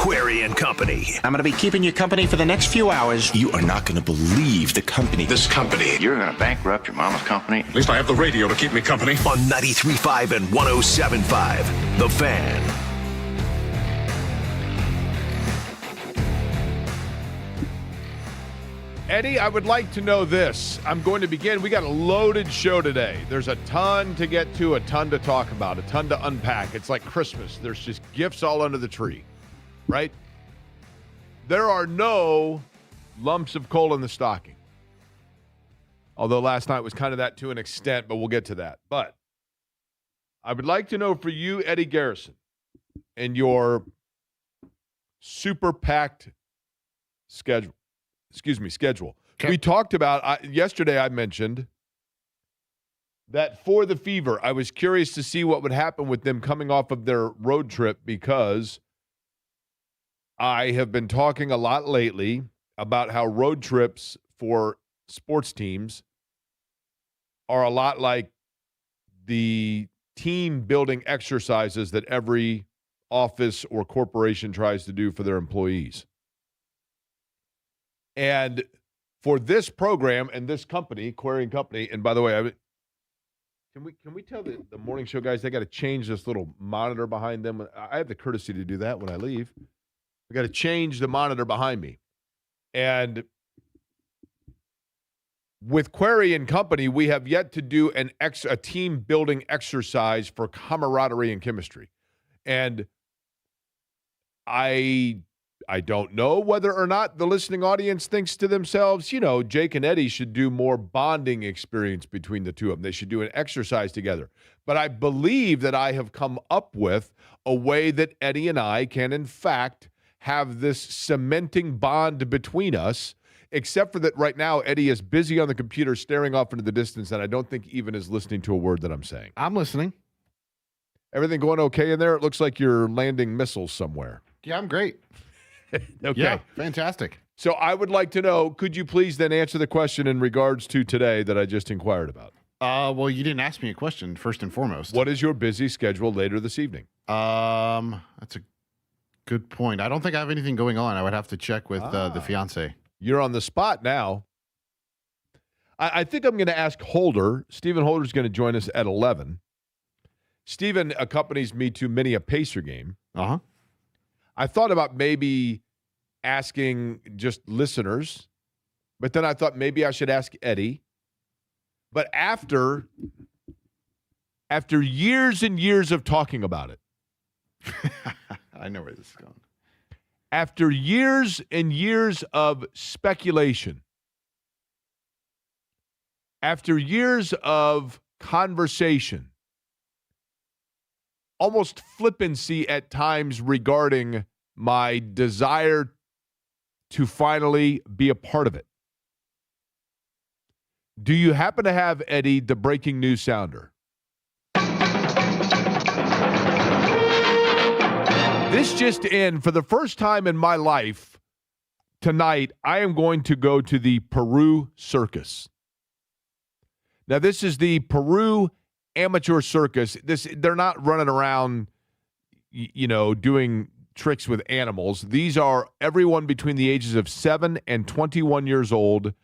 Query and Company. I'm going to be keeping you company for the next few hours. You are not going to believe the company. This company. You're going to bankrupt your mama's company. At least I have the radio to keep me company. On 93.5 and 107.5. The Fan. Eddie, I would like to know this. I'm going to begin. We got a loaded show today. There's a ton to get to, a ton to talk about, a ton to unpack. It's like Christmas. There's just gifts all under the tree, right? There are no lumps of coal in the stocking. Although last night was kind of that to an extent, but we'll get to that. But I would like to know for you, Eddie Garrison, and your super packed schedule. Okay. We talked about, yesterday I mentioned that for the Fever, I was curious to see what would happen with them coming off of their road trip because I have been talking a lot lately about how road trips for sports teams are a lot like the team building exercises that every office or corporation tries to do for their employees. And for this program and this company, Query and Company, and by the way, can we tell the morning show guys they got to change this little monitor behind them? I have the courtesy to do that when I leave. We got to change the monitor behind me. And with Query and Company, we have yet to do a team building exercise for camaraderie and chemistry. And I don't know whether or not the listening audience thinks to themselves, Jake and Eddie should do more bonding experience between the two of them. They should do an exercise together. But I believe that I have come up with a way that Eddie and I can, in fact, have this cementing bond between us, except for that right now, Eddie is busy on the computer staring off into the distance, and I don't think even is listening to a word that I'm saying. I'm listening. Everything going okay in there? It looks like you're landing missiles somewhere. Yeah, I'm great. Okay. Yeah, fantastic. So I would like to know, could you please then answer the question in regards to today that I just inquired about? Well, you didn't ask me a question, first and foremost. What is your busy schedule later this evening? That's a good point. I don't think I have anything going on. I would have to check with the fiance. You're on the spot now. I think I'm going to ask Holder. Stephen Holder's going to join us at 11. Stephen accompanies me to many a Pacer game. Uh-huh. I thought about maybe asking just listeners, but then I thought maybe I should ask Eddie. But after years and years of talking about it, I know where this is going. After years and years of speculation, after years of conversation, almost flippancy at times regarding my desire to finally be a part of it. Do you happen to have, Eddie, the breaking news sounder? This just in, for the first time in my life, tonight, I am going to go to the Peru Circus. Now, this is the Peru Amateur Circus. They're not running around, doing tricks with animals. These are everyone between the ages of 7 and 21 years old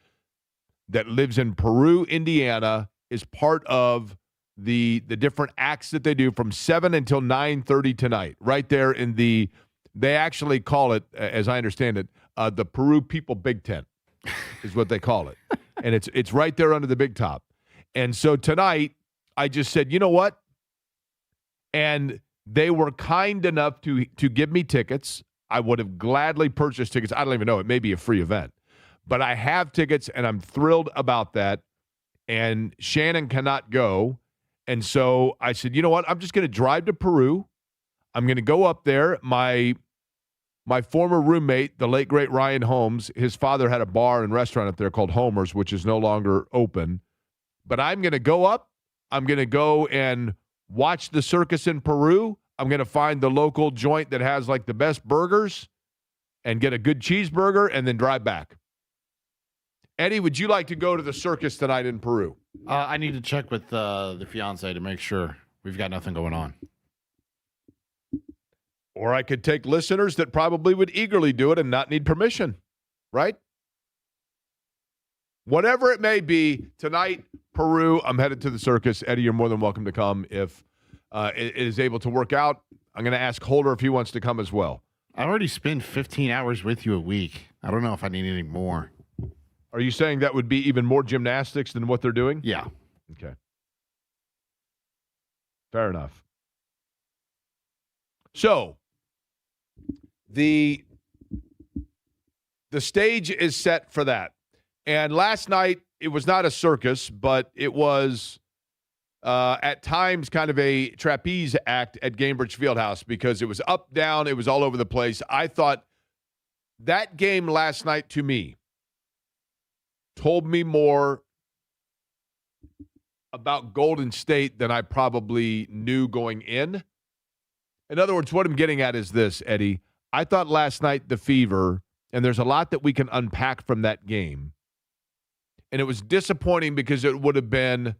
that lives in Peru, Indiana, is part of the different acts that they do from 7 until 9:30 tonight. Right there they actually call it, as I understand it, the Peru People Big Tent is what they call it. And it's right there under the big top. And so tonight, I just said, you know what? And they were kind enough to give me tickets. I would have gladly purchased tickets. I don't even know. It may be a free event. But I have tickets, and I'm thrilled about that. And Shannon cannot go. And so I said, you know what? I'm just going to drive to Peru. I'm going to go up there. My former roommate, the late, great Ryan Holmes, his father had a bar and restaurant up there called Homer's, which is no longer open. But I'm going to go up. I'm going to go and watch the circus in Peru. I'm going to find the local joint that has like the best burgers and get a good cheeseburger and then drive back. Eddie, would you like to go to the circus tonight in Peru? I need to check with the fiance to make sure we've got nothing going on. Or I could take listeners that probably would eagerly do it and not need permission, right? Whatever it may be, tonight, Peru, I'm headed to the circus. Eddie, you're more than welcome to come if it is able to work out. I'm going to ask Holder if he wants to come as well. I already spend 15 hours with you a week. I don't know if I need any more. Are you saying that would be even more gymnastics than what they're doing? Yeah. Okay. Fair enough. So, the stage is set for that. And last night, it was not a circus, but it was at times kind of a trapeze act at Gainbridge Fieldhouse because it was up, down, it was all over the place. I thought that game last night to me told me more about Golden State than I probably knew going in. In other words, what I'm getting at is this, Eddie. I thought last night the Fever, and there's a lot that we can unpack from that game, and it was disappointing because it would have been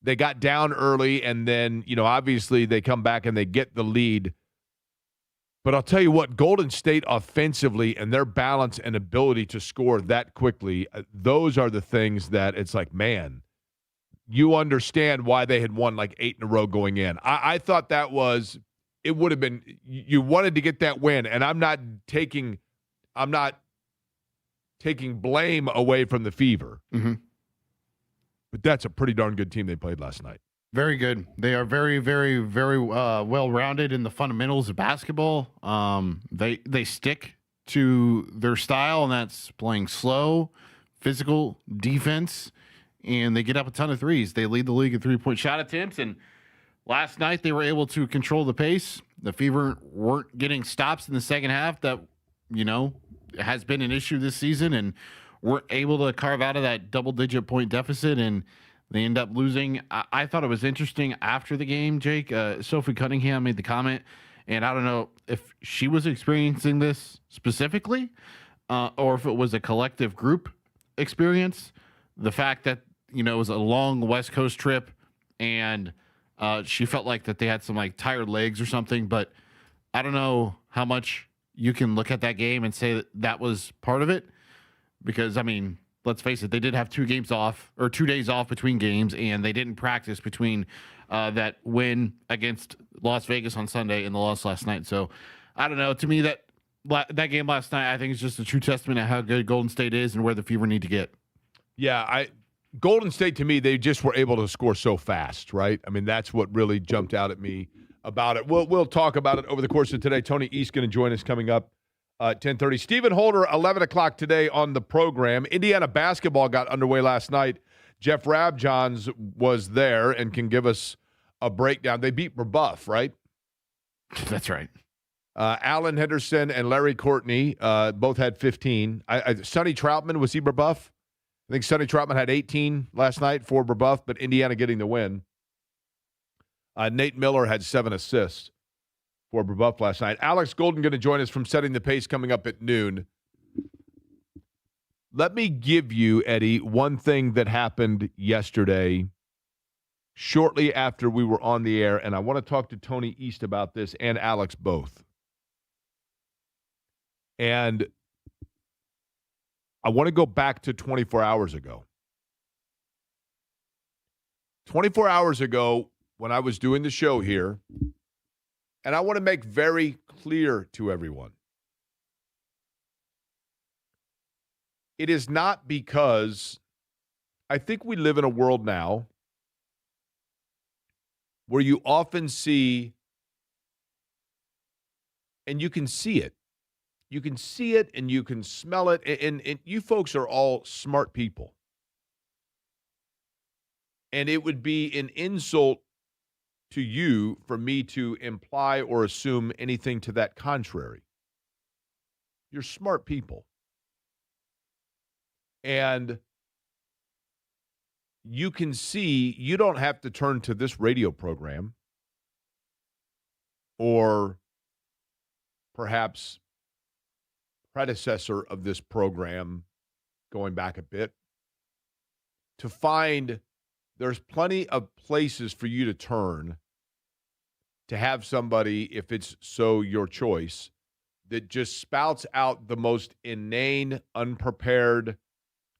they got down early, and then, obviously they come back and they get the lead. But I'll tell you what, Golden State offensively and their balance and ability to score that quickly, those are the things that it's like, man, you understand why they had won like 8 in a row going in. I thought it would have been, you wanted to get that win, and I'm not taking blame away from the Fever. Mm-hmm. But that's a pretty darn good team they played last night. Very good. They are very, very, very well-rounded in the fundamentals of basketball. They stick to their style, and that's playing slow, physical defense, and they get up a ton of threes. They lead the league in three-point shot attempts, and last night they were able to control the pace. The Fever weren't getting stops in the second half that, has been an issue this season, and weren't able to carve out of that double-digit point deficit, and they end up losing. I thought it was interesting after the game, Jake. Sophie Cunningham made the comment, and I don't know if she was experiencing this specifically or if it was a collective group experience. The fact that, it was a long West Coast trip, and she felt like that they had some tired legs or something, but I don't know how much you can look at that game and say that was part of it, because, let's face it, they did have 2 days off between games, and they didn't practice between that win against Las Vegas on Sunday and the loss last night. So I don't know. To me, that game last night, I think is just a true testament of how good Golden State is and where the Fever need to get. Yeah, Golden State, to me, they just were able to score so fast, right? That's what really jumped out at me about it. We'll talk about it over the course of today. Tony East going to join us coming up 10:30. Stephen Holder, 11 o'clock today on the program. Indiana basketball got underway last night. Jeff Rabjohns was there and can give us a breakdown. They beat Brebeuf, right? That's right. Alan Henderson and Larry Courtney both had 15. Sonny Troutman, was he Brebeuf? I think Sonny Troutman had 18 last night for Brebeuf, but Indiana getting the win. Nate Miller had 7 assists for Brebeuf last night. Alex Golden going to join us from Setting the Pace coming up at noon. Let me give you, Eddie, one thing that happened yesterday shortly after we were on the air, and I want to talk to Tony East about this and Alex both. And I want to go back to 24 hours ago. 24 hours ago, when I was doing the show here, and I want to make very clear to everyone, it is not because I think we live in a world now where you often see, and you can see it. You can see it and you can smell it. And you folks are all smart people. And it would be an insult to you for me to imply or assume anything to that contrary. You're smart people. And you can see, you don't have to turn to this radio program or perhaps predecessor of this program going back a bit to find there's plenty of places for you to turn to have somebody, if it's so your choice, that just spouts out the most inane, unprepared,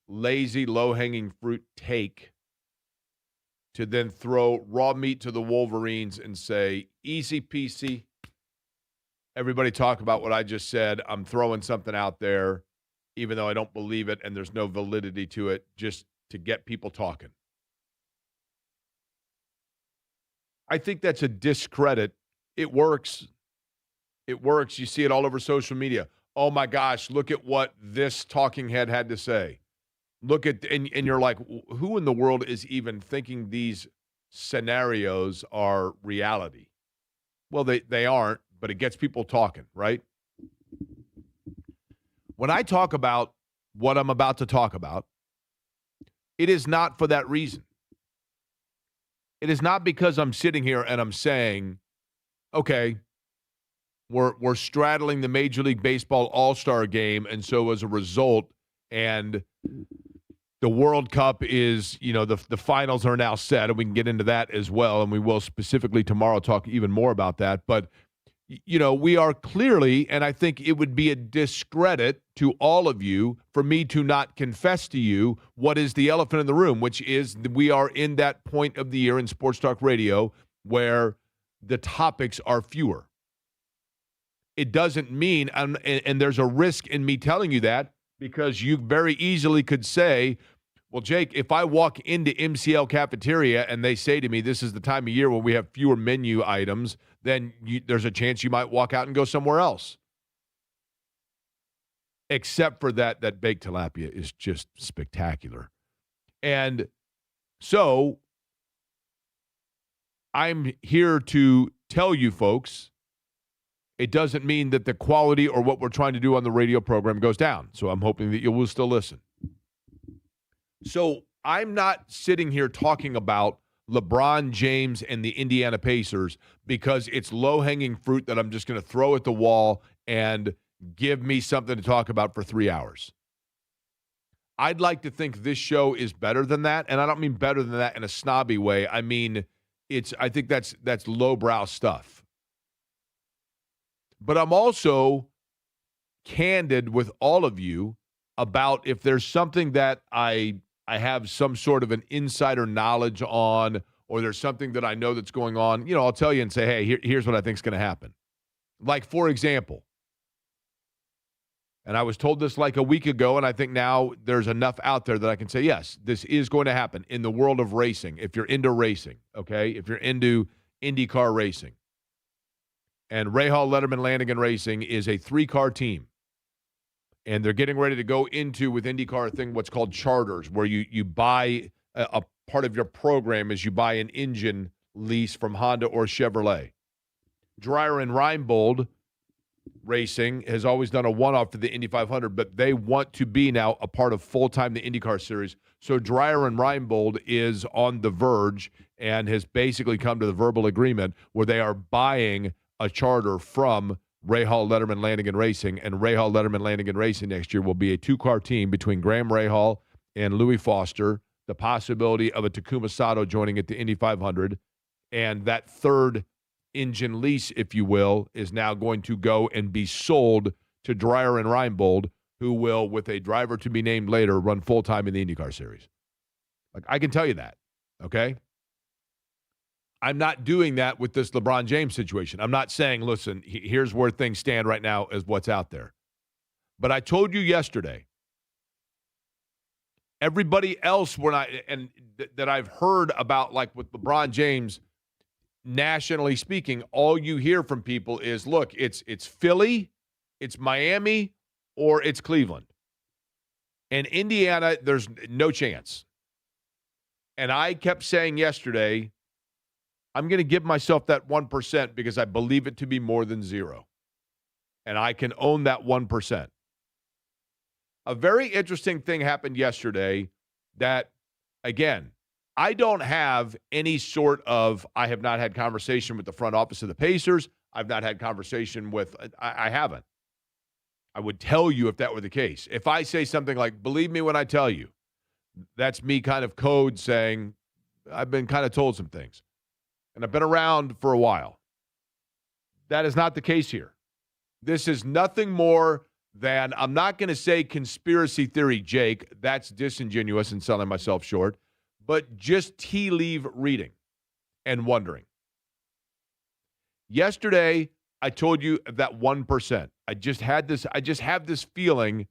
lazy, low-hanging fruit take to then throw raw meat to the Wolverines and say, easy peasy. Everybody talk about what I just said. I'm throwing something out there, even though I don't believe it and there's no validity to it, just to get people talking. I think that's a discredit. It works. It works. You see it all over social media. Oh my gosh, look at what this talking head had to say. Look at, and you're like, who in the world is even thinking these scenarios are reality? Well, they aren't, but it gets people talking, right? When I talk about what I'm about to talk about, it is not for that reason. It is not because I'm sitting here and I'm saying, okay, we're straddling the Major League Baseball All-Star game, and so as a result, and the World Cup is, the finals are now set, and we can get into that as well, and we will specifically tomorrow talk even more about that. But, we are clearly, and I think it would be a discredit to all of you for me to not confess to you what is the elephant in the room, which is we are in that point of the year in Sports Talk Radio where the topics are fewer. It doesn't mean, and there's a risk in me telling you that, because you very easily could say, well, Jake, if I walk into MCL cafeteria and they say to me, this is the time of year when we have fewer menu items, then there's a chance you might walk out and go somewhere else. Except for that baked tilapia is just spectacular. And so I'm here to tell you folks, it doesn't mean that the quality or what we're trying to do on the radio program goes down. So I'm hoping that you will still listen. So I'm not sitting here talking about LeBron James and the Indiana Pacers because it's low-hanging fruit that I'm just going to throw at the wall and give me something to talk about for 3 hours. I'd like to think this show is better than that, and I don't mean better than that in a snobby way. I mean, I think that's lowbrow stuff. But I'm also candid with all of you about if there's something that I have some sort of an insider knowledge on, or there's something that I know that's going on, I'll tell you and say, hey, here's what I think is going to happen. Like, for example, and I was told this like a week ago, and I think now there's enough out there that I can say, yes, this is going to happen in the world of racing. If you're into racing, okay, if you're into IndyCar racing. And Rahal Letterman Lanigan Racing is a 3-car team. And they're getting ready to go into, with IndyCar, a thing what's called charters, where you buy a part of your program is you buy an engine lease from Honda or Chevrolet. Dreyer and Reinbold Racing has always done a one-off for the Indy 500, but they want to be now a part of full-time the IndyCar series. So Dreyer and Reinbold is on the verge and has basically come to the verbal agreement where they are buying a charter from Rahal Letterman Lanigan Racing, and Rahal Letterman Lanigan Racing next year will be a 2-car team between Graham Rahal and Louis Foster, the possibility of a Takuma Sato joining at the Indy 500, and that third engine lease, if you will, is now going to go and be sold to Dreyer and Reinbold, who will, with a driver to be named later, run full-time in the IndyCar series. Like, I can tell you that, okay? I'm not doing that with this LeBron James situation. I'm not saying, listen, here's where things stand right now as what's out there. But I told you yesterday, everybody else that I've heard about, like with LeBron James, nationally speaking, all you hear from people is, look, it's Philly, it's Miami, or it's Cleveland. And Indiana, there's no chance. And I kept saying yesterday, I'm going to give myself that 1% because I believe it to be more than 0. And I can own that 1%. A very interesting thing happened yesterday that, again, I don't have any sort of, I have not had conversation with the front office of the Pacers. I've not had conversation with, I haven't. I would tell you if that were the case. If I say something like, believe me when I tell you, that's me kind of code saying, I've been kind of told some things. And I've been around for a while. That is not the case here. This is nothing more than, I'm not going to say conspiracy theory, Jake. That's disingenuous and selling myself short. But just tea leaf reading and wondering. Yesterday, I told you that 1%. I just have this feeling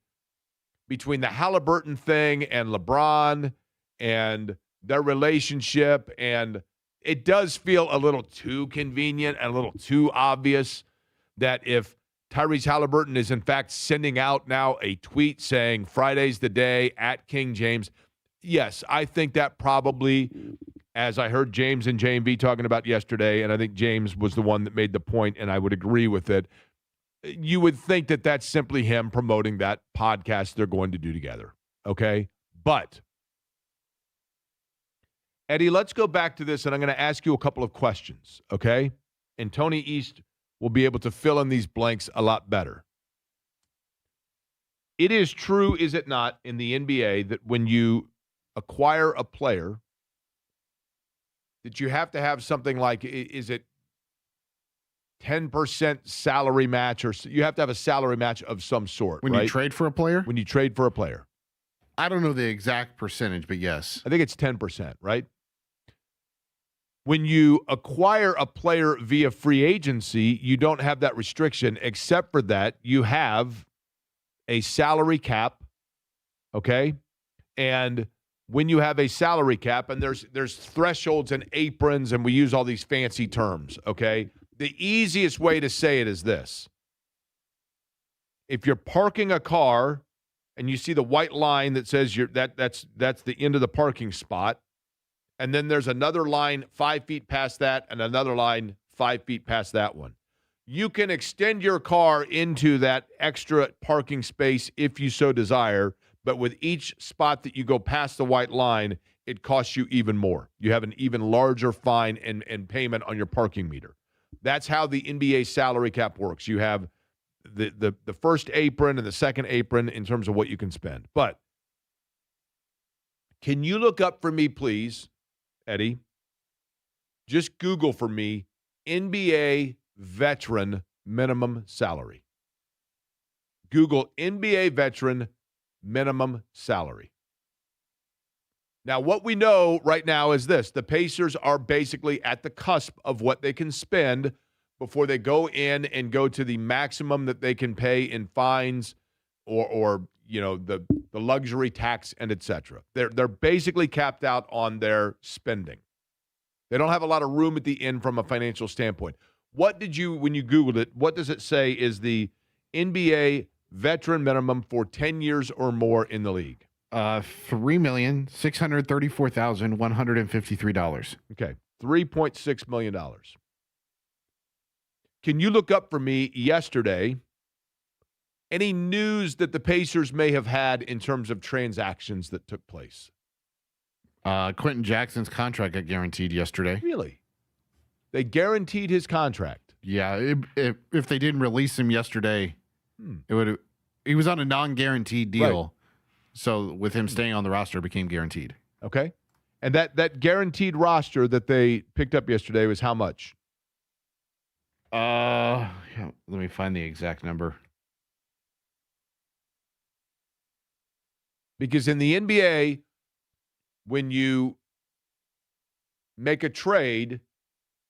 between the Halliburton thing and LeBron and their relationship, and it does feel a little too convenient and a little too obvious that if Tyrese Halliburton is in fact sending out now a tweet saying Friday's the day at King James, yes, I think that probably, as I heard James and JMV talking about yesterday, and I think James was the one that made the point, and I would agree with it, you would think that that's simply him promoting that podcast they're going to do together, okay? But, Eddie, let's go back to this, and I'm going to ask you a couple of questions, okay? And Tony East will be able to fill in these blanks a lot better. It is true, is it not, in the NBA that when you acquire a player, that you have to have something like, is it 10% salary match, or you have to have a salary match of some sort, when right? you trade for a player? When you trade for a player. I don't know the exact percentage, but yes. I think it's 10%, right? When you acquire a player via free agency, you don't have that restriction, except for that you have a salary cap, okay? And when you have a salary cap, and there's thresholds and aprons, and we use all these fancy terms, okay? The easiest way to say it is this. If you're parking a car and you see the white line that says that's the end of the parking spot, and then there's another line 5 feet past that and another line 5 feet past that one. You can extend your car into that extra parking space if you so desire, but with each spot that you go past the white line, it costs you even more. You have an even larger fine and payment on your parking meter. That's how the NBA salary cap works. You have the first apron and the second apron in terms of what you can spend. But can you look up for me, please, Eddie? Just Google for me NBA veteran minimum salary. Google NBA veteran minimum salary. Now, what we know right now is this. The Pacers are basically at the cusp of what they can spend before they go in and go to the maximum that they can pay in fines or you know, the luxury tax and et cetera. They're basically capped out on their spending. They don't have a lot of room at the end from a financial standpoint. What did you, when you Googled it, what does it say is the NBA veteran minimum for 10 years or more in the league? $3,634,153. Okay, $3.6 million. Can you look up for me yesterday any news that the Pacers may have had in terms of transactions that took place? Quentin Jackson's contract got guaranteed yesterday. Really? They guaranteed his contract? Yeah, if they didn't release him yesterday, it would. He was on a non-guaranteed deal. Right. So with him staying on the roster, it became guaranteed. Okay. And that guaranteed roster that they picked up yesterday was how much? Yeah, let me find the exact number. Because in the NBA, when you make a trade,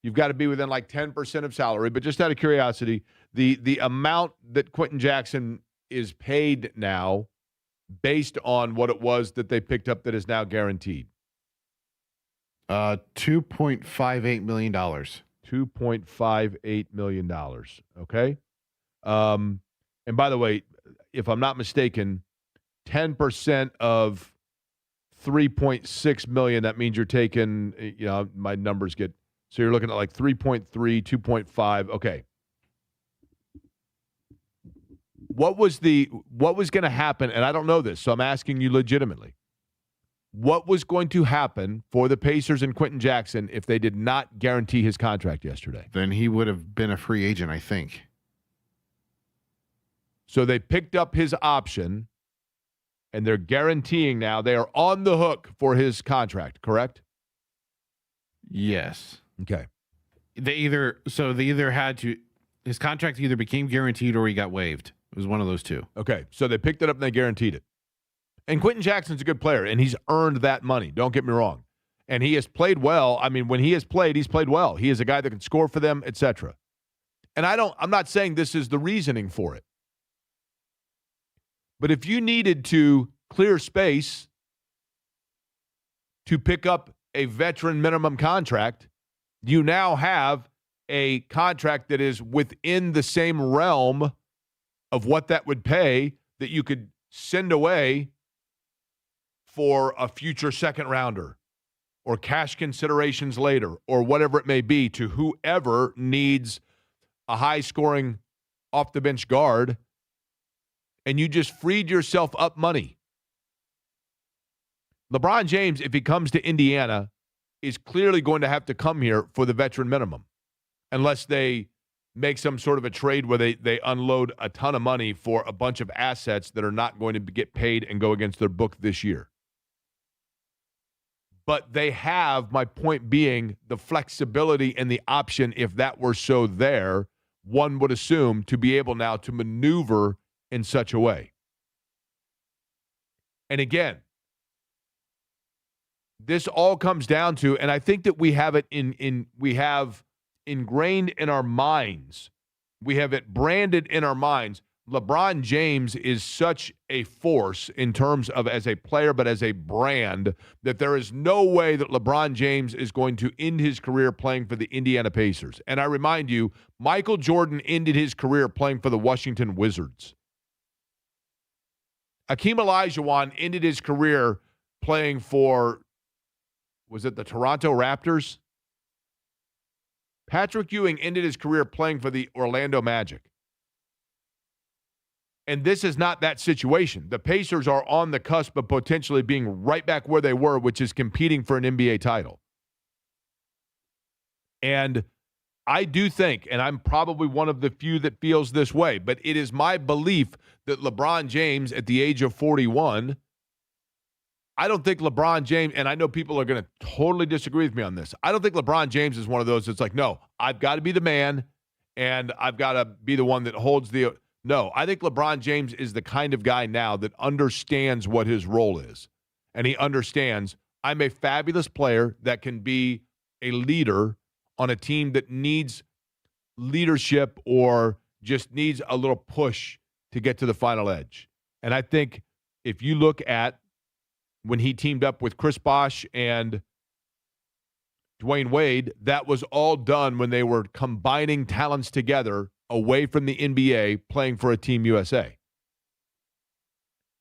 you've got to be within like 10% of salary. But just out of curiosity, the amount that Quentin Jackson is paid now based on what it was that they picked up that is now guaranteed? $2.58 million. $2.58 million. Okay. And by the way, if I'm not mistaken, 10% of 3.6 million, that means you're taking, you know, my numbers get, so you're looking at like 3.3, 2.5. Okay. What was going to happen? And I don't know this, so I'm asking you legitimately. What was going to happen for the Pacers and Quentin Jackson if they did not guarantee his contract yesterday? Then he would have been a free agent, I think. So they picked up his option, and they're guaranteeing now. They are on the hook for his contract, correct? Yes. Okay. They either had to His contract either became guaranteed or he got waived. It was one of those two. Okay, so they picked it up and they guaranteed it. And Quentin Jackson's a good player, and he's earned that money. Don't get me wrong. And he has played well. I mean, when he has played, he's played well. He is a guy that can score for them, etc. And I'm not saying this is the reasoning for it. But if you needed to clear space to pick up a veteran minimum contract, you now have a contract that is within the same realm of what that would pay that you could send away for a future second rounder or cash considerations later or whatever it may be to whoever needs a high-scoring off-the-bench guard, and you just freed yourself up money. LeBron James, if he comes to Indiana, is clearly going to have to come here for the veteran minimum unless they make some sort of a trade where they unload a ton of money for a bunch of assets that are not going to get paid and go against their book this year. But they have, my point being, the flexibility and the option, if that were so there, one would assume, to be able now to maneuver in such a way. And again, this all comes down to, and I think that we have it we have ingrained in our minds, we have it branded in our minds. LeBron James is such a force in terms of as a player, but as a brand, that there is no way that LeBron James is going to end his career playing for the Indiana Pacers. And I remind you, Michael Jordan ended his career playing for the Washington Wizards. Hakeem Olajuwon ended his career playing for, was it the Toronto Raptors? Patrick Ewing ended his career playing for the Orlando Magic. And this is not that situation. The Pacers are on the cusp of potentially being right back where they were, which is competing for an NBA title. And I do think, and I'm probably one of the few that feels this way, but it is my belief that LeBron James at the age of 41, I don't think LeBron James, and I know people are going to totally disagree with me on this, I don't think LeBron James is one of those that's like, no, I've got to be the man, and I've got to be the one that holds the... No, I think LeBron James is the kind of guy now that understands what his role is. And he understands, I'm a fabulous player that can be a leader on a team that needs leadership or just needs a little push to get to the final edge. And I think if you look at when he teamed up with Chris Bosh and Dwayne Wade, that was all done when they were combining talents together away from the NBA, playing for a Team USA.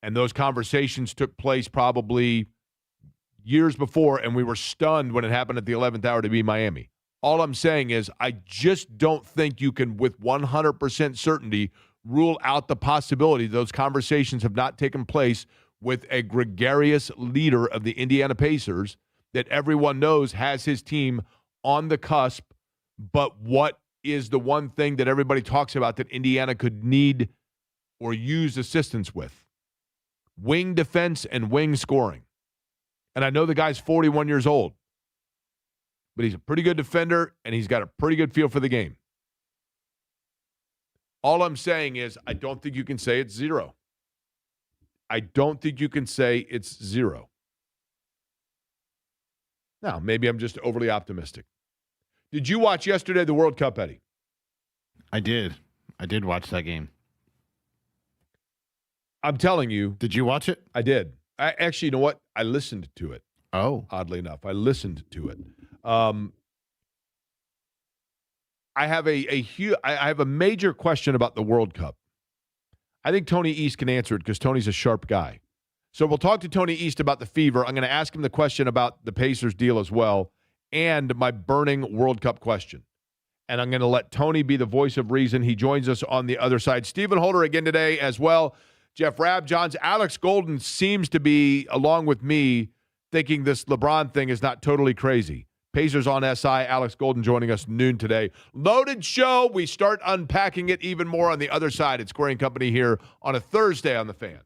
And those conversations took place probably years before, and we were stunned when it happened at the 11th hour to be Miami. All I'm saying is I just don't think you can, with 100% certainty, rule out the possibility those conversations have not taken place with a gregarious leader of the Indiana Pacers that everyone knows has his team on the cusp, but what is the one thing that everybody talks about that Indiana could need or use assistance with? Wing defense and wing scoring. And I know the guy's 41 years old, but he's a pretty good defender, and he's got a pretty good feel for the game. All I'm saying is I don't think you can say it's zero. I don't think you can say it's zero. Now, maybe I'm just overly optimistic. Did you watch yesterday the World Cup, Eddie? I did. I did watch that game. I'm telling you. Did you watch it? I did. I actually, you know what? I listened to it. Oh. Oddly enough, I listened to it. I have I have a major question about the World Cup. I think Tony East can answer it because Tony's a sharp guy. So we'll talk to Tony East about the fever. I'm going to ask him the question about the Pacers deal as well, and my burning World Cup question. And I'm going to let Tony be the voice of reason. He joins us on the other side. Stephen Holder again today as well. Jeff Rabjohns. Alex Golden seems to be, along with me, thinking this LeBron thing is not totally crazy. Pacers on SI. Alex Golden joining us noon today. Loaded show. We start unpacking it even more on the other side at Square & Company here on a Thursday on The Fan.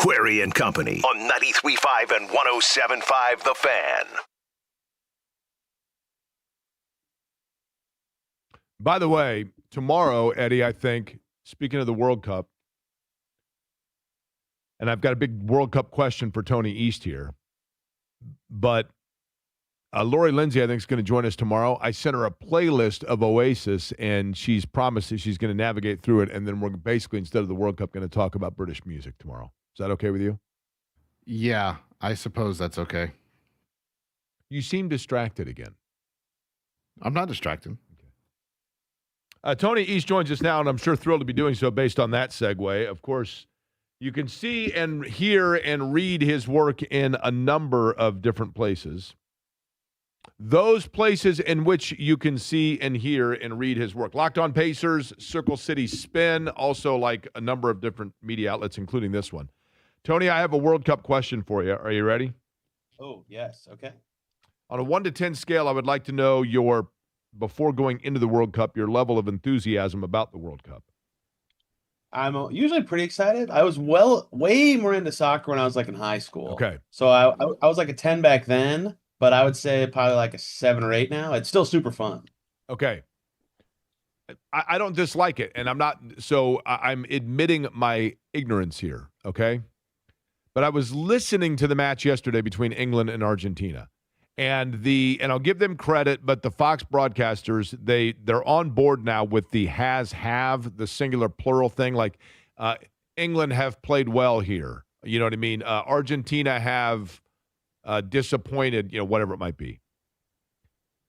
Query and Company on 93.5 and 107.5 The Fan. By the way, tomorrow, Eddie, I think, speaking of the World Cup, and I've got a big World Cup question for Tony East here, but Lori Lindsay, I think, is going to join us tomorrow. I sent her a playlist of Oasis, and she's promised that she's going to navigate through it, and then we're basically, instead of the World Cup, going to talk about British music tomorrow. Is that okay with you? Yeah, I suppose that's okay. You seem distracted again. I'm not distracted. Tony East joins us now, and I'm sure thrilled to be doing so based on that segue. Of course, you can see and hear and read his work in a number of different places. Those places in which you can see and hear and read his work. Locked On Pacers, Circle City Spin, also like a number of different media outlets, including this one. Tony, I have a World Cup question for you. Are you ready? Oh, yes. Okay. On a 1 to 10 scale, I would like to know before going into the World Cup, your level of enthusiasm about the World Cup. I'm usually pretty excited. I was way more into soccer when I was like in high school. Okay. So I was like a 10 back then, but I would say probably like a 7 or 8 now. It's still super fun. Okay. I don't dislike it, and I'm admitting my ignorance here, okay? But I was listening to the match yesterday between England and Argentina. And I'll give them credit, but the Fox broadcasters, they're on board now with the have, the singular plural thing. Like England have played well here. You know what I mean? Argentina have disappointed, whatever it might be.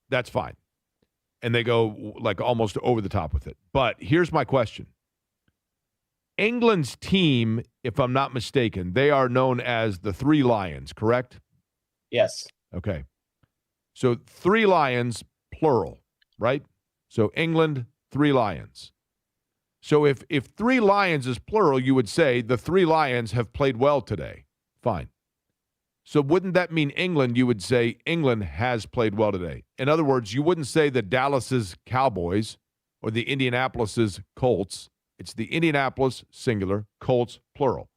That's fine. And they go like almost over the top with it. But here's my question. England's team, if I'm not mistaken, they are known as the Three Lions, correct? Yes. Okay. So 3 Lions, plural, right? So England, 3 Lions. So if 3 Lions is plural, you would say the 3 Lions have played well today. Fine. So wouldn't that mean England, you would say England has played well today? In other words, you wouldn't say the Dallas's Cowboys or the Indianapolis's Colts. It's the Indianapolis, singular, Colts, plural.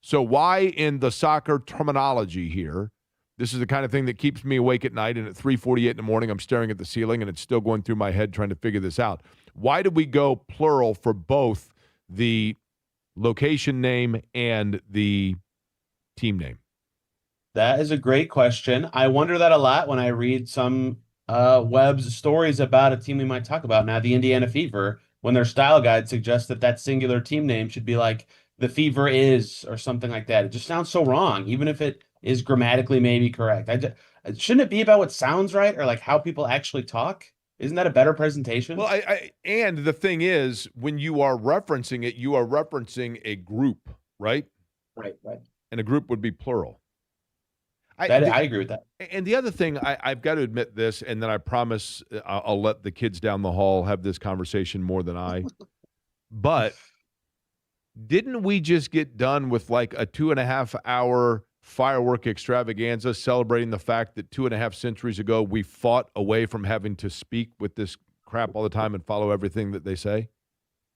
So why in the soccer terminology here, this is the kind of thing that keeps me awake at night, and at 3:48 in the morning, I'm staring at the ceiling, and it's still going through my head trying to figure this out. Why did we go plural for both the location name and the team name? That is a great question. I wonder that a lot when I read some Webb's stories about a team we might talk about now, the Indiana Fever, when their style guide suggests that singular team name should be like the Fever is or something like that. It just sounds so wrong, even if it is grammatically maybe correct. Shouldn't it be about what sounds right or like how people actually talk? Isn't that a better presentation? Well, and the thing is, when you are referencing it, you are referencing a group, right? Right. And a group would be plural. I agree with that. And the other thing, I've got to admit this, and then I promise I'll let the kids down the hall have this conversation more than I. But didn't we just get done with like a 2.5-hour firework extravaganza celebrating the fact that 2.5 centuries ago we fought away from having to speak with this crap all the time and follow everything that they say?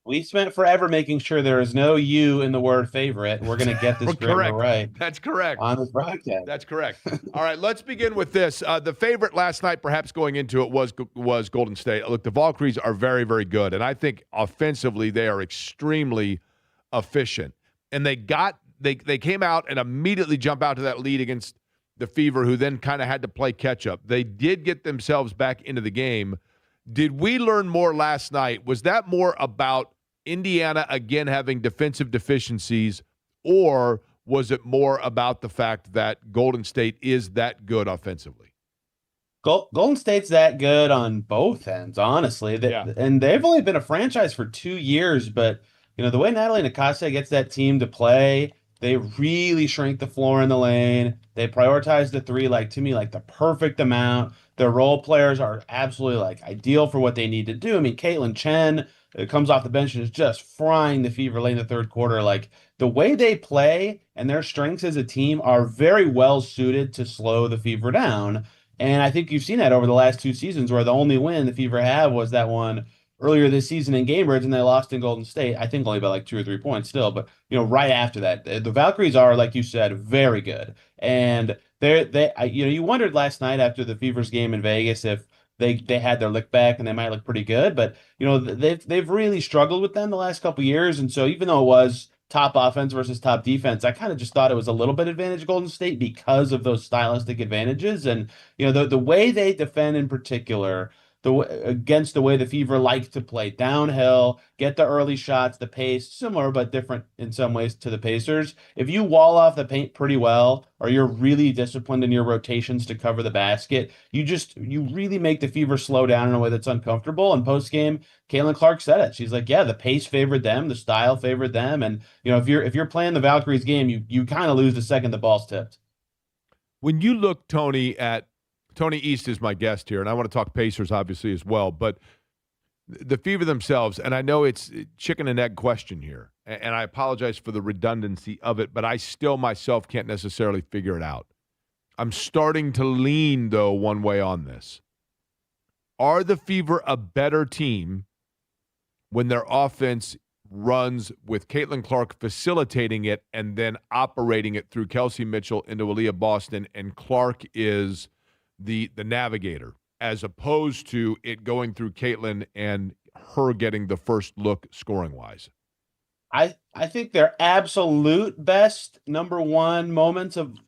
We spent forever making sure there is no you in the word favorite. We're going to get this grammar right. That's correct. On this broadcast. That's correct. All right, let's begin with this. The favorite last night, perhaps going into it, was Golden State. Look, the Valkyries are very, very good, and I think offensively they are extremely efficient. And they came out and immediately jump out to that lead against the Fever, who then kind of had to play catch-up. They did get themselves back into the game. Did we learn more last night? Was that more about Indiana, again, having defensive deficiencies, or was it more about the fact that Golden State is that good offensively? Golden State's that good on both ends, honestly. And they've only been a franchise for 2 years, but the way Natalie Nakase gets that team to play, they really shrink the floor in the lane. They prioritize the three, to me, the perfect amount. Their role players are absolutely, ideal for what they need to do. I mean, Caitlin Chen comes off the bench and is just frying the Fever late in the third quarter. The way they play and their strengths as a team are very well suited to slow the Fever down. And I think you've seen that over the last 2 seasons, where the only win the Fever have was that one earlier this season in Cambridge, and they lost in Golden State. I think only by like 2 or 3 points still, but right after that, the Valkyries are, like you said, very good, and you wondered last night after the Fever's game in Vegas if they had their lick back and they might look pretty good, but they've really struggled with them the last couple years, and so even though it was top offense versus top defense, I kind of just thought it was a little bit advantage Golden State because of those stylistic advantages, and the way they defend in particular. Against the way the Fever like to play downhill, get the early shots, the pace, similar but different in some ways to the Pacers. If you wall off the paint pretty well, or you're really disciplined in your rotations to cover the basket, you really make the Fever slow down in a way that's uncomfortable. And post game, Caitlin Clark said it. She's like, yeah, the pace favored them, the style favored them, and if you're playing the Valkyries game, you kind of lose the second the ball's tipped. When you look, Tony, at Tony East is my guest here, and I want to talk Pacers obviously as well, but the Fever themselves, and I know it's chicken and egg question here, and I apologize for the redundancy of it, but I still myself can't necessarily figure it out. I'm starting to lean, though, one way on this. Are the Fever a better team when their offense runs with Caitlin Clark facilitating it and then operating it through Kelsey Mitchell into Aaliyah Boston, and Clark is the navigator, as opposed to it going through Caitlin and her getting the first look scoring-wise? I think their absolute best number one moments of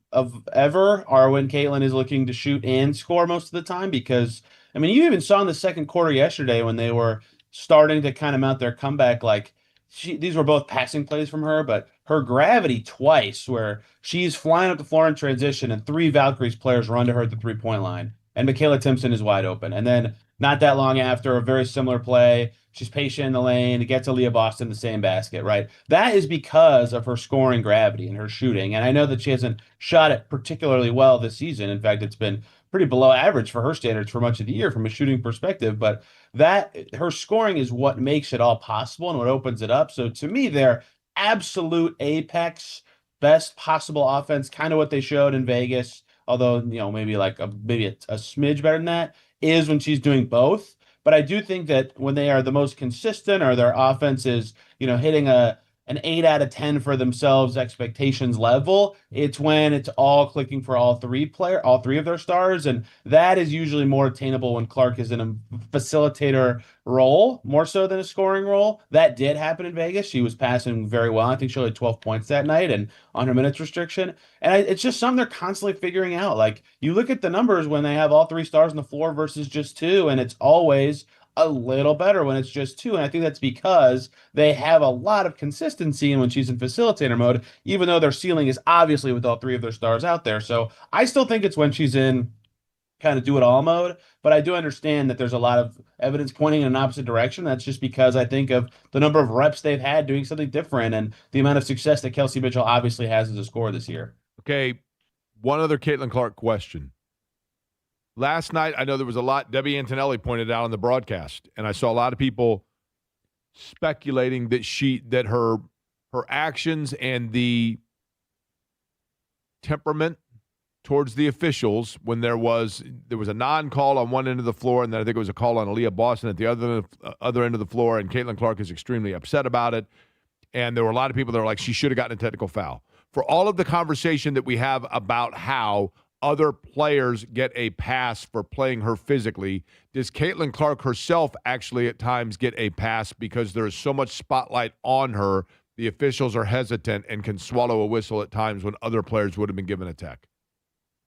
ever are when Caitlin is looking to shoot and score most of the time, because, I mean, you even saw in the second quarter yesterday when they were starting to kind of mount their comeback, like, these were both passing plays from her, but her gravity twice, where she's flying up the floor in transition and 3 Valkyries players run to her at the 3-point line, and Michaela Timpson is wide open. And then not that long after, a very similar play, she's patient in the lane, gets Aaliyah Boston the same basket, right? That is because of her scoring gravity and her shooting. And I know that she hasn't shot it particularly well this season. In fact, it's been pretty below average for her standards for much of the year from a shooting perspective, but that her scoring is what makes it all possible and what opens it up. So to me, they're absolute apex, best possible offense, kind of what they showed in Vegas, although maybe a smidge better than that, is when she's doing both. But I do think that when they are the most consistent, or their offense is hitting an 8 out of 10 for themselves expectations level, it's when it's all clicking for all three of their stars, and that is usually more attainable when Clark is in a facilitator role more so than a scoring role. That did happen in Vegas. She was passing very well. I think she only had 12 points that night and on her minutes restriction, and it's just something they're constantly figuring out. Like, you look at the numbers when they have all 3 stars on the floor versus just 2, and it's always a little better when it's just 2. And I think that's because they have a lot of consistency when she's in facilitator mode, even though their ceiling is obviously with all 3 of their stars out there. So I still think it's when she's in kind of do it all mode, but I do understand that there's a lot of evidence pointing in an opposite direction. That's just because I think of the number of reps they've had doing something different and the amount of success that Kelsey Mitchell obviously has as a scorer this year. Okay, one other Caitlin Clark question. Last night, I know there was a lot Debbie Antonelli pointed out on the broadcast, and I saw a lot of people speculating that her actions and the temperament towards the officials, when there was a non-call on one end of the floor, and then I think it was a call on Aaliyah Boston at the other end of the floor, and Caitlin Clark is extremely upset about it. And there were a lot of people that were like, she should have gotten a technical foul. For all of the conversation that we have about how other players get a pass for playing her physically, does Caitlin Clark herself actually at times get a pass because there is so much spotlight on her, the officials are hesitant and can swallow a whistle at times when other players would have been given a tech?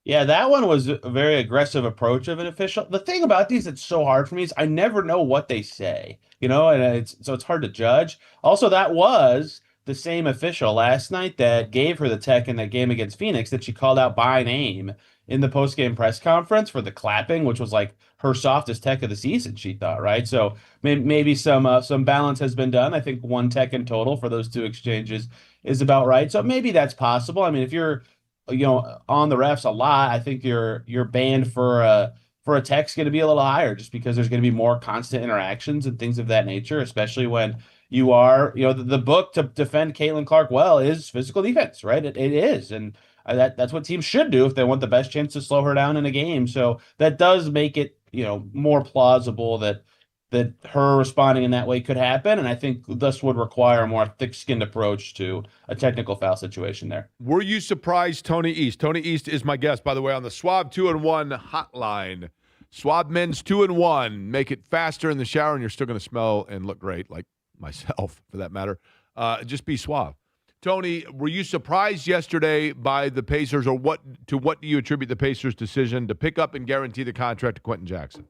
Yeah, that one was a very aggressive approach of an official. The thing about these that's so hard for me is I never know what they say, and it's hard to judge. Also, that was the same official last night that gave her the tech in that game against Phoenix that she called out by name in the post-game press conference for the clapping, which was like her softest tech of the season, she thought, right? So maybe some balance has been done. I think 1 tech in total for those 2 exchanges is about right. So maybe that's possible. I mean, if you're on the refs a lot, I think your band for a tech's going to be a little higher, just because there's going to be more constant interactions and things of that nature, especially when you are, the book to defend Caitlin Clark well is physical defense, right? It is, and that's what teams should do if they want the best chance to slow her down in a game. So that does make it, more plausible that that her responding in that way could happen, and I think this would require a more thick-skinned approach to a technical foul situation there. Were you surprised, Tony East? Tony East is my guest, by the way, on the Swab 2-in-1 hotline. Swab Men's 2-in-1. Make it faster in the shower, and you're still going to smell and look great, like myself, for that matter. Just be suave. Tony, were you surprised yesterday by the Pacers, or to what do you attribute the Pacers' decision to pick up and guarantee the contract to Quentin Jackson?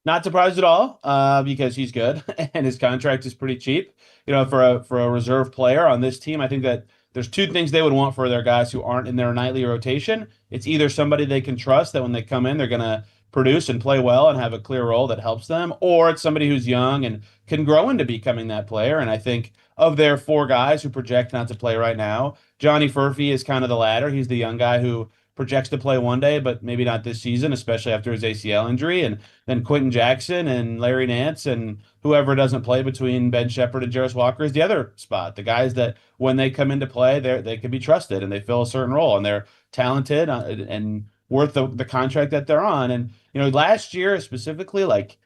Not surprised at all, because he's good and his contract is pretty cheap. For a reserve player on this team, I think that there's two things they would want for their guys who aren't in their nightly rotation. It's either somebody they can trust that when they come in, they're going to produce and play well and have a clear role that helps them, or it's somebody who's young and can grow into becoming that player. And I think of their four guys who project not to play right now, Johnny Furphy is kind of the latter. He's the young guy who projects to play one day, but maybe not this season, especially after his ACL injury. And then Quentin Jackson and Larry Nance and whoever doesn't play between Ben Shepherd and Jarris Walker is the other spot. The guys that when they come into play, they can be trusted and they fill a certain role and they're talented and worth the contract that they're on. And, last year specifically,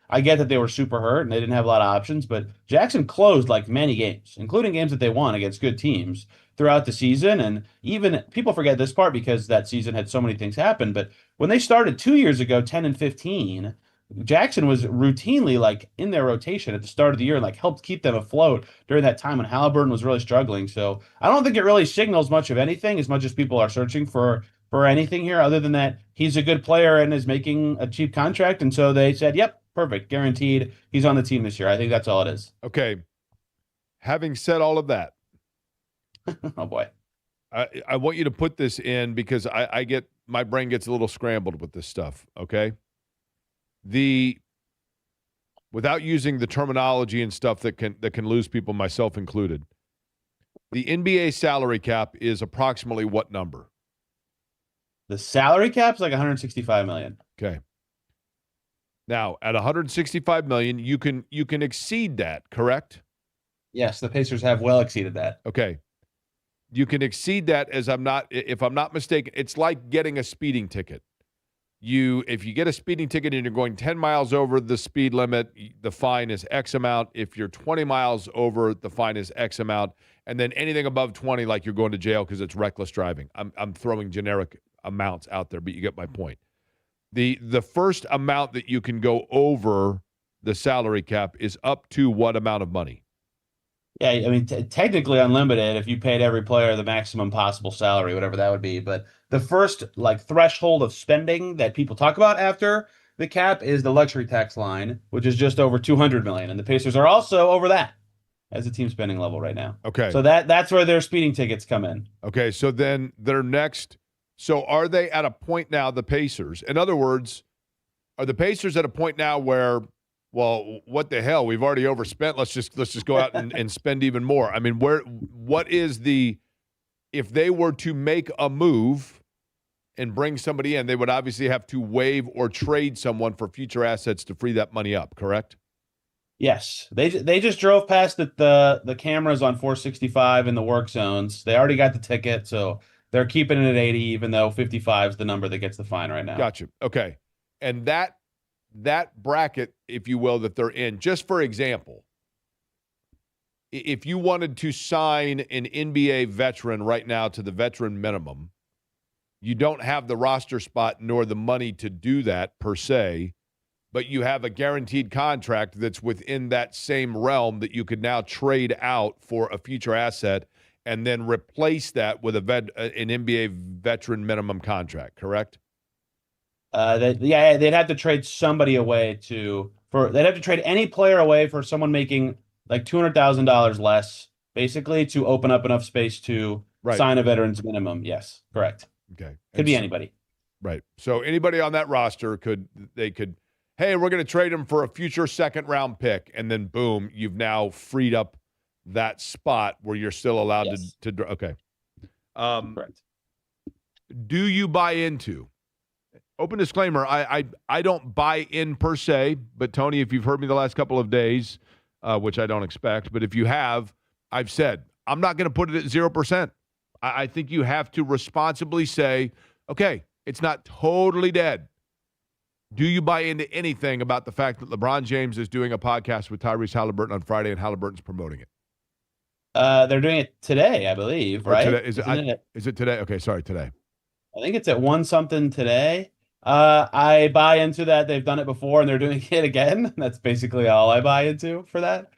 I get that they were super hurt and they didn't have a lot of options, but Jackson closed many games, including games that they won against good teams throughout the season. And even people forget this part because that season had so many things happen. But when they started 2 years ago, 10-15, Jackson was routinely in their rotation at the start of the year and helped keep them afloat during that time when Halliburton was really struggling. So I don't think it really signals much of anything as much as people are searching for anything here other than that he's a good player and is making a cheap contract. And so they said, yep, perfect, guaranteed. He's on the team this year. I think that's all it is. Okay. Having said all of that, oh boy, I want you to put this in because my brain gets a little scrambled with this stuff. Okay. Without using the terminology and stuff that can lose people, myself included, the NBA salary cap is approximately what number? The salary cap's $165 million. Okay. Now, at $165 million, you can exceed that, correct? Yes, the Pacers have well exceeded that. Okay. You can exceed that if I'm not mistaken, it's like getting a speeding ticket. If you get a speeding ticket and you're going 10 miles over the speed limit, the fine is X amount. If you're 20 miles over, the fine is X amount. And then anything above 20, you're going to jail because it's reckless driving. I'm throwing generic amounts out there, but you get my point. The first amount that you can go over the salary cap is up to what amount of money? Yeah, I mean, technically unlimited if you paid every player the maximum possible salary, whatever that would be. But the first threshold of spending that people talk about after the cap is the luxury tax line, which is just over $200 million, and the Pacers are also over that as a team spending level right now. Okay, so that's where their speeding tickets come in. Okay, so then their next. So are they at a point now, the Pacers? In other words, are the Pacers at a point now where, well, what the hell? We've already overspent. Let's just go out and spend even more. I mean, what is if they were to make a move and bring somebody in, they would obviously have to waive or trade someone for future assets to free that money up, correct? Yes. They just drove past the cameras on 465 in the work zones. They already got the ticket, so they're keeping it at 80, even though 55 is the number that gets the fine right now. Gotcha. Okay. And that bracket, if you will, that they're in, just for example, if you wanted to sign an NBA veteran right now to the veteran minimum, you don't have the roster spot nor the money to do that per se, but you have a guaranteed contract that's within that same realm that you could now trade out for a future asset and then replace that with an NBA veteran minimum contract, correct? They'd have to trade somebody away they'd have to trade any player away for someone making $200,000 less, basically, to open up enough space to sign a veteran's minimum. Yes, correct. Okay. Could be anybody. Right. So anybody on that roster could, hey, we're going to trade him for a future second round pick. And then boom, you've now freed up that spot where you're still allowed to okay. Correct. Do you buy into, open disclaimer, I don't buy in per se, but Tony, if you've heard me the last couple of days, which I don't expect, but if you have, I've said, I'm not going to put it at 0%. I think you have to responsibly say, okay, it's not totally dead. Do you buy into anything about the fact that LeBron James is doing a podcast with Tyrese Halliburton on Friday and Halliburton's promoting it? They're doing it today, I believe, Or right? today? Is Isn't it? is it today? Okay, sorry, today. I think it's at one something today. I buy into that. They've done it before and they're doing it again. That's basically all I buy into for that.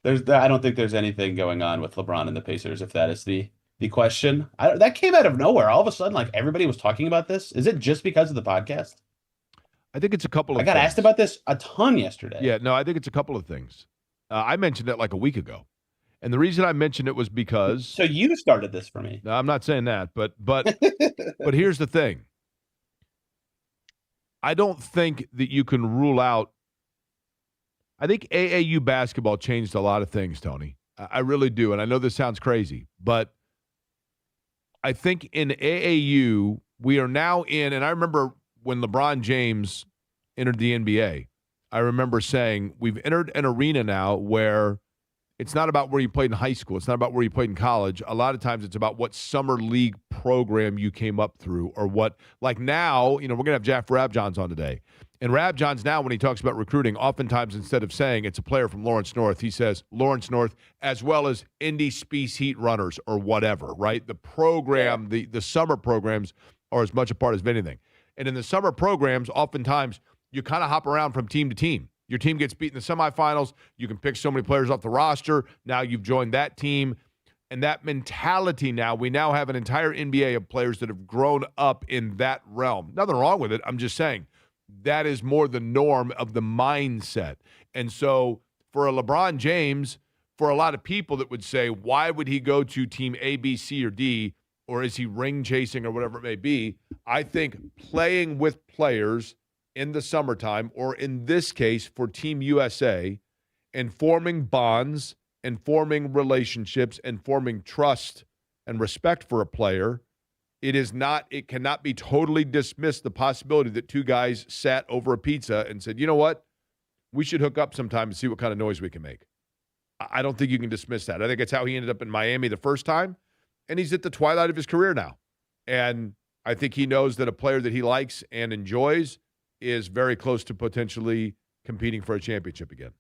I don't think there's anything going on with LeBron and the Pacers, if that is the question. That came out of nowhere. All of a sudden, like everybody was talking about this. Is it just because of the podcast? I think it's a couple of I got things. asked about this a ton yesterday. Yeah, no, I think it's a couple of things. I mentioned it like a week ago. And the reason I mentioned it was because So you started this for me. no, I'm not saying that, but but here's the thing. I don't think that you can rule out. I think AAU basketball changed a lot of things, Tony. I really do. And I know this sounds crazy, but I think in AAU, we are now in, and I remember when LeBron James entered the NBA, I remember saying we've entered an arena now where it's not about where you played in high school. It's not about where you played in college. A lot of times it's about what summer league program you came up through or what, like now, we're going to have Jeff Rabjohns on today. And Rabjohns now, when he talks about recruiting, oftentimes instead of saying it's a player from Lawrence North, he says Lawrence North as well as Indy Speece Heat Runners or whatever, right? The program, the summer programs are as much a part as anything. And in the summer programs, oftentimes you kind of hop around from team to team. Your team gets beat in the semifinals. You can pick so many players off the roster. Now you've joined that team. And that mentality now, we now have an entire NBA of players that have grown up in that realm. Nothing wrong with it. I'm just saying that is more the norm of the mindset. And so for a LeBron James, for a lot of people that would say, why would he go to team A, B, C, or D, or is he ring chasing or whatever it may be? I think playing with players in the summertime, or in this case for Team USA, and forming bonds and forming relationships and forming trust and respect for a player, it cannot be totally dismissed the possibility that two guys sat over a pizza and said, you know what, we should hook up sometime and see what kind of noise we can make. I don't think you can dismiss that. I think it's how he ended up in Miami the first time, and he's at the twilight of his career now. And I think he knows that a player that he likes and enjoys is very close to potentially competing for a championship again.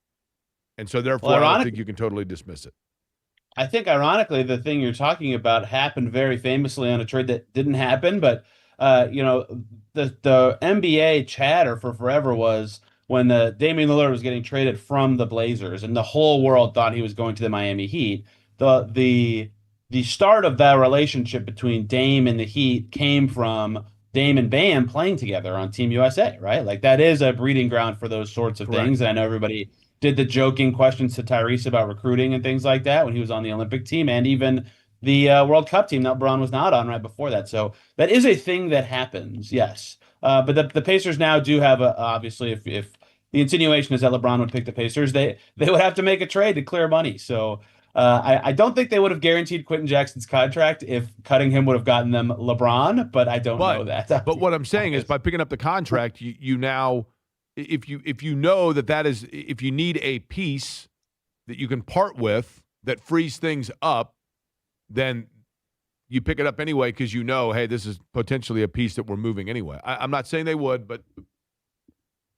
And so therefore, I don't think you can totally dismiss it. I think ironically, the thing you're talking about happened very famously on a trade that didn't happen. But, the NBA chatter for forever was when the Damian Lillard was getting traded from the Blazers and the whole world thought he was going to the Miami Heat. The start of that relationship between Dame and the Heat came from Dame and Bam playing together on Team USA, right? Like that is a breeding ground for those sorts of things. And I know everybody did the joking questions to Tyrese about recruiting and things like that when he was on the Olympic team and even the World Cup team that LeBron was not on right before that. So that is a thing that happens, yes. But the Pacers now do have obviously if the insinuation is that LeBron would pick the Pacers, they would have to make a trade to clear money. So I don't think they would have guaranteed Quentin Jackson's contract if cutting him would have gotten them LeBron, but I don't know that. But what I'm saying is by picking up the contract, you now, if you know that is, if you need a piece that you can part with that frees things up, then you pick it up anyway because you know, hey, this is potentially a piece that we're moving anyway. I'm not saying they would, but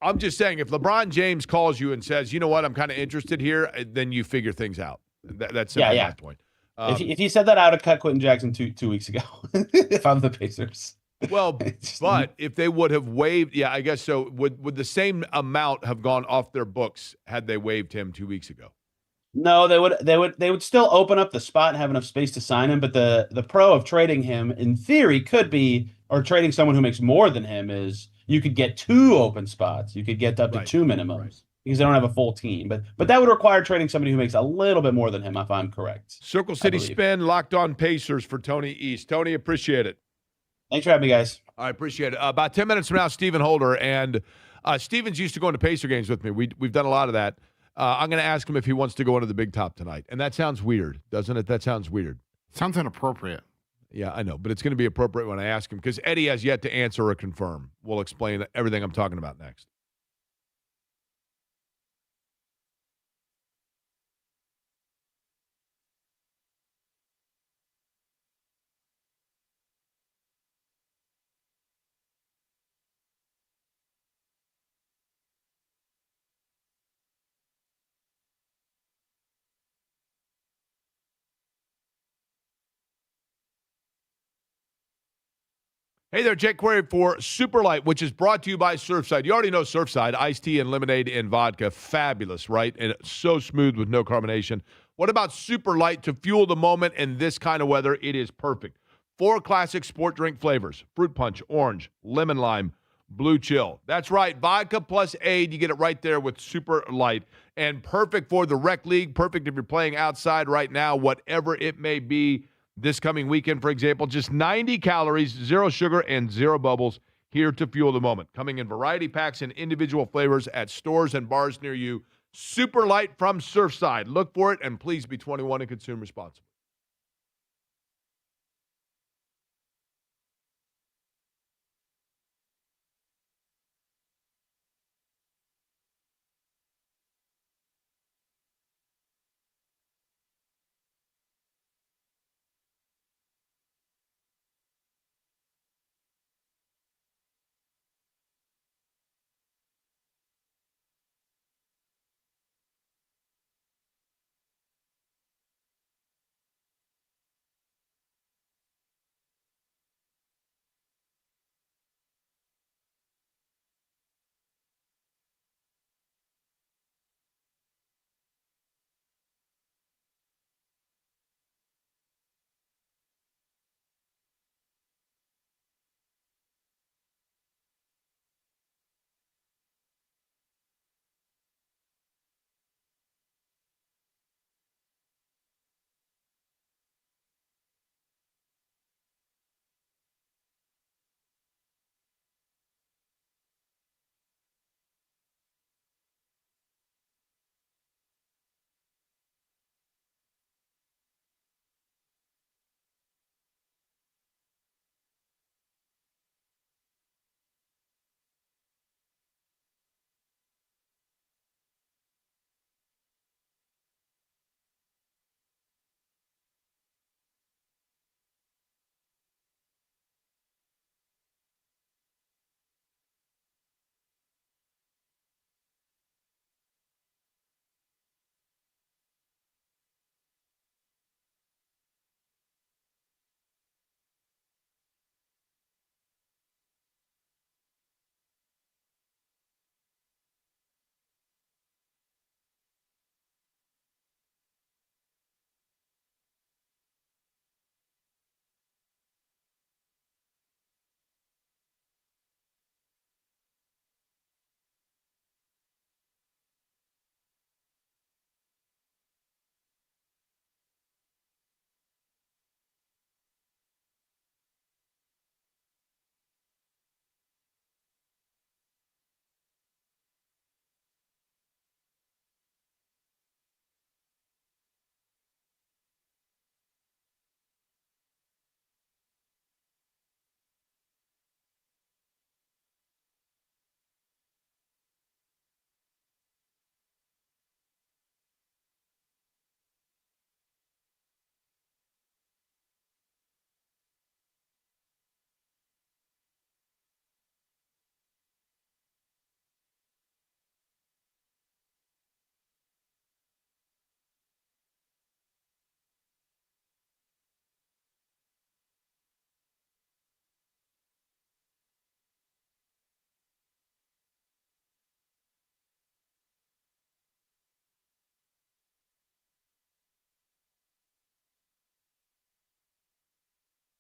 I'm just saying if LeBron James calls you and says, you know what, I'm kind of interested here, then you figure things out. That's my point. If he said that, I would have cut Quentin Jackson two weeks ago if I'm the Pacers. Well, but if they would have waived, I guess so. Would the same amount have gone off their books had they waived him 2 weeks ago? No, they would still open up the spot and have enough space to sign him. But the pro of trading him, in theory, could be, or trading someone who makes more than him is you could get 2 open spots. You could get up to 2 minimums. Because they don't have a full team. But that would require trading somebody who makes a little bit more than him, if I'm correct. Circle City Spin, Locked On Pacers for Tony East. Tony, appreciate it. Thanks for having me, guys. I appreciate it. About 10 minutes from now, Stephen Holder. And Stephen's used to going to Pacer games with me. We've done a lot of that. I'm going to ask him if he wants to go into the Big Top tonight. And that sounds weird, doesn't it? That sounds weird. Sounds inappropriate. Yeah, I know. But it's going to be appropriate when I ask him because Eddie has yet to answer or confirm. We'll explain everything I'm talking about next. Hey there, Jake Query for Super Light, which is brought to you by Surfside. You already know Surfside, iced tea and lemonade and vodka. Fabulous, right? And it's so smooth with no carbonation. What about Super Light to fuel the moment in this kind of weather? It is perfect. 4 classic sport drink flavors: fruit punch, orange, lemon lime, blue chill. That's right, vodka plus aid. You get it right there with Super Light. And perfect for the rec league, perfect if you're playing outside right now, whatever it may be. This coming weekend, for example, just 90 calories, 0 sugar, and 0 bubbles, here to fuel the moment. Coming in variety packs and individual flavors at stores and bars near you. Super Light from Surfside. Look for it, and please be 21 and consume responsibly.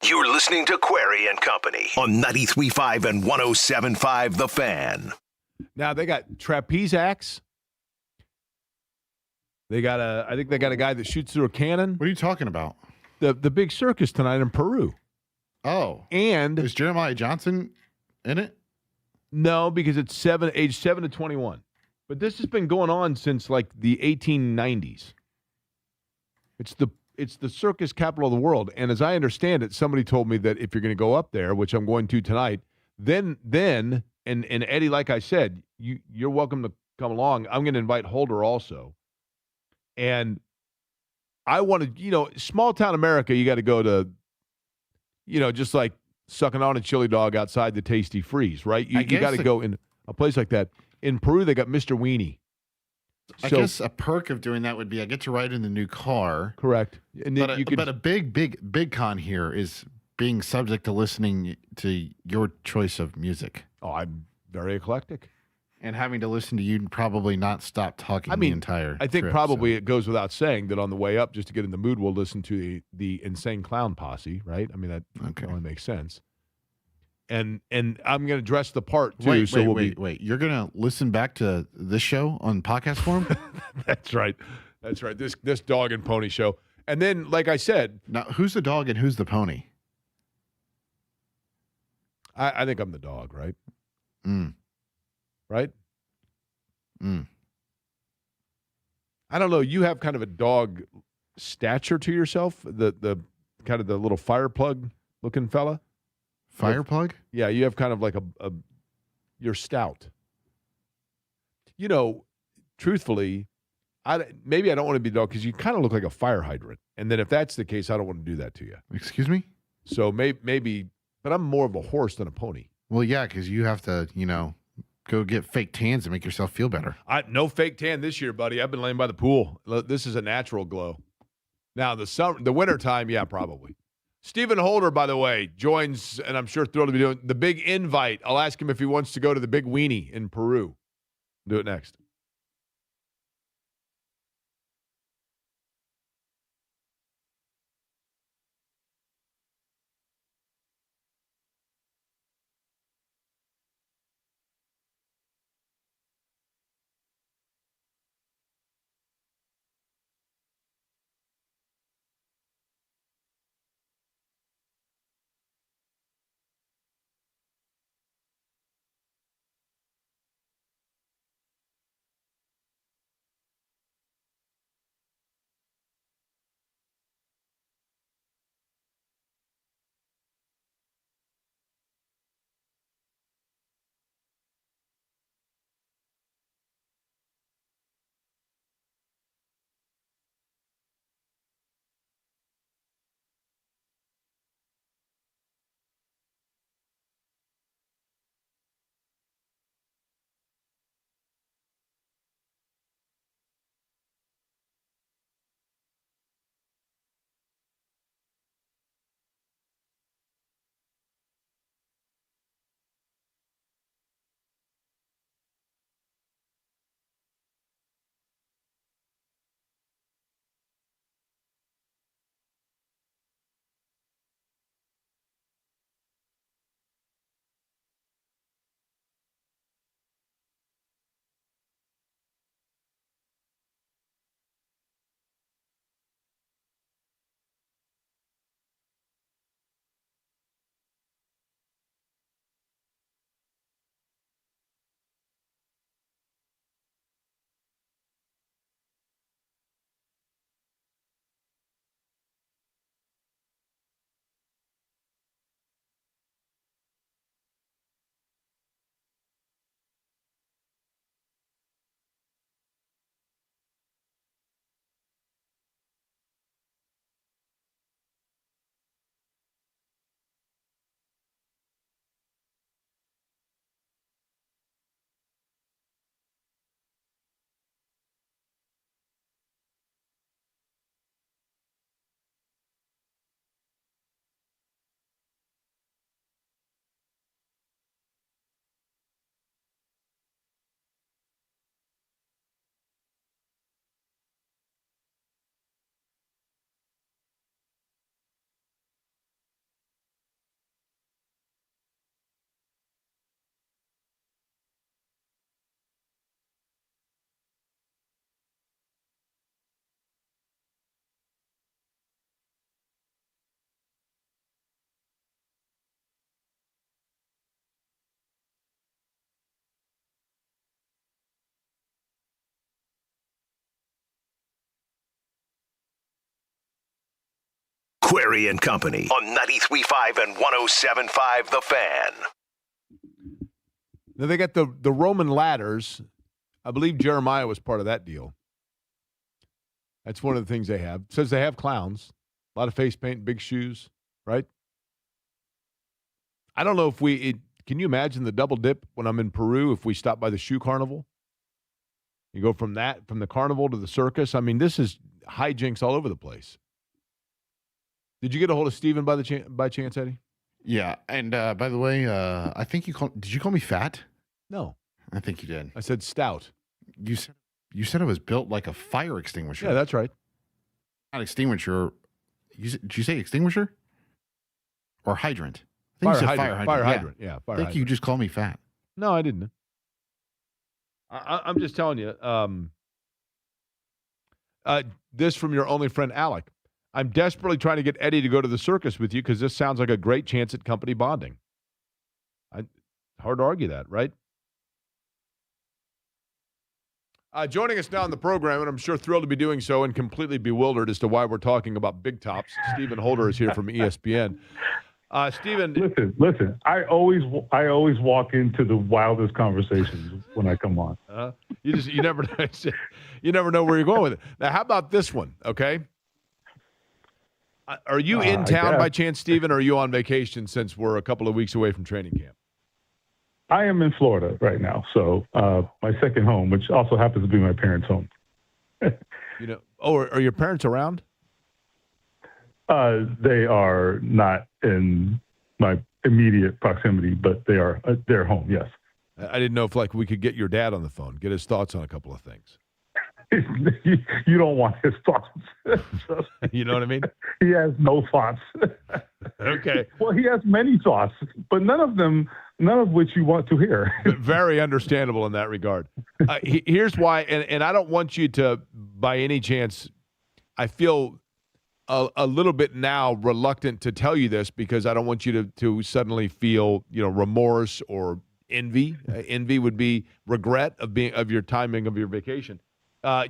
You're listening to Query and Company on 93.5 and 107.5 The Fan. Now, they got trapeze acts. I think they got a guy that shoots through a cannon. What are you talking about? The big circus tonight in Peru. Oh. And Is Jeremiah Johnson in it? no, because it's age 7 to 21. But this has been going on since like the 1890s. It's the circus capital of the world. And as I understand it, somebody told me that if you're going to go up there, which I'm going to tonight, then and Eddie, like I said, you're welcome to come along. I'm going to invite Holder also. And I want to, small town America, you got to go to, just like sucking on a chili dog outside the Tasty Freeze, right? You got to go in a place like that. In Peru, they got Mr. Weenie. I guess a perk of doing that would be I get to ride in the new car. Correct. And But a big con here is being subject to listening to your choice of music Oh, I'm very eclectic. and having to listen to you probably not stop talking the entire I think trip, probably so. it goes without saying that on the way up, just to get in the mood, we'll listen to the Insane Clown Posse, right? I mean, that only makes sense. And I'm going to dress the part, too. Wait. You're going to listen back to this show on podcast form? That's right. That's right. This dog and pony show. And then, like I said. Now, who's the dog and who's the pony? I think I'm the dog, right? Right? I don't know. You have kind of a dog stature to yourself, the kind of the little fire plug looking fella. Fire plug? Yeah, you have kind of like you're stout. You know, truthfully, maybe I don't want to be a dog because you kind of look like a fire hydrant. And then if that's the case, I don't want to do that to you. Excuse me? So maybe, but I'm more of a horse than a pony. Well, yeah, because you have to, go get fake tans and make yourself feel better. No fake tan this year, buddy. I've been laying by the pool. This is a natural glow. Now, the winter time, yeah, probably. Stephen Holder, by the way, joins, and I'm sure thrilled to be doing the big invite. I'll ask him if he wants to go to the Big Weenie in Peru. Do it next. Query and Company on 93.5 and 107.5 The Fan. Now they got the Roman ladders. I believe Jeremiah was part of that deal. That's one of the things they have. It says they have clowns. A lot of face paint, big shoes, right? I don't know if can you imagine the double dip when I'm in Peru if we stop by the shoe carnival? You go from the carnival to the circus. I mean, this is hijinks all over the place. Did you get a hold of Steven by chance, Eddie? Yeah, and by the way, I think did you call me fat? No. I think you did. I said stout. You said I was built like a fire extinguisher. Yeah, that's right. Not extinguisher. Did you say extinguisher? Or hydrant? I think you said fire hydrant. Fire hydrant. Yeah, fire I think hydrant. you just called me fat. No, I didn't. I'm just telling you. This from your only friend, Alec. I'm desperately trying to get Eddie to go to the circus with you because this sounds like a great chance at company bonding. Hard to argue that, right? Joining us now on the program, and I'm sure thrilled to be doing so and completely bewildered as to why we're talking about big tops, Stephen Holder is here from ESPN. Stephen, listen. I always walk into the wildest conversations when I come on. You never know where you're going with it. Now, how about this one? Okay, are you in town by chance, Stephen? Or are you on vacation since we're a couple of weeks away from training camp? I am in Florida right now, so my second home, which also happens to be my parents' home. Are your parents around? They are not in my immediate proximity, but they are they're home. Yes. I didn't know if we could get your dad on the phone, get his thoughts on a couple of things. You don't want his thoughts. You know what I mean? He has no thoughts. Okay. Well, he has many thoughts, but none of which you want to hear. Very understandable in that regard. Here's why, and I don't want you to, by any chance, I feel a little bit now reluctant to tell you this because I don't want you to suddenly feel, remorse or envy. Envy would be regret of your timing of your vacation.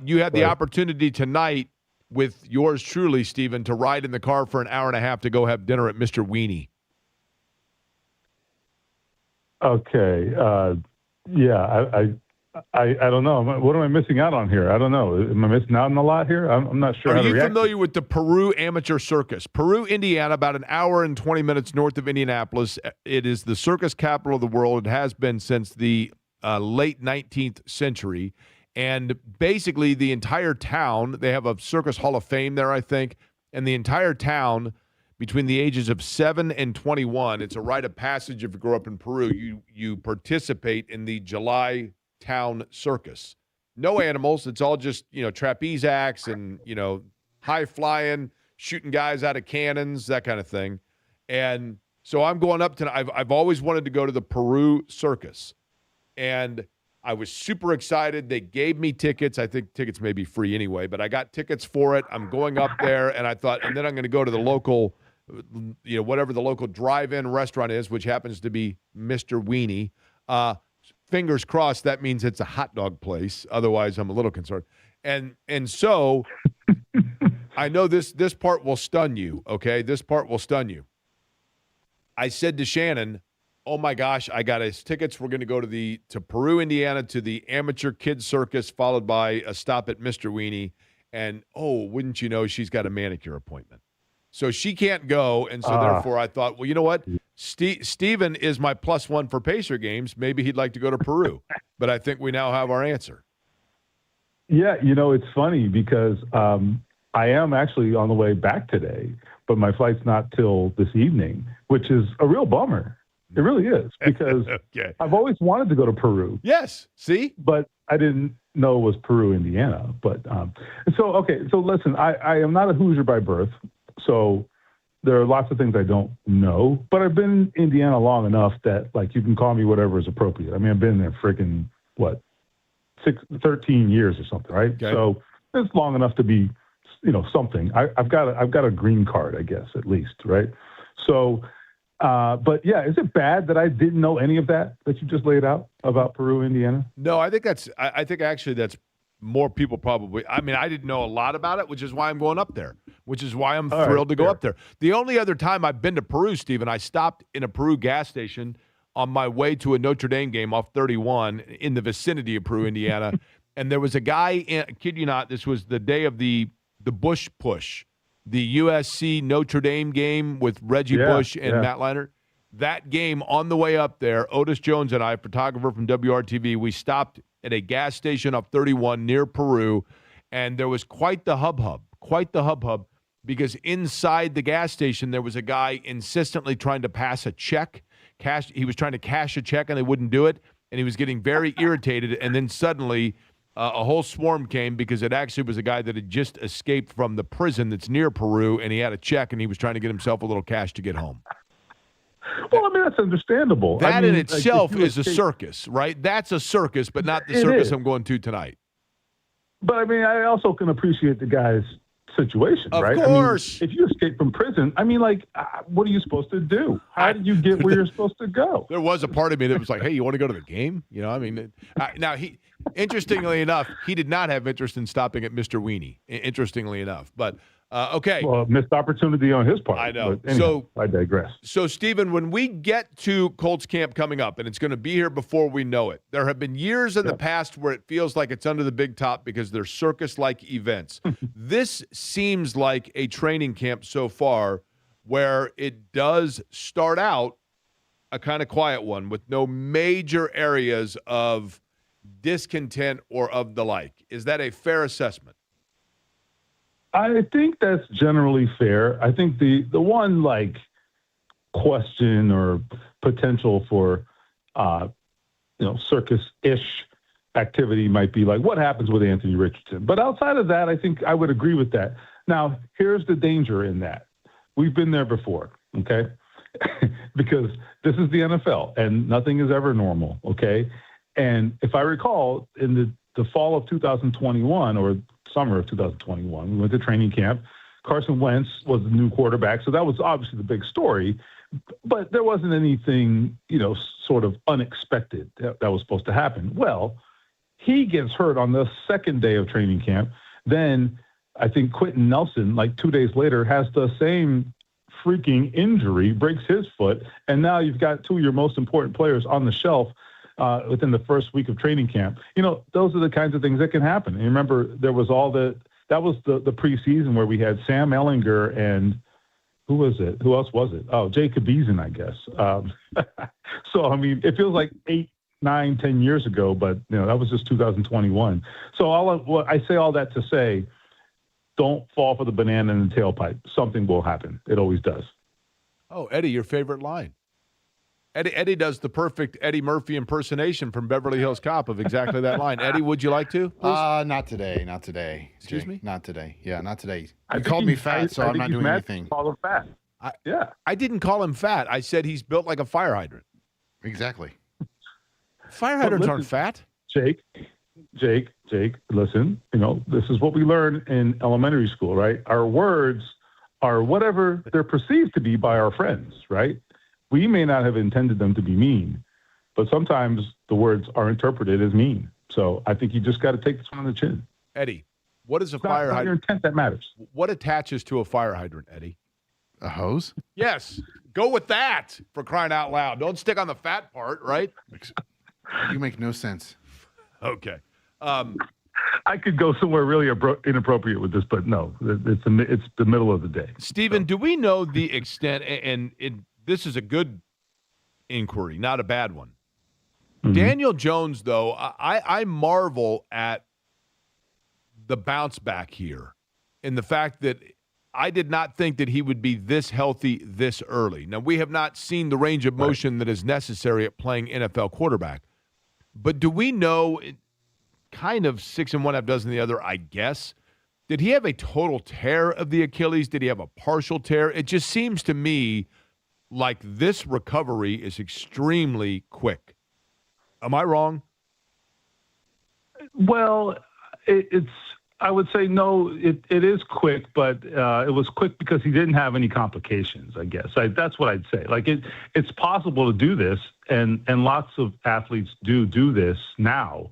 You had the opportunity tonight with yours truly, Stephen, to ride in the car for an hour and a half to go have dinner at Mr. Weenie. Okay. I don't know. What am I missing out on here? I don't know. Am I missing out on a lot here? I'm not sure. Are you familiar with the Peru Amateur Circus? Peru, Indiana, about an hour and 20 minutes north of Indianapolis. It is the circus capital of the world. It has been since the late 19th century. And basically the entire town, they have a Circus Hall of Fame there, I think, and the entire town between the ages of 7 and 21, it's a rite of passage if you grow up in Peru, you participate in the July Town Circus. No animals, it's all just, trapeze acts and, high flying, shooting guys out of cannons, that kind of thing. And so I'm going up tonight. I've always wanted to go to the Peru Circus. And I was super excited. They gave me tickets. I think tickets may be free anyway, but I got tickets for it. I'm going up there, and I thought, and then I'm going to go to the local, whatever the local drive-in restaurant is, which happens to be Mr. Weenie. Fingers crossed, that means it's a hot dog place. Otherwise, I'm a little concerned. And so I know this part will stun you, okay? This part will stun you. I said to Shannon, oh my gosh, I got his tickets. We're going to go to Peru, Indiana, to the Amateur Kids Circus, followed by a stop at Mr. Weenie. And, wouldn't you know, she's got a manicure appointment. So she can't go, and so therefore I thought, well, you know what? Steven is my +1 for Pacer games. Maybe he'd like to go to Peru. But I think we now have our answer. Yeah, it's funny because I am actually on the way back today, but my flight's not till this evening, which is a real bummer. It really is, because okay. I've always wanted to go to Peru. Yes, see? But I didn't know it was Peru, Indiana. But so listen, I am not a Hoosier by birth, so there are lots of things I don't know. But I've been in Indiana long enough that, you can call me whatever is appropriate. I mean, I've been there freaking, 13 years or something, right? Okay. So it's long enough to be, something. I've got a green card, I guess, at least, right? So... but yeah, is it bad that I didn't know any of that you just laid out about Peru, Indiana? No, I think actually that's more people probably. I mean, I didn't know a lot about it, which is why I'm going up there, which is why I'm thrilled to go up there. The only other time I've been to Peru, Stephen, I stopped in a Peru gas station on my way to a Notre Dame game off 31 in the vicinity of Peru, Indiana. And there was a guy, kid you not, this was the day of the Bush push. The USC Notre Dame game with Reggie Bush and Matt Leinart. That game on the way up there, Otis Jones and I, photographer from WRTV, we stopped at a gas station off 31 near Peru, and there was quite the hubbub. because inside the gas station there was a guy insistently trying to pass a check. He was trying to cash a check and they wouldn't do it, and he was getting very irritated. And then suddenly a whole swarm came because it actually was a guy that had just escaped from the prison that's near Peru, and he had a check and he was trying to get himself a little cash to get home. Well, I mean, that's understandable. That in itself like, is a circus, right? That's a circus, but not the circus I'm going to tonight. But, I mean, I also can appreciate the guy's situation, right? Of course. I mean, if you escape from prison, I mean, like, what are you supposed to do? How do you get where you're supposed to go? There was a part of me that was like, hey, you want to go to the game? You know, I mean, now interestingly enough, he did not have interest in stopping at Mr. Weenie, interestingly enough. But, okay. Well, missed opportunity on his part. I know. But anyhow, I digress. So, Stephen, when we get to Colts camp coming up, and it's going to be here before we know it, there have been years in the past where it feels like it's under the big top because they're circus-like events. This seems like a training camp so far where it does start out a kind of quiet one with no major areas of discontent or of the like. Is that a fair assessment? I think that's generally fair. I think the one like question or potential for circus-ish activity might be like what happens with Anthony Richardson. But outside of that, I think I would agree with that. Now, here's the danger in that. We've been there before, okay? Because this is the NFL and nothing is ever normal, okay? And if I recall, in the fall of 2021 or summer of 2021, we went to training camp. Carson Wentz was the new quarterback, so that was obviously the big story. But there wasn't anything, sort of unexpected that was supposed to happen. Well, he gets hurt on the second day of training camp. Then I think Quentin Nelson, like 2 days later, has the same freaking injury, breaks his foot, and now you've got two of your most important players on the shelf within the first week of training camp. Those are the kinds of things that can happen. And remember, there was that was the preseason where we had Sam Ehlinger and who was it? Who else was it? Oh, Jacob Eason, I guess. So, I mean, it feels like 8, 9, 10 years ago, but that was just 2021. So I say all that to say, don't fall for the banana in the tailpipe. Something will happen. It always does. Oh, Eddie, your favorite line. Eddie does the perfect Eddie Murphy impersonation from Beverly Hills Cop of exactly that line. Eddie, would you like to, please? Not today. Not today. Excuse me? Not today. Yeah, not today. You called me fat, so I'm not doing anything. Call him fat. I didn't call him fat. I said he's built like a fire hydrant. Exactly. Fire hydrants aren't fat. Jake, listen, this is what we learn in elementary school, right? Our words are whatever they're perceived to be by our friends, right? We may not have intended them to be mean, but sometimes the words are interpreted as mean. So I think you just got to take this one on the chin. Eddie, what is a fire hydrant? Your intent that matters. What attaches to a fire hydrant, Eddie? A hose? Yes. Go with that, for crying out loud. Don't stick on the fat part, right? You make no sense. Okay. I could go somewhere really inappropriate with this, but no, it's the middle of the day. Stephen, do we know the extent, and this is a good inquiry, not a bad one. Mm-hmm. Daniel Jones, though, I marvel at the bounce back here in the fact that I did not think that he would be this healthy this early. Now, we have not seen the range of motion that is necessary at playing NFL quarterback. But do we know, kind of 6 and 1/2 dozen the other, I guess, did he have a total tear of the Achilles? Did he have a partial tear? It just seems to me like this recovery is extremely quick. Am I wrong? Well, I would say no, it is quick, but it was quick because he didn't have any complications, I guess. That's what I'd say. Like it's possible to do this, and lots of athletes do this now,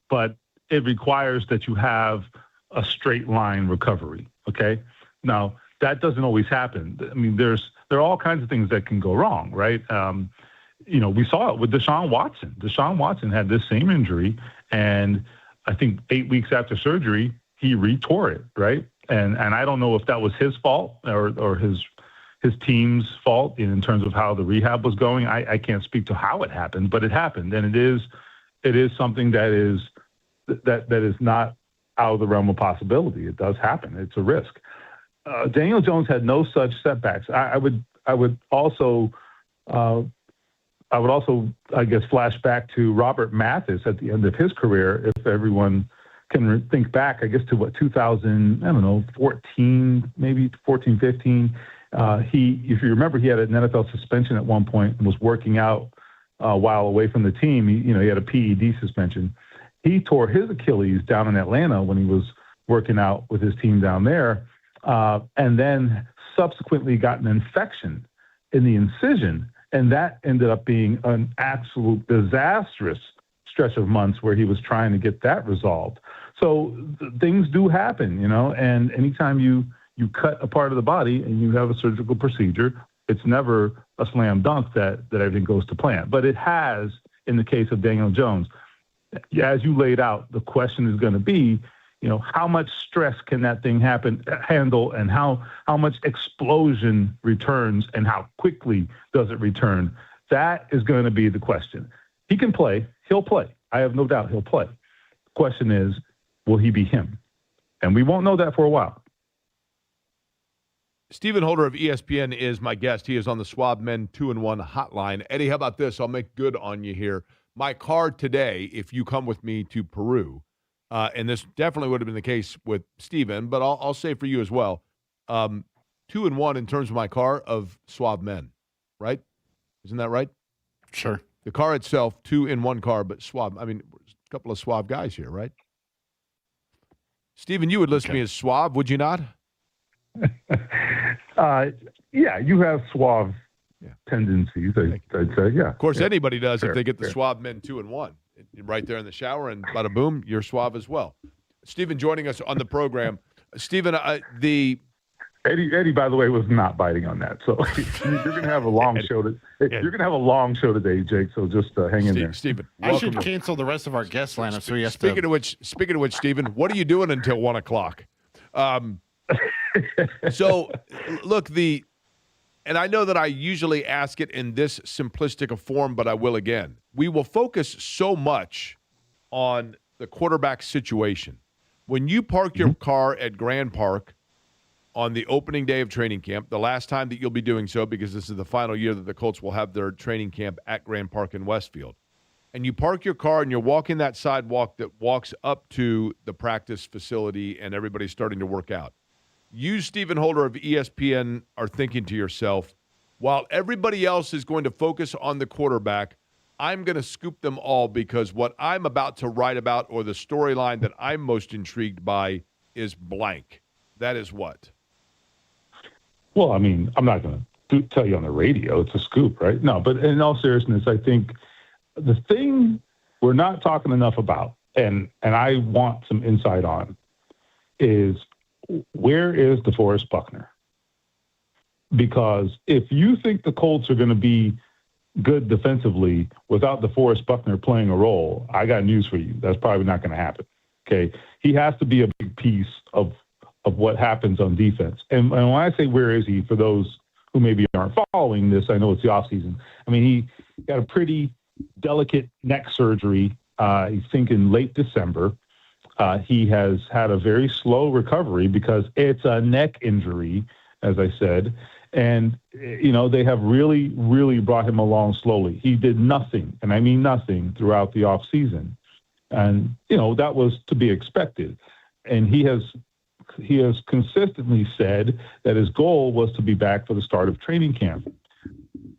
but it requires that you have a straight line recovery, okay? Now, that doesn't always happen. I mean, there are all kinds of things that can go wrong, right? We saw it with Deshaun Watson. Deshaun Watson had this same injury, and I think 8 weeks after surgery, he retore it, right? And I don't know if that was his fault or his team's fault in terms of how the rehab was going. I can't speak to how it happened, but it happened, and it is something that is not out of the realm of possibility. It does happen. It's a risk. Daniel Jones had no such setbacks. I would also, I guess, flash back to Robert Mathis at the end of his career. If everyone can think back, I guess, to what, 14, maybe 14, 15. If you remember, he had an NFL suspension at one point and was working out while away from the team. He had a PED suspension. He tore his Achilles down in Atlanta when he was working out with his team down there, and then subsequently got an infection in the incision, and that ended up being an absolute disastrous stretch of months where he was trying to get that resolved. So things do happen, and anytime you cut a part of the body and you have a surgical procedure, it's never a slam dunk that everything goes to plan. But it has in the case of Daniel Jones. As you laid out, the question is going to be, how much stress can that thing handle, and how much explosion returns, and how quickly does it return? That is going to be the question. He can play. He'll play. I have no doubt he'll play. The question is, will he be him? And we won't know that for a while. Stephen Holder of ESPN is my guest. He is on the Schwab Men 2-1 hotline. Eddie, how about this? I'll make good on you here. My card today, if you come with me to Peru, and this definitely would have been the case with Stephen, but I'll say for you as well, 2-1 in terms of my car of Schwab Men, right? Isn't that right? Sure. The car itself, 2-1 car, but Schwab. I mean, a couple of Schwab guys here, right? Stephen, you would list me as Schwab, would you not? Yeah, you have Schwab tendencies, I'd say, yeah. Of course, anybody does fair, if they get the fair. Schwab Men 2-1. Right there in the shower, and bada boom, you're Schwab as well. Stephen joining us on the program. Stephen, Eddie, by the way, was not biting on that. So you're going to have a long show. You're going to have a long show today, Jake. So just hang in there. Stephen, I should cancel the rest of our guest lineup. So speaking of which, Stephen, what are you doing until 1 o'clock? So look, and I know that I usually ask it in this simplistic a form, but I will again. We will focus so much on the quarterback situation. When you park your car at Grand Park on the opening day of training camp, the last time that you'll be doing so, because this is the final year that the Colts will have their training camp at Grand Park in Westfield, and you park your car and you're walking that sidewalk that walks up to the practice facility and everybody's starting to work out. You, Stephen Holder of ESPN, are thinking to yourself, while everybody else is going to focus on the quarterback, I'm going to scoop them all because what I'm about to write about or the storyline that I'm most intrigued by is blank. That is what? Well, I mean, I'm not going to tell you on the radio. It's a scoop, right? No, but in all seriousness, I think the thing we're not talking enough about, and I want some insight on, is where is DeForest Buckner? Because if you think the Colts are going to be good defensively without DeForest Buckner playing a role, I got news for you. That's probably not going to happen. Okay, he has to be a big piece of what happens on defense. And when I say where is he, for those who maybe aren't following this, I know it's the offseason. I mean, he got a pretty delicate neck surgery, I think in late December. He has had a very slow recovery because it's a neck injury, as I said. And, they have really, really brought him along slowly. He did nothing, and I mean nothing, throughout the offseason. And, that was to be expected. And he has consistently said that his goal was to be back for the start of training camp.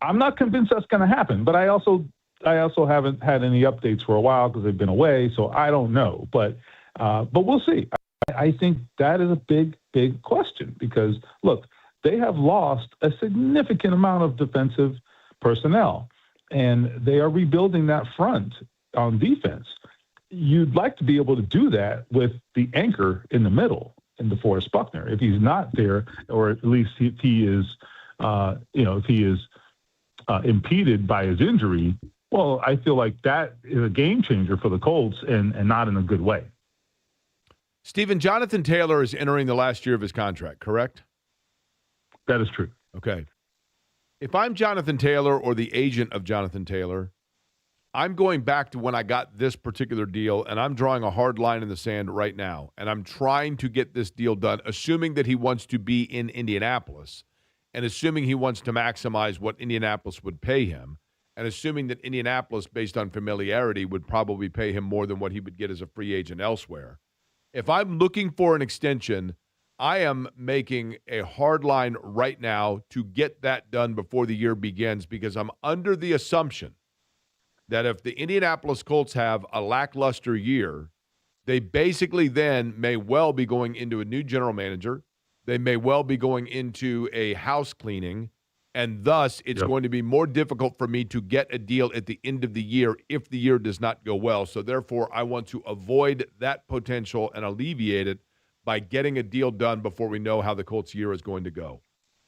I'm not convinced that's going to happen, but I also haven't had any updates for a while because they've been away, so I don't know. But we'll see. I think that is a big, big question because, look, they have lost a significant amount of defensive personnel, and they are rebuilding that front on defense. You'd like to be able to do that with the anchor in the middle in DeForest Buckner. If he's not there, or at least if he is, impeded by his injury, well, I feel like that is a game changer for the Colts and not in a good way. Stephen, Jonathan Taylor is entering the last year of his contract, correct? That is true. Okay. If I'm Jonathan Taylor or the agent of Jonathan Taylor, I'm going back to when I got this particular deal, and I'm drawing a hard line in the sand right now, and I'm trying to get this deal done, assuming that he wants to be in Indianapolis, and assuming he wants to maximize what Indianapolis would pay him, and assuming that Indianapolis, based on familiarity, would probably pay him more than what he would get as a free agent elsewhere. If I'm looking for an extension, I am making a hard line right now to get that done before the year begins, because I'm under the assumption that if the Indianapolis Colts have a lackluster year, they basically then may well be going into a new general manager. They may well be going into a house cleaning, and thus it's going to be more difficult for me to get a deal at the end of the year if the year does not go well. So therefore, I want to avoid that potential and alleviate it by getting a deal done before we know how the Colts year is going to go.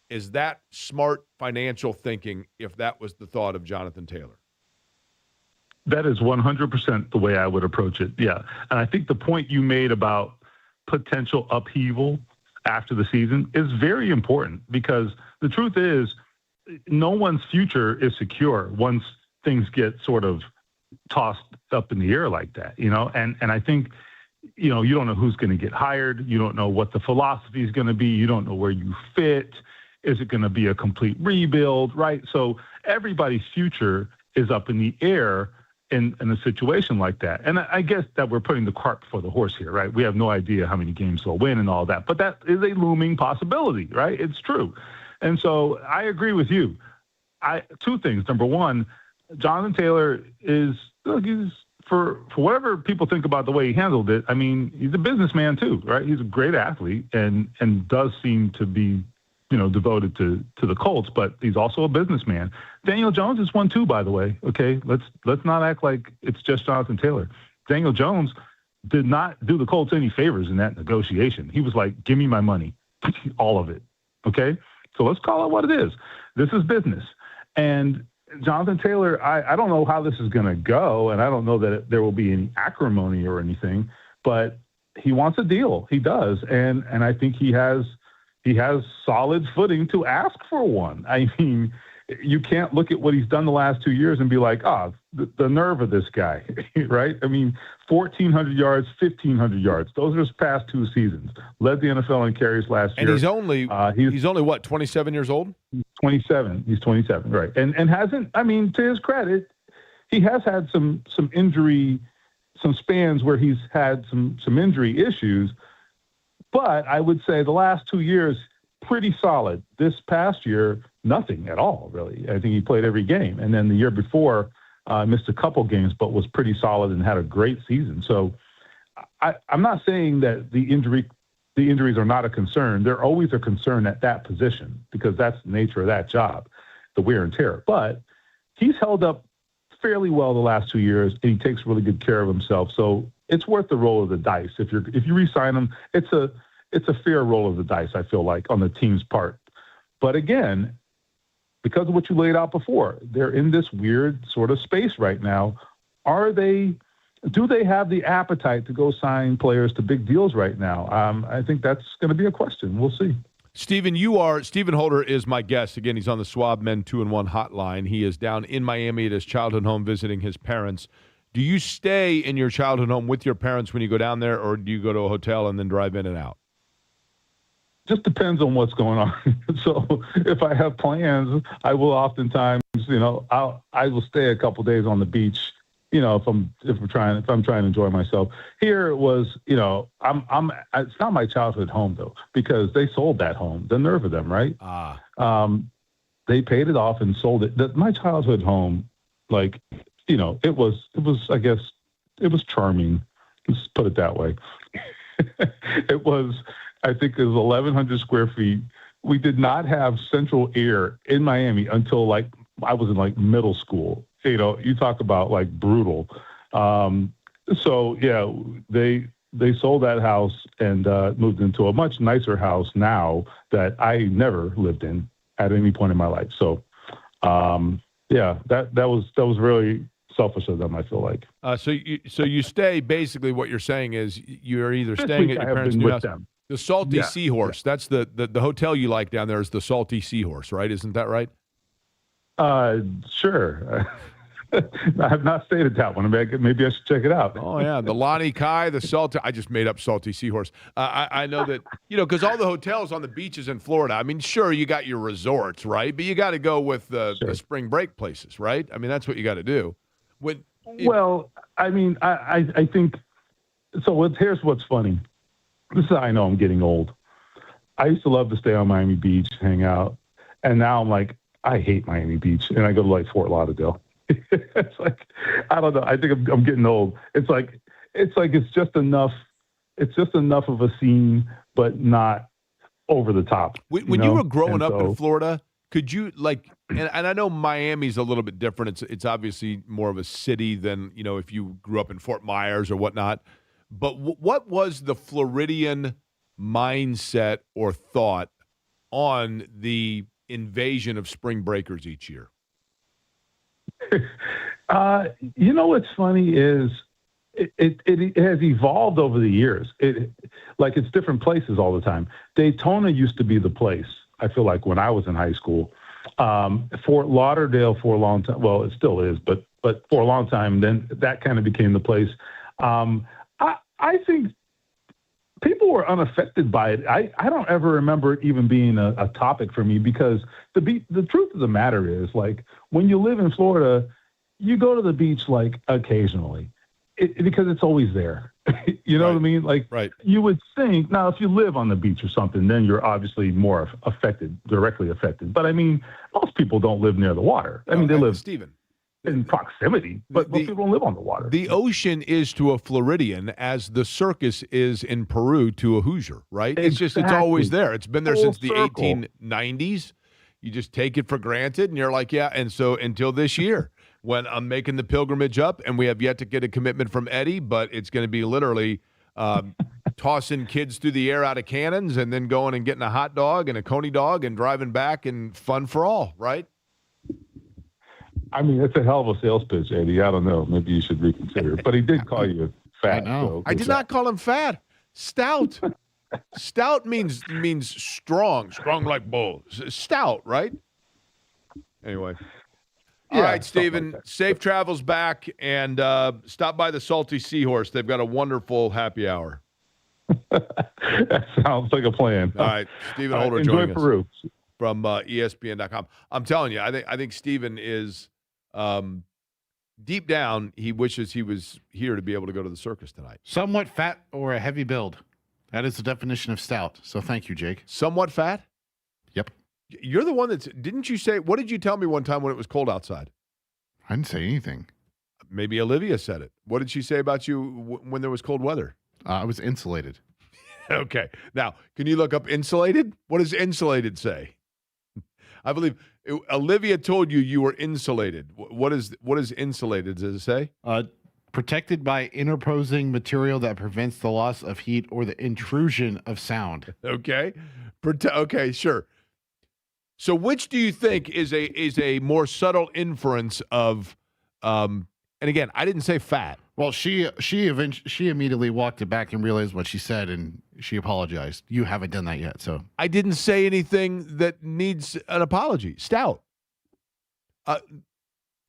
Is that smart financial thinking if that was the thought of Jonathan Taylor? That is 100% the way I would approach it. Yeah. And I think the point you made about potential upheaval after the season is very important, because the truth is no one's future is secure once things get sort of tossed up in the air like that, and I think, you don't know who's going to get hired. You don't know what the philosophy is going to be. You don't know where you fit. Is it going to be a complete rebuild, right? So everybody's future is up in the air in a situation like that. And I guess that we're putting the cart before the horse here, right? We have no idea how many games they'll win and all that, but that is a looming possibility, right? It's true. And so I agree with you. Two things. Number one, Jonathan Taylor he's for whatever people think about the way he handled it, I mean, he's a businessman too, right? He's a great athlete and does seem to be, devoted to the Colts, but he's also a businessman. Daniel Jones is one too, by the way. Okay, let's not act like it's just Jonathan Taylor. Daniel Jones did not do the Colts any favors in that negotiation. He was like, "Give me my money, all of it." Okay, so let's call it what it is. This is business, and Jonathan Taylor, I don't know how this is going to go, and I don't know that there will be any acrimony or anything, but he wants a deal. He does, and I think he has solid footing to ask for one. I mean, you can't look at what he's done the last 2 years and be like, the nerve of this guy, right? I mean, 1,400 yards, 1,500 yards. Those are his past 2 seasons. Led the NFL in carries last year. And he's only what, 27 years old? 27. He's 27, right? And hasn't. I mean, to his credit, he has had some injury, some spans where he's had some injury issues. But I would say the last 2 years, pretty solid. This past year, nothing at all, really. I think he played every game. And then the year before, missed a couple games, but was pretty solid and had a great season. So I'm not saying that the injuries are not a concern. They're always a concern at that position because that's the nature of that job, the wear and tear. But he's held up fairly well the last 2 years, and he takes really good care of himself. So it's worth the roll of the dice. If you re-sign him, it's a fair roll of the dice, I feel like, on the team's part. But again, because of what you laid out before, they're in this weird sort of space right now. Do they have the appetite to go sign players to big deals right now? I think that's going to be a question. We'll see. Stephen Holder is my guest. Again, he's on the Schwab Men 2-in-1 hotline. He is down in Miami at his childhood home visiting his parents. Do you stay in your childhood home with your parents when you go down there, or do you go to a hotel and then drive in and out? Just depends on what's going on. So if I have plans, I will oftentimes, I will stay a couple days on the beach, if I'm trying to enjoy myself. Here it was, it's not my childhood home though, because they sold that home. The nerve of them, right? They paid it off and sold it. My childhood home, it was, I guess, it was charming. Let's put it that way. I think it was 1,100 square feet. We did not have central air in Miami until I was in middle school. You talk about brutal. So yeah, they sold that house and moved into a much nicer house now that I never lived in at any point in my life. So yeah, that was really selfish of them, I feel like. So you stay. Basically, what you're saying is you're either staying at your parents' new house. Them. The Salty Seahorse. Yeah. That's the hotel you like down there is the Salty Seahorse, right? Isn't that right? Sure. I have not stayed at that one. Maybe I should check it out. Oh, yeah. The Lani Kai, the Salty. I just made up Salty Seahorse. I know that, because all the hotels on the beaches in Florida, I mean, sure, you got your resorts, right? But you got to go with the spring break places, right? I mean, that's what you got to do. Well, I mean, I think so. Here's what's funny. This is how I know I'm getting old. I used to love to stay on Miami Beach, hang out, and now I'm like, I hate Miami Beach, and I go to like Fort Lauderdale. It's like, I don't know. I think I'm getting old. It's just enough. It's just enough of a scene, but not over the top. When you were growing up in Florida, could you and I know Miami's a little bit different. It's obviously more of a city than, if you grew up in Fort Myers or whatnot. But what was the Floridian mindset or thought on the invasion of spring breakers each year? What's funny is it has evolved over the years. It's different places all the time. Daytona used to be the place, I feel like, when I was in high school. Fort Lauderdale for a long time. Well, it still is, but for a long time, then that kind of became the place. I think people were unaffected by it. I don't ever remember it even being a topic for me, because the truth of the matter is, like, when you live in Florida, you go to the beach like occasionally because it's always there. You know what I mean? Like, you would think, now if you live on the beach or something, then you're obviously more directly affected. But I mean, most people don't live near the water. I mean, they live in proximity, but most people don't live on the water. The ocean is to a Floridian as the circus is in Peru to a Hoosier, right? Exactly. It's always there. It's been there since the circle. 1890s. You just take it for granted, and you're like, yeah. And so until this year, when I'm making the pilgrimage up, and we have yet to get a commitment from Eddie, but it's going to be literally tossing kids through the air out of cannons and then going and getting a hot dog and a coney dog and driving back, and fun for all, right? I mean, it's a hell of a sales pitch, Eddie. I don't know. Maybe you should reconsider. But he did call you fat. I know. I did not call him fat. Stout. Stout means strong like bull. Stout, right? Anyway. All right, Stephen. Like safe travels back, and stop by the Salty Seahorse. They've got a wonderful happy hour. That sounds like a plan. All right, Stephen Holder enjoy joining Peru. us from ESPN.com. I'm telling you, I think Stephen is deep down, he wishes he was here to be able to go to the circus tonight. Somewhat fat or a heavy build. That is the definition of stout. So thank you, Jake. Somewhat fat? Yep. You're the one didn't you say, what did you tell me one time when it was cold outside? I didn't say anything. Maybe Olivia said it. What did she say about you when there was cold weather? I was insulated. Okay. Now, can you look up insulated? What does insulated say? I believe Olivia told you were insulated. What is insulated? Does it say? Protected by interposing material that prevents the loss of heat or the intrusion of sound. Okay. Okay, sure. So which do you think is a more subtle inference of and again, I didn't say fat. Well, she immediately walked it back and realized what she said, and she apologized. You haven't done that yet, so. I didn't say anything that needs an apology. Stout.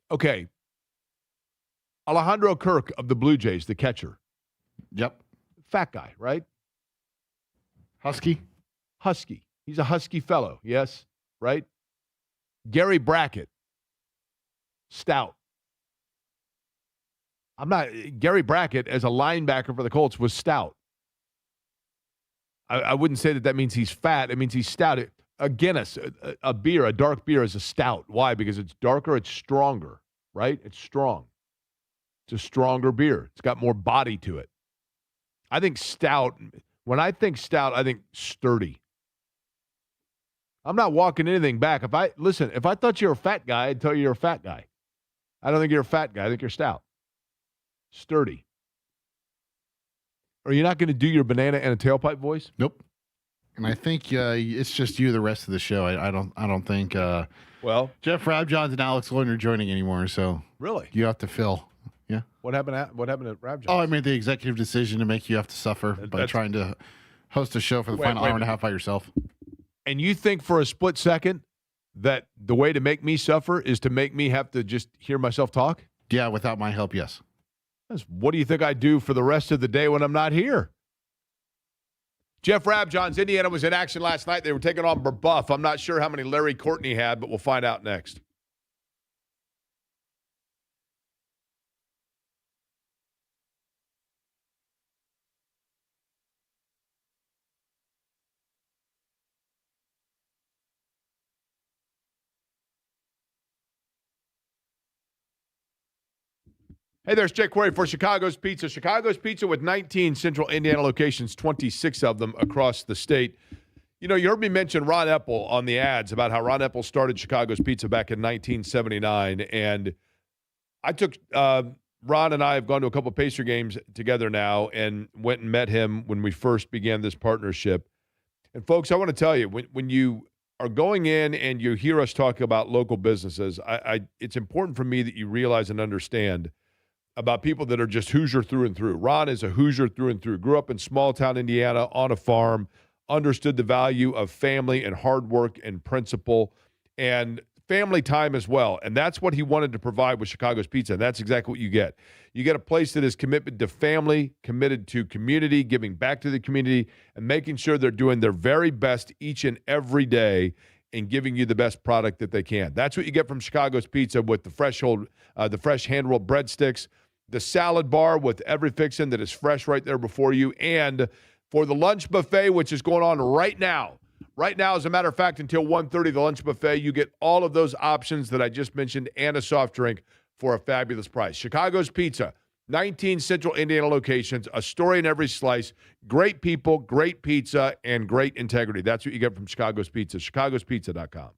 Okay. Alejandro Kirk of the Blue Jays, the catcher. Yep. Fat guy, right? Husky. He's a husky fellow, yes, right? Gary Brackett. Stout. Gary Brackett, as a linebacker for the Colts, was stout. I wouldn't say that means he's fat. It means he's stout. A Guinness, a beer, a dark beer is a stout. Why? Because it's darker, it's stronger, right? It's strong. It's a stronger beer. It's got more body to it. I think stout, when I think stout, I think sturdy. I'm not walking anything back. If I thought you were a fat guy, I'd tell you you're a fat guy. I don't think you're a fat guy. I think you're stout. Sturdy. Are you not going to do your banana and a tailpipe voice? Nope. And I think it's just you the rest of the show. I don't think well, Jeff Rabjohns and Alex Lloyd are joining anymore, so really you have to fill. Yeah. What happened at Rabjohns? Oh, I made the executive decision to make you have to suffer by trying to host a show for the final hour and a half by yourself. And you think for a split second that the way to make me suffer is to make me have to just hear myself talk? Yeah, without my help, yes. What do you think I do for the rest of the day when I'm not here? Jeff Rabjohn's Indiana was in action last night. They were taking on Buff. I'm not sure how many Larry Courtney had, but we'll find out next. Hey, there's Jake Query for Chicago's Pizza. Chicago's Pizza with 19 central Indiana locations, 26 of them across the state. You know, you heard me mention Ron Epple on the ads about how Ron Epple started Chicago's Pizza back in 1979. And I took Ron and I have gone to a couple of Pacer games together now and went and met him when we first began this partnership. And, folks, I want to tell you, when you are going in and you hear us talk about local businesses, it's important for me that you realize and understand about people that are just Hoosier through and through. Ron is a Hoosier through and through. Grew up in small town Indiana on a farm, understood the value of family and hard work and principle and family time as well. And that's what he wanted to provide with Chicago's Pizza. And that's exactly what you get. You get a place that is committed to family, committed to community, giving back to the community, and making sure they're doing their very best each and every day and giving you the best product that they can. That's what you get from Chicago's Pizza with the fresh hand-rolled breadsticks, the salad bar with every fixin' that is fresh right there before you, and for the lunch buffet, which is going on right now. Right now, as a matter of fact, until 1:30, the lunch buffet, you get all of those options that I just mentioned and a soft drink for a fabulous price. Chicago's Pizza, 19 central Indiana locations, a story in every slice, great people, great pizza, and great integrity. That's what you get from Chicago's Pizza, chicagospizza.com.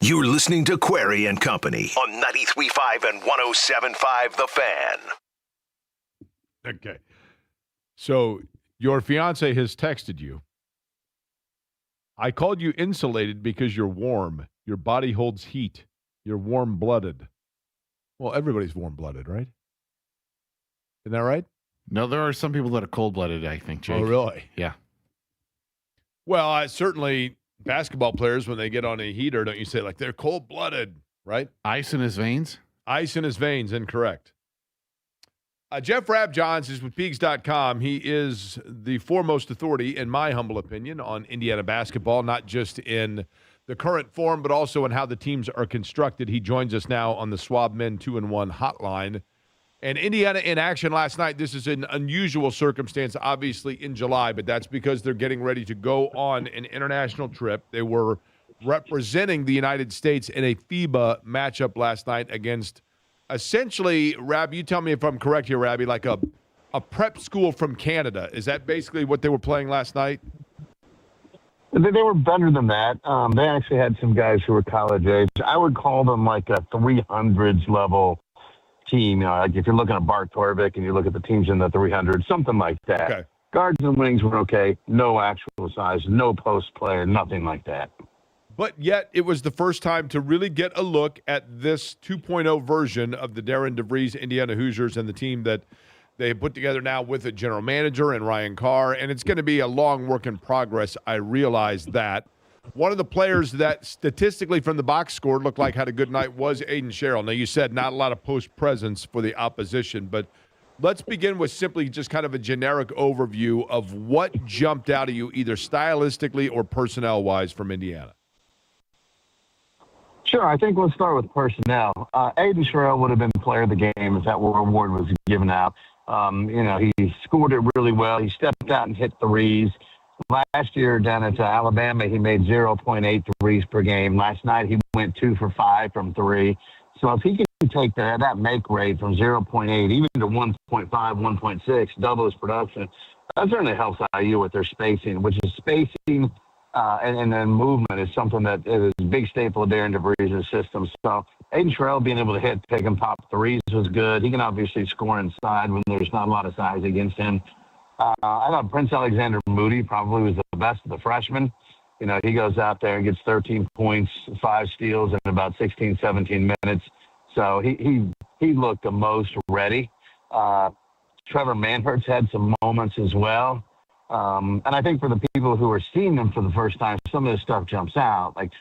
You're listening to Query and Company on 93.5 and 107.5 The Fan. Okay. So your fiance has texted you. I called you insulated because you're warm. Your body holds heat. You're warm-blooded. Well, everybody's warm-blooded, right? Isn't that right? No, there are some people that are cold-blooded, I think, Jake. Oh, really? Yeah. Well, certainly basketball players, when they get on a heater, don't you say, like, they're cold-blooded, right? Ice in his veins? Ice in his veins, incorrect. Jeff Rabjohns is with Peegs.com. He is the foremost authority, in my humble opinion, on Indiana basketball, not just in the current form, but also in how the teams are constructed. He joins us now on the Swab Men 2-1 hotline. And Indiana in action last night. This is an unusual circumstance, obviously, in July, but that's because they're getting ready to go on an international trip. They were representing the United States in a FIBA matchup last night against essentially, Rab, you tell me if I'm correct here, Rabbi, like a prep school from Canada. Is that basically what they were playing last night? They were better than that. They actually had some guys who were college age. I would call them like a 300s level team. You know, like if you're looking at Bart Torvik and you look at the teams in the 300s, something like that. Okay. Guards and wings were okay. No actual size, no post player, nothing like that. But yet it was the first time to really get a look at this 2.0 version of the Darren DeVries Indiana Hoosiers and the team that they put together now with a general manager and Ryan Carr. And it's going to be a long work in progress. I realize that. One of the players that statistically from the box score looked like had a good night was Aiden Sherrill. Now, you said not a lot of post presence for the opposition, but let's begin with simply just kind of a generic overview of what jumped out at you either stylistically or personnel-wise from Indiana. Sure, I think we'll start with personnel. Aiden Sherrill would have been player of the game if that award was given out. He scored it really well. He stepped out and hit threes. Last year down at Alabama, he made 0.8 threes per game. Last night, he went 2 for 5 from 3. So if he can take that make rate from 0.8 even to 1.5, 1.6, double his production, that certainly helps IU with their spacing, which is spacing and then movement is something that is a big staple of Darren DeVries' system. So Aiden Sherrill being able to hit, pick, and pop threes was good. He can obviously score inside when there's not a lot of size against him. I thought Prince Alexander Moody probably was the best of the freshmen. You know, he goes out there and gets 13 points, 5 steals in about 16, 17 minutes. So he looked the most ready. Trevor Manhurts had some moments as well. And I think for the people who are seeing them for the first time, some of this stuff jumps out. Like,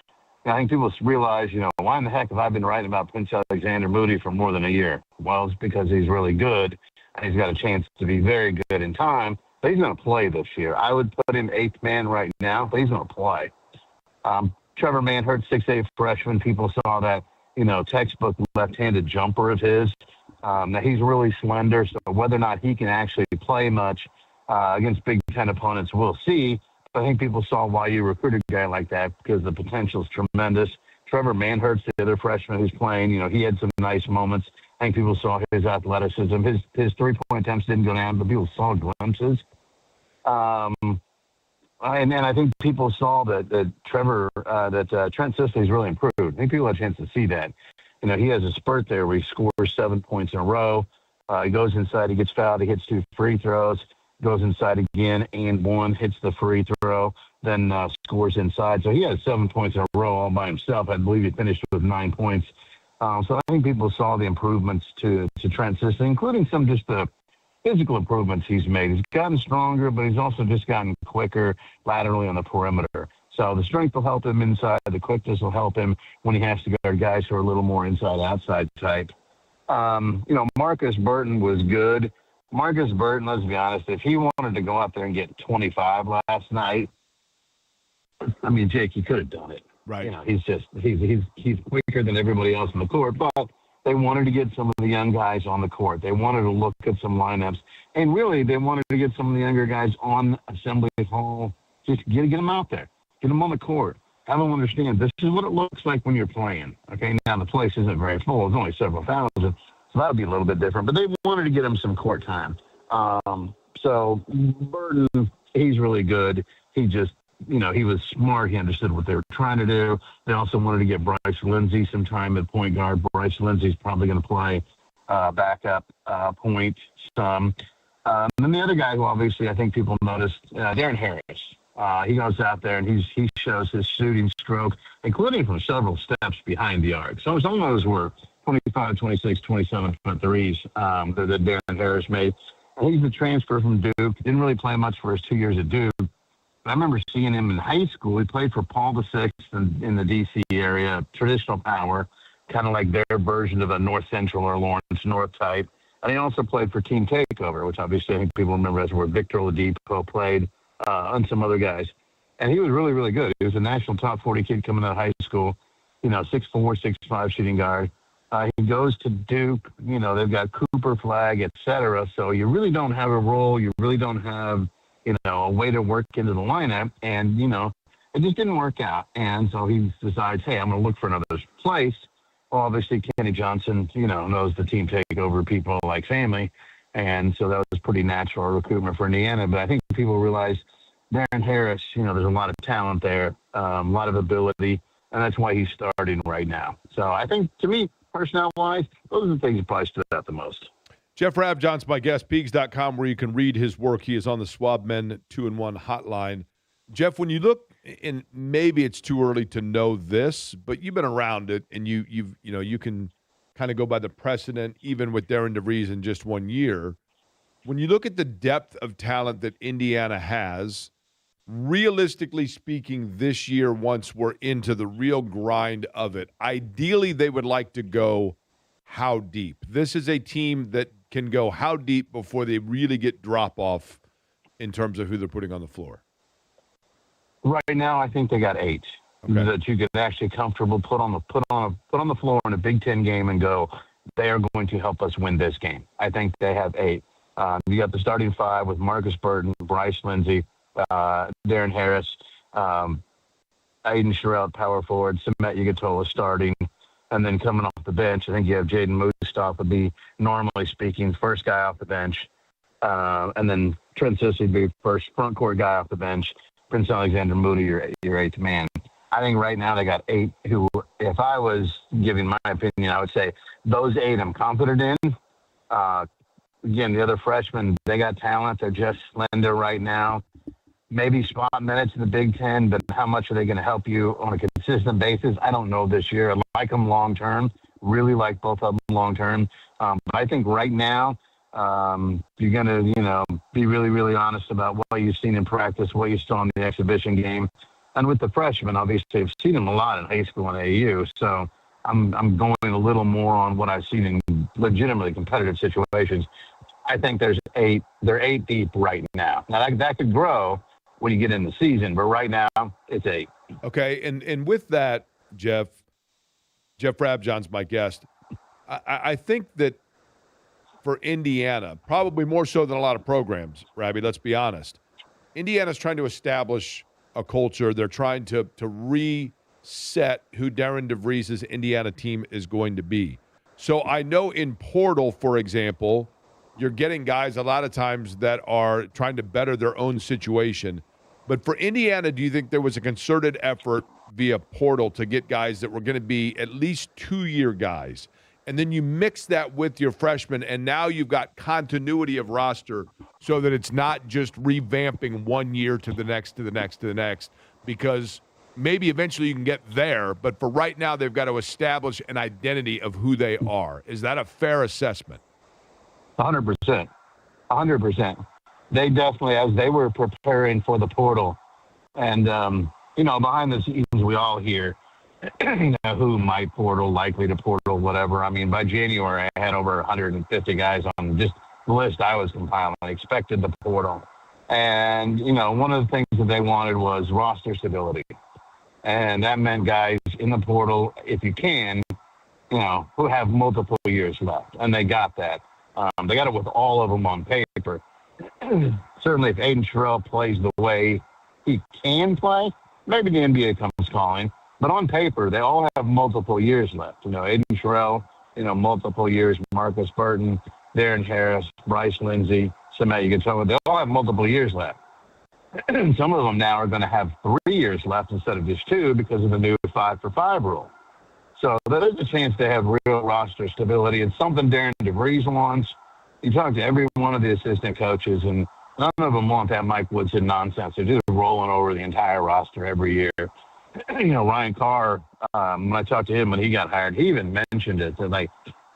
I think people realize, why in the heck have I been writing about Prince Alexander Moody for more than a year? Well, it's because he's really good, and he's got a chance to be very good in time, but he's going to play this year. I would put him 8th man right now, but he's going to play. Trevor Manhurts, 6'8" freshman. People saw that, textbook left-handed jumper of his. Now, he's really slender, so whether or not he can actually play much against Big Ten opponents, we'll see. But I think people saw why you recruited a guy like that because the potential is tremendous. Trevor Manhurts, the other freshman who's playing, he had some nice moments. I think people saw his athleticism. His three-point attempts didn't go down, but people saw glimpses. And I think people saw that Trent Sisley's really improved. I think people had a chance to see that. He has a spurt there where he scores 7 points in a row. He goes inside, he gets fouled, he hits 2 free throws, goes inside again and 1, hits the free throw, then scores inside. So he had 7 points in a row all by himself. I believe he finished with 9 points. So I think people saw the improvements to Trent Sisley, including some just the physical improvements he's made. He's gotten stronger, but he's also just gotten quicker laterally on the perimeter. So the strength will help him inside. The quickness will help him when he has to guard guys who are a little more inside-outside type. Marcus Burton was good. Marcus Burton, let's be honest, if he wanted to go out there and get 25 last night, I mean, Jake, he could have done it. Right. He's quicker than everybody else on the court, but they wanted to get some of the young guys on the court. They wanted to look at some lineups, and really they wanted to get some of the younger guys on Assembly Hall. Just get them out there, get them on the court, have them understand this is what it looks like when you're playing. Okay, now the place isn't very full; it's only several thousand, so that would be a little bit different. But they wanted to get him some court time. So Burton, he's really good. He just he was smart. He understood what they were trying to do. They also wanted to get Bryce Lindsey some time at point guard. Bryce Lindsey's probably going to play backup point some. And then the other guy who obviously I think people noticed, Darren Harris. He goes out there and he shows his shooting stroke, including from several steps behind the arc. So some of those were 25, 26, 27-foot threes that Darren Harris made. He's a transfer from Duke. Didn't really play much for his 2 years at Duke. I remember seeing him in high school. He played for Paul VI in the D.C. area, traditional power, kind of like their version of a North Central or Lawrence North type. And he also played for Team Takeover, which obviously I think people remember as where Victor Oladipo played, and some other guys. And he was really, really good. He was a national top 40 kid coming out of high school, 6'4", 6'5", shooting guard. He goes to Duke. They've got Cooper Flag, et cetera. So you really don't have a role. You really don't have, a way to work into the lineup. And, it just didn't work out. And so he decides, hey, I'm going to look for another place. Well, obviously, Kenny Johnson, knows the Team Takeover people like family. And so that was pretty natural recruitment for Indiana. But I think people realize Darren Harris, there's a lot of talent there, a lot of ability. And that's why he's starting right now. So I think, to me, personnel-wise, those are the things that probably stood out the most. Jeff Rabjohn's my guest, Peegs.com, where you can read his work. He is on the Swab Men 2-in-1 hotline. Jeff, when you look, and maybe it's too early to know this, but you've been around it, and you can kind of go by the precedent, even with Darren DeVries in just 1 year. When you look at the depth of talent that Indiana has, realistically speaking, this year, once we're into the real grind of it, ideally they would like to go how deep? This is a team that can go how deep before they really get drop-off in terms of who they're putting on the floor? Right now, I think they got 8 that you could actually comfortable put on the floor in a Big Ten game and go, they are going to help us win this game. I think they have 8. You got the starting 5 with Marcus Burton, Bryce Lindsey, Darren Harris, Aiden Sherrell, power forward, Samet Yugatola starting, and then coming off the bench, I think you have Jaden Mustaf would be, normally speaking, first guy off the bench, and then Trent Sissy would be first front court guy off the bench. Prince Alexander Moody, your eighth man. I think right now they got 8 who, if I was giving my opinion, I would say those 8 I'm confident in. Again, the other freshmen, they got talent. They're just slender right now. Maybe spot minutes in the Big Ten, but how much are they going to help you on a consistent basis? I don't know this year. I like them long term. Really like both of them long term. But I think right now you're going to, be really, really honest about what you've seen in practice, what you saw in the exhibition game. And with the freshmen, obviously, I've seen them a lot in high school and AAU. So I'm going a little more on what I've seen in legitimately competitive situations. I think there's 8. They're 8 deep right now. Now, that could grow when you get in the season, but right now it's 8. Okay, and with that, Jeff Rabjohn's my guest. I think that for Indiana, probably more so than a lot of programs, Rabbi, let's be honest, Indiana's trying to establish a culture. They're trying to reset who Darren DeVries' Indiana team is going to be. So I know in portal, for example, you're getting guys a lot of times that are trying to better their own situation. But for Indiana, do you think there was a concerted effort via portal to get guys that were going to be at least 2-year guys? And then you mix that with your freshmen, and now you've got continuity of roster so that it's not just revamping 1 year to the next, to the next, to the next, because maybe eventually you can get there, but for right now they've got to establish an identity of who they are. Is that a fair assessment? 100%. 100%. They definitely, as they were preparing for the portal, and, behind the scenes we all hear, who might portal, likely to portal, whatever. I mean, by January, I had over 150 guys on just the list I was compiling. I expected the portal. And, one of the things that they wanted was roster stability. And that meant guys in the portal, if you can, who have multiple years left. And they got that. They got it with all of them on paper. Certainly, if Aiden Sherrell plays the way he can play, maybe the NBA comes calling. But on paper, they all have multiple years left. Aiden Sherrell, multiple years. Marcus Burton, Darren Harris, Bryce Lindsey, Samet Yugatola. They all have multiple years left. Some of them now are going to have 3 years left instead of just 2 because of the new 5-for-5 rule. So there is a chance to have real roster stability. It's something Darren DeVries wants. You talk to every one of the assistant coaches, and none of them want that Mike Woodson nonsense. They're just rolling over the entire roster every year. Ryan Carr, when I talked to him when he got hired, he even mentioned it, that like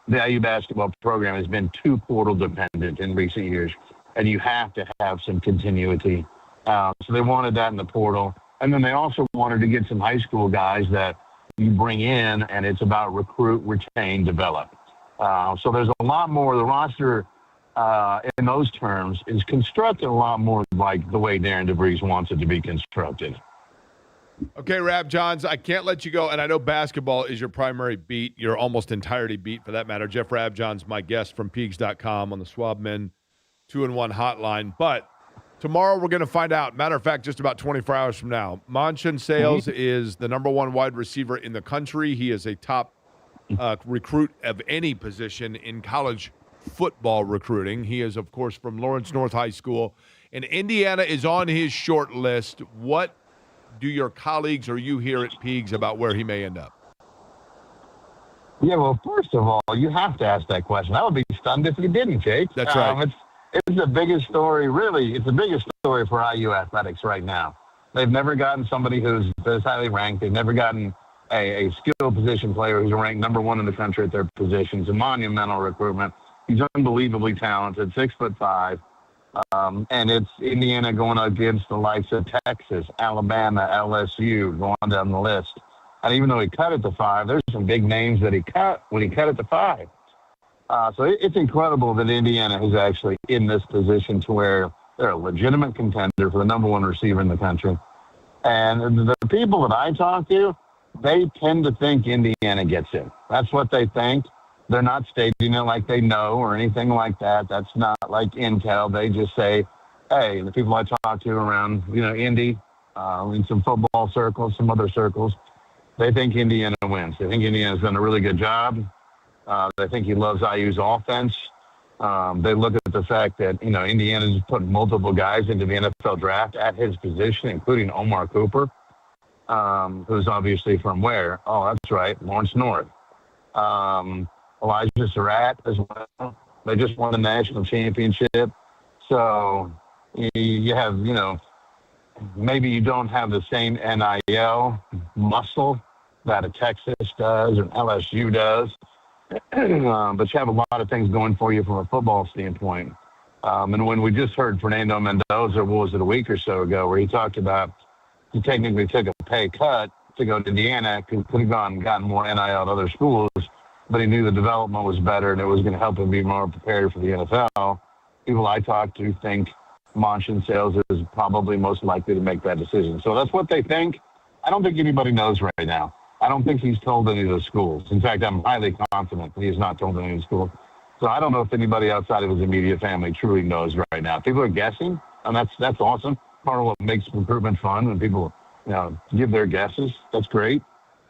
the IU basketball program has been too portal dependent in recent years, and you have to have some continuity. So they wanted that in the portal. And then they also wanted to get some high school guys that you bring in, and it's about recruit, retain, develop. So there's a lot more. The roster in those terms is constructed a lot more like the way Darren DeVries wants it to be constructed. Okay, Rab Johns, I can't let you go, and I know basketball is your primary beat, your almost entirety beat for that matter. Jeff Rab Johns, my guest from Peegs.com on the Swabmen 2-1 hotline. But tomorrow we're going to find out. Matter of fact, just about 24 hours from now, Monson Sales is the number 1 wide receiver in the country. He is a top recruit of any position in college football recruiting. He is, of course, from Lawrence North High School, and Indiana is on his short list. What do your colleagues or you hear at Peegs about where he may end up? Yeah, well, first of all, you have to ask that question. I would be stunned if you didn't, Jake. That's right. It's the biggest story, really. It's the biggest story for IU athletics right now. They've never gotten somebody who's highly ranked. They've never gotten a skilled position player who's ranked number 1 in the country at their position. It's a monumental recruitment. He's unbelievably talented, 6'5". And it's Indiana going against the likes of Texas, Alabama, LSU, going down the list. And even though he cut it to 5, there's some big names that he cut when he cut it to 5. So it's incredible that Indiana is actually in this position to where they're a legitimate contender for the number 1 receiver in the country. And the people that I talk to, they tend to think Indiana gets him. That's what they think. They're not stating it like they know or anything like that. That's not like intel. They just say, hey, the people I talk to around, Indy, in some football circles, some other circles, they think Indiana wins. They think Indiana's done a really good job. They think he loves IU's offense. They look at the fact that, Indiana's put multiple guys into the NFL draft at his position, including Omar Cooper, who's obviously from where? Oh, that's right, Lawrence North. Elijah Surratt as well. They just won the national championship. So you have, maybe you don't have the same NIL muscle that a Texas does or LSU does, but you have a lot of things going for you from a football standpoint. And when we just heard Fernando Mendoza, what was it, a week or so ago, where he talked about he technically took a pay cut to go to Indiana, could have gotten more NIL at other schools, but he knew the development was better and it was going to help him be more prepared for the NFL. People I talk to think Monson Sales is probably most likely to make that decision. So that's what they think. I don't think anybody knows right now. I don't think he's told any of the schools. In fact, I'm highly confident that he's not told any of the schools. So I don't know if anybody outside of his immediate family truly knows right now. People are guessing, and that's awesome. Part of what makes recruitment fun when people, give their guesses. That's great.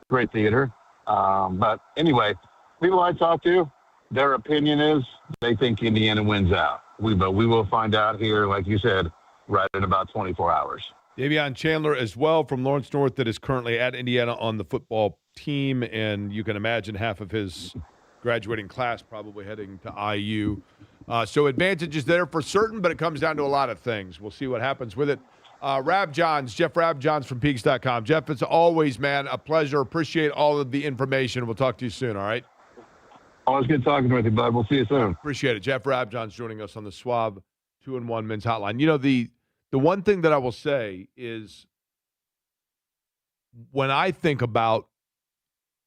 Great theater. But anyway, people I talk to, their opinion is they think Indiana wins out. But we will find out here, like you said, right in about 24 hours. Davion Chandler as well from Lawrence North that is currently at Indiana on the football team, and you can imagine half of his graduating class probably heading to IU. So advantages there for certain, but it comes down to a lot of things. We'll see what happens with it. Rab Johns, Jeff Rab Johns from Peegs.com. Jeff, it's always, man, a pleasure. Appreciate all of the information. We'll talk to you soon, all right? Always good talking with you, bud. We'll see you soon. Appreciate it. Jeff Rab Johns joining us on the Swab 2-1 Men's Hotline. The one thing that I will say is when I think about,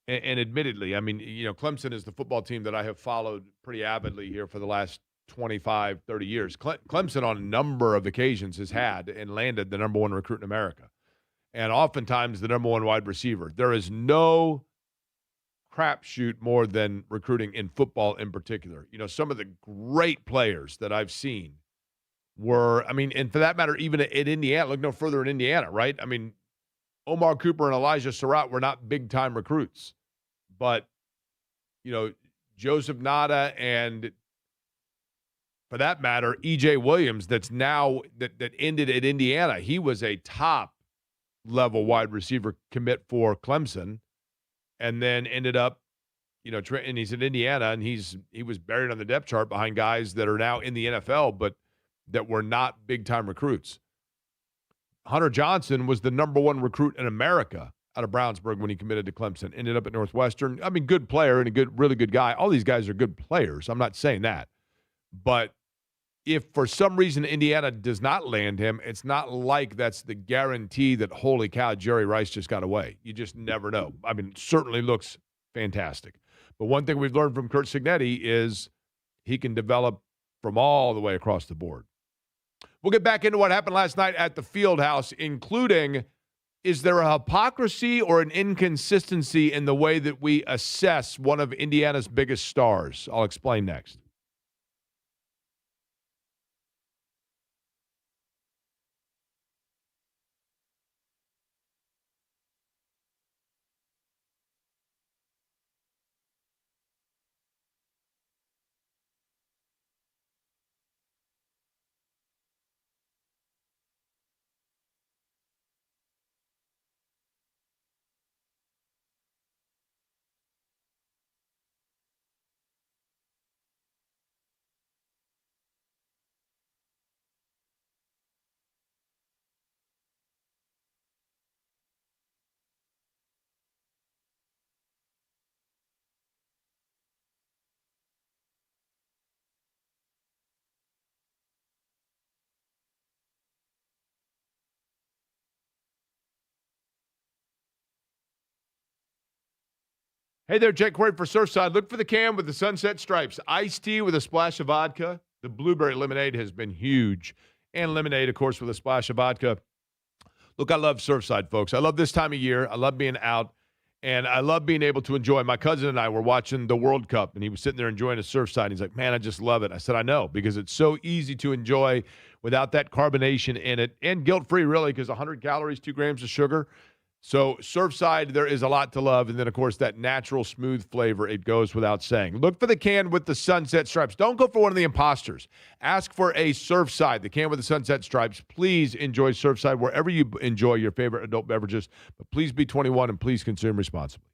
and admittedly, Clemson is the football team that I have followed pretty avidly here for the last 25, 30 years. Clemson on a number of occasions has had and landed the number 1 recruit in America, and oftentimes the number 1 wide receiver. There is no crapshoot more than recruiting in football in particular. Some of the great players that I've seen were, and for that matter, even at Indiana, look no further in Indiana, right? Omar Cooper and Elijah Surratt were not big-time recruits. But, Joseph Nada and for that matter, E.J. Williams, that ended at Indiana. He was a top level wide receiver commit for Clemson, and then ended up, and he's in Indiana, and he was buried on the depth chart behind guys that are now in the NFL, but that were not big time recruits. Hunter Johnson was the number one recruit in America out of Brownsburg when he committed to Clemson. Ended up at Northwestern. I mean, good player and really good guy. All these guys are good players. I'm not saying that, but if for some reason Indiana does not land him, it's not like that's the guarantee that, holy cow, Jerry Rice just got away. You just never know. I mean, it certainly looks fantastic. But one thing we've learned from Curt Cignetti is he can develop from all the way across the board. We'll get back into what happened last night at the Fieldhouse, including, is there a hypocrisy or an inconsistency in the way that we assess one of Indiana's biggest stars? I'll explain next. Hey there, Jake Query for Surfside. Look for the can with the sunset stripes. Iced tea with a splash of vodka. The blueberry lemonade has been huge. And lemonade, of course, with a splash of vodka. Look, I love Surfside, folks. I love this time of year. I love being out. And I love being able to enjoy. My cousin and I were watching the World Cup, and he was sitting there enjoying a Surfside. He's like, man, I just love it. I said, I know, because it's so easy to enjoy without that carbonation in it. And guilt-free, really, because 100 calories, 2 grams of sugar. So Surfside, there is a lot to love. And then, of course, that natural smooth flavor, it goes without saying. Look for the can with the sunset stripes. Don't go for one of the imposters. Ask for a Surfside, the can with the sunset stripes. Please enjoy Surfside wherever you enjoy your favorite adult beverages. But please be 21 and please consume responsibly.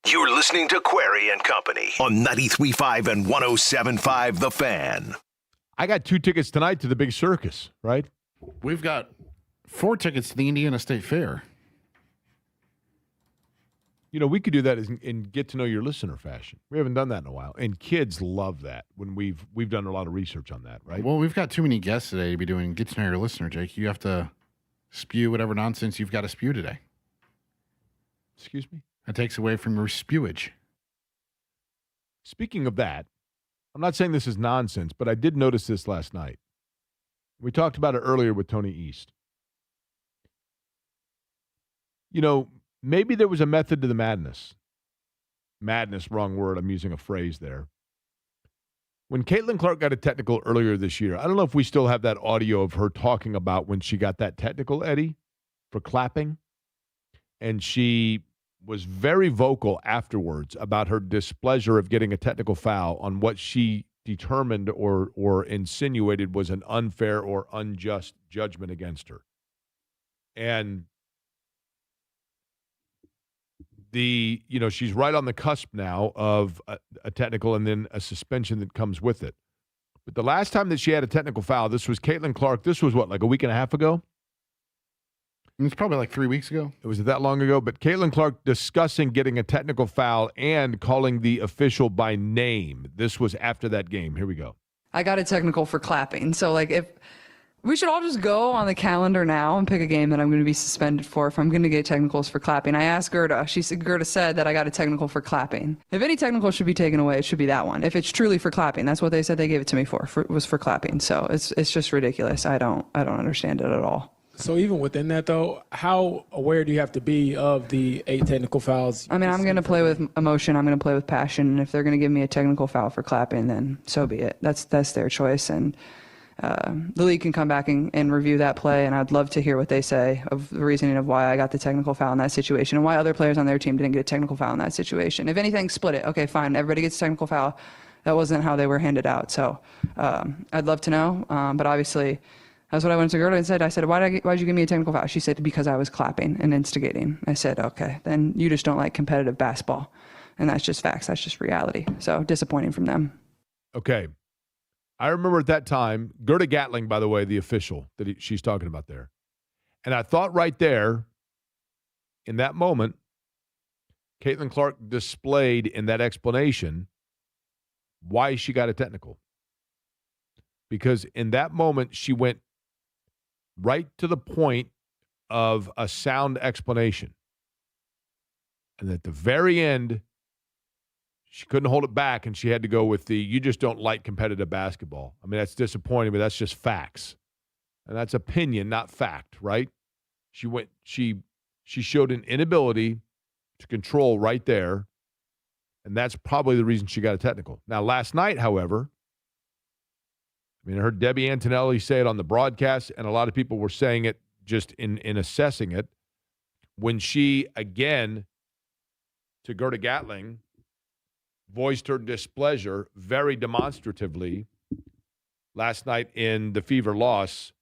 You're listening to Query and Company on 93.5 and 107.5 The Fan. I got 2 tickets tonight to the big circus, right? We've got 4 tickets to the Indiana State Fair. You know, we could do that in get to know your listener fashion. We haven't done that in a while, and kids love that when we've done a lot of research on that, right? Well, we've got too many guests today to be doing get to know your listener, Jake. You have to spew whatever nonsense you've got to spew today. Excuse me? That takes away from your spewage. Speaking of that, I'm not saying this is nonsense, but I did notice this last night. We talked about it earlier with Tony East. You know, maybe there was a method to the madness. Madness, wrong word. I'm using a phrase there. When Caitlin Clark got a technical earlier this year, I don't know if we still have that audio of her talking about when she got that technical, Eddie, for clapping. And she was very vocal afterwards about her displeasure of getting a technical foul on what she determined or insinuated was an unfair or unjust judgment against her. And she's right on the cusp now of a technical and then a suspension that comes with it. But the last time that she had a technical foul, this was Caitlin Clark. This was what, like a week and a half ago? It's probably like 3 weeks ago. It was that long ago. But Caitlin Clark discussing getting a technical foul and calling the official by name. This was after that game. Here we go. I got a technical for clapping. So, like, if we should all just go on the calendar now and pick a game that I'm going to be suspended for if I'm going to get technicals for clapping. I asked Gerda. Gerda said that I got a technical for clapping. If any technical should be taken away, it should be that one. If it's truly for clapping, that's what they said they gave it to me for was for clapping. So it's just ridiculous. I don't understand it at all. So even within that, though, how aware do you have to be of the 8 technical fouls? I mean, I'm going to play with emotion. I'm going to play with passion. And if they're going to give me a technical foul for clapping, then so be it. That's their choice. And the league can come back and review that play. And I'd love to hear what they say of the reasoning of why I got the technical foul in that situation and why other players on their team didn't get a technical foul in that situation. If anything, split it. Okay, fine. Everybody gets a technical foul. That wasn't how they were handed out. So I'd love to know. But obviously, that's what I went to Gerda and said. I said, why'd you give me a technical foul? She said, because I was clapping and instigating. I said, okay, then you just don't like competitive basketball. And that's just facts. That's just reality. So disappointing from them. Okay. I remember at that time, Gerda Gatling, by the way, the official that she's talking about there. And I thought right there, in that moment, Caitlin Clark displayed in that explanation why she got a technical. Because in that moment, she went right to the point of a sound explanation. And at the very end, she couldn't hold it back, and she had to go with you just don't like competitive basketball. I mean, that's disappointing, but that's just facts. And that's opinion, not fact, right? She showed an inability to control right there, and that's probably the reason she got a technical. Now, last night, however, I mean, I heard Debbie Antonelli say it on the broadcast, and a lot of people were saying it just in assessing it. When she, again, to Gerda Gatling, voiced her displeasure very demonstratively last night in the Fever loss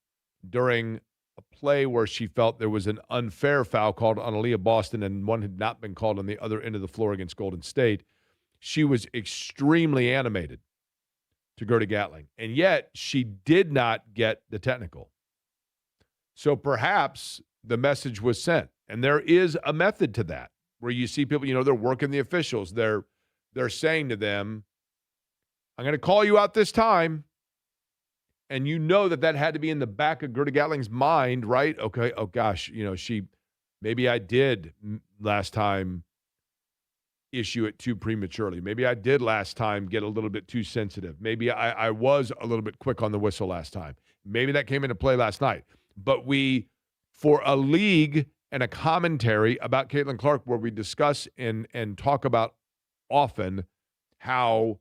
during a play where she felt there was an unfair foul called on Aaliyah Boston and one had not been called on the other end of the floor against Golden State. She was extremely animated to Gerda Gatling, and yet she did not get the technical. So perhaps the message was sent, and there is a method to that where you see people, they're working the officials. They're saying to them, I'm going to call you out this time, and that had to be in the back of Gerda Gatling's mind, right? Okay, oh gosh, maybe I did last time issue it too prematurely. Maybe I did last time get a little bit too sensitive. Maybe I was a little bit quick on the whistle last time. Maybe that came into play last night. But for a league and a commentary about Caitlin Clark where we discuss and talk about often how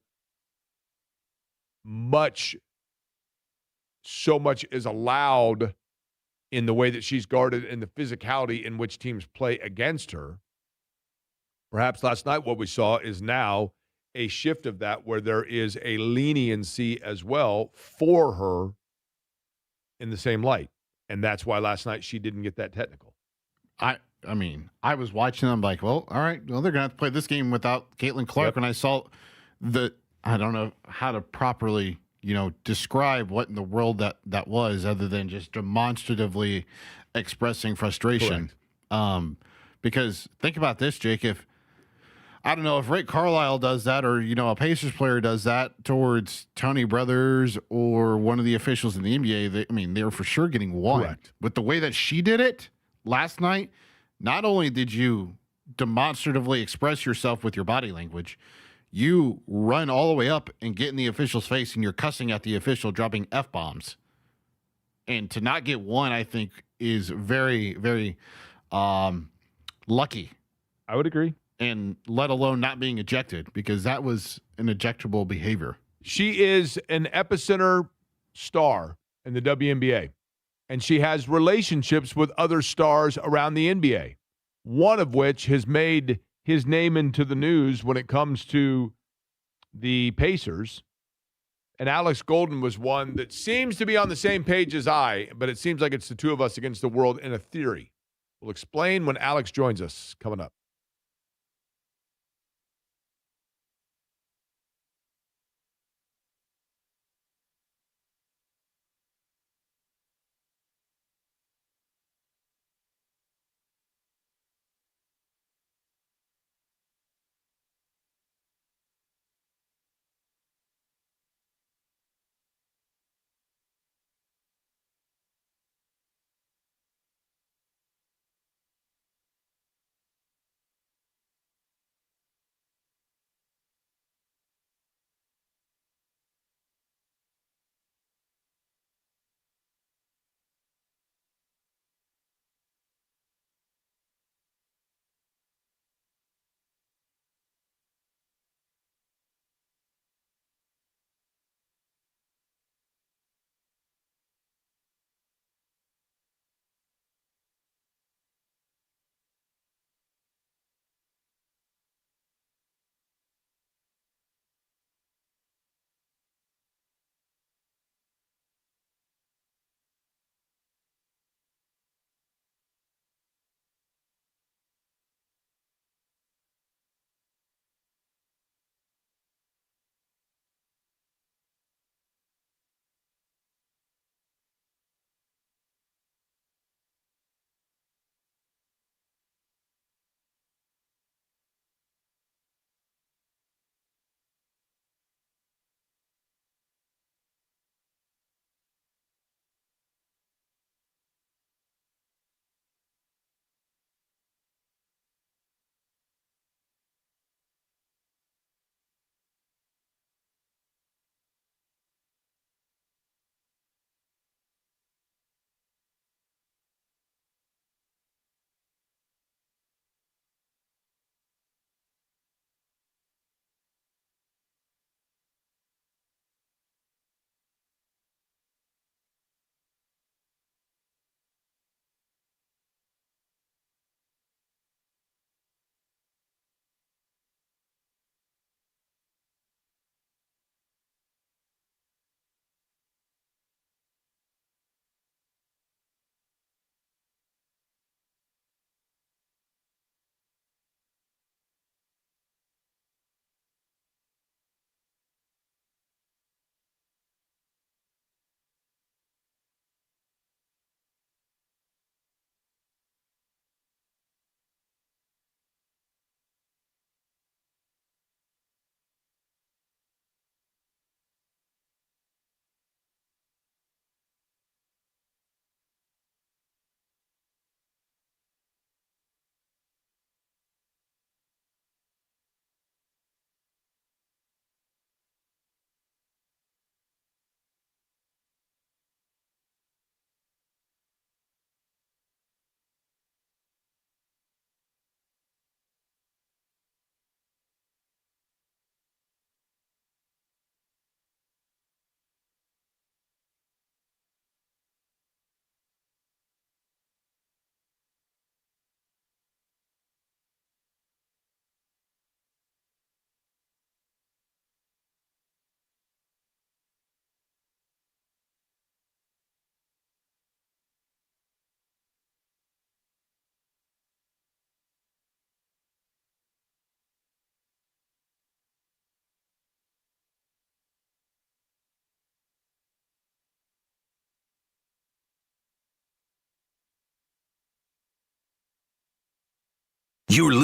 so much is allowed in the way that she's guarded and the physicality in which teams play against her. Perhaps last night what we saw is now a shift of that where there is a leniency as well for her in the same light. And that's why last night she didn't get that technical. I mean, I was watching them like, well, all right, well, they're going to have to play this game without Caitlin Clark. When I saw I don't know how to properly, describe what in the world that was other than just demonstratively expressing frustration. Because think about this, Jake, if Rick Carlisle does that or, a Pacers player does that towards Tony Brothers or one of the officials in the NBA, they're for sure getting one. Correct. With the way that she did it last night, not only did you demonstratively express yourself with your body language, you run all the way up and get in the official's face and you're cussing at the official, dropping F-bombs. And to not get one, I think, is very, very lucky. I would agree. And let alone not being ejected, because that was an ejectable behavior. She is an epicenter star in the WNBA, and she has relationships with other stars around the NBA, one of which has made his name into the news when it comes to the Pacers. And Alex Golden was one that seems to be on the same page as I, but it seems like it's the two of us against the world in a theory. We'll explain when Alex joins us coming up.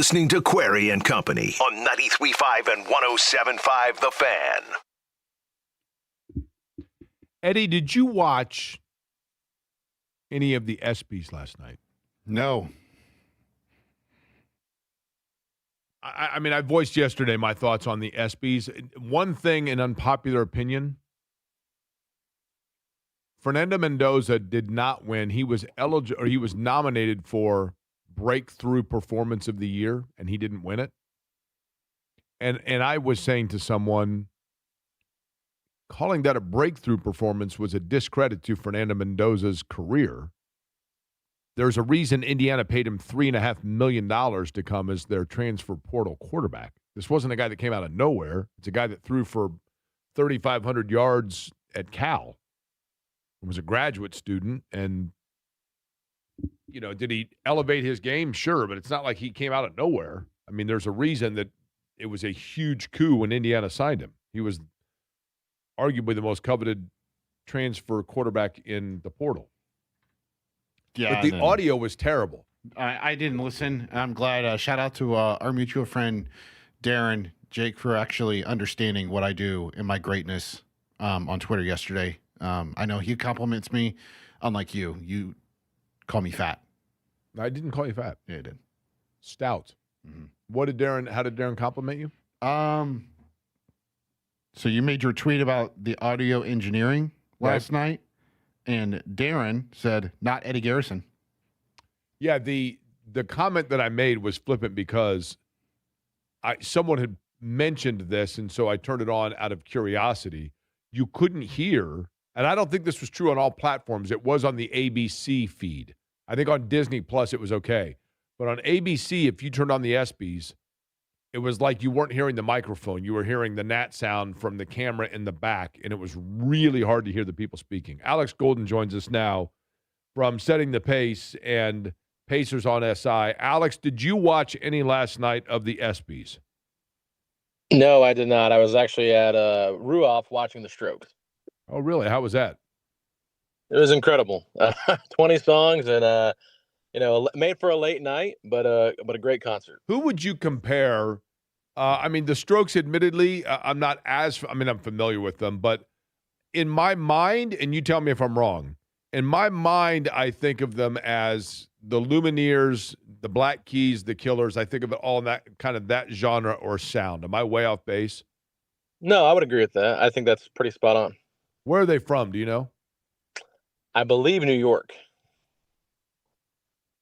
listening to Query and Company on 93.5 and 107.5 The Fan. Eddie, did you watch any of the ESPYs last night? No. I mean, I voiced yesterday my thoughts on the ESPYs. One thing, an unpopular opinion, Fernando Mendoza did not win. He was eligible, or he was nominated for Breakthrough Performance of the Year, and he didn't win it. And I was saying to someone, calling that a breakthrough performance was a discredit to Fernando Mendoza's career. There's a reason Indiana paid him $3.5 million to come as their transfer portal quarterback. This wasn't a guy that came out of nowhere. It's a guy that threw for 3,500 yards at Cal. He was a graduate student, and, you know, did he elevate his game? Sure, but it's not like he came out of nowhere. I mean, there's a reason that it was a huge coup when Indiana signed him. He was arguably the most coveted transfer quarterback in the portal. Yeah, but the audio was terrible. I didn't listen. I'm glad. Shout out to our mutual friend, Darren, Jake, for actually understanding what I do and my greatness on Twitter yesterday. I know he compliments me, unlike you. You call me fat. I didn't call you fat. Yeah, I did. Stout. Mm-hmm. How did Darren compliment you? So you made your tweet about the audio engineering last night, and Darren said, not Eddie Garrison. Yeah, the comment that I made was flippant because someone had mentioned this, and so I turned it on out of curiosity. You couldn't hear, and I don't think this was true on all platforms. It was on the ABC feed. I think on Disney Plus it was okay. But on ABC, if you turned on the ESPYs, it was like you weren't hearing the microphone. You were hearing the gnat sound from the camera in the back, and it was really hard to hear the people speaking. Alex Golden joins us now from Setting the Pace and Pacers on SI. Alex, did you watch any last night of the ESPYs? No, I did not. I was actually at Ruoff watching the Strokes. Oh, really? How was that? It was incredible. 20 songs and made for a late night, but a great concert. Who would you compare? I mean, the Strokes, admittedly, I'm familiar with them, but in my mind, and you tell me if I'm wrong, in my mind, I think of them as the Lumineers, the Black Keys, the Killers. I think of it all in that kind of that genre or sound. Am I way off base? No, I would agree with that. I think that's pretty spot on. Where are they from? Do you know? I believe New York.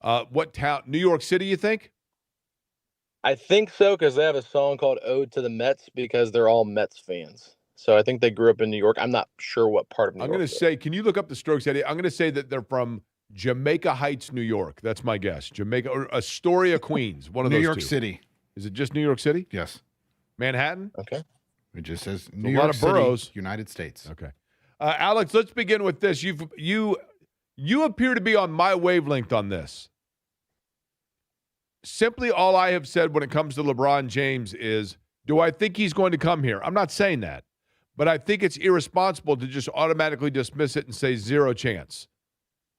What town? New York City, you think? I think so, because they have a song called Ode to the Mets because they're all Mets fans. So I think they grew up in New York. I'm not sure what part of New York. I'm going to say, can you look up the Strokes, Eddie? I'm going to say that they're from Jamaica Heights, New York. That's my guess. Jamaica or Astoria, Queens. One of those two. New York City. Is it just New York City? Yes. Manhattan? Okay. It just says New York City, boroughs. United States. Okay. Alex, let's begin with this. You appear to be on my wavelength on this. Simply all I have said when it comes to LeBron James is, do I think he's going to come here? I'm not saying that, but I think it's irresponsible to just automatically dismiss it and say zero chance.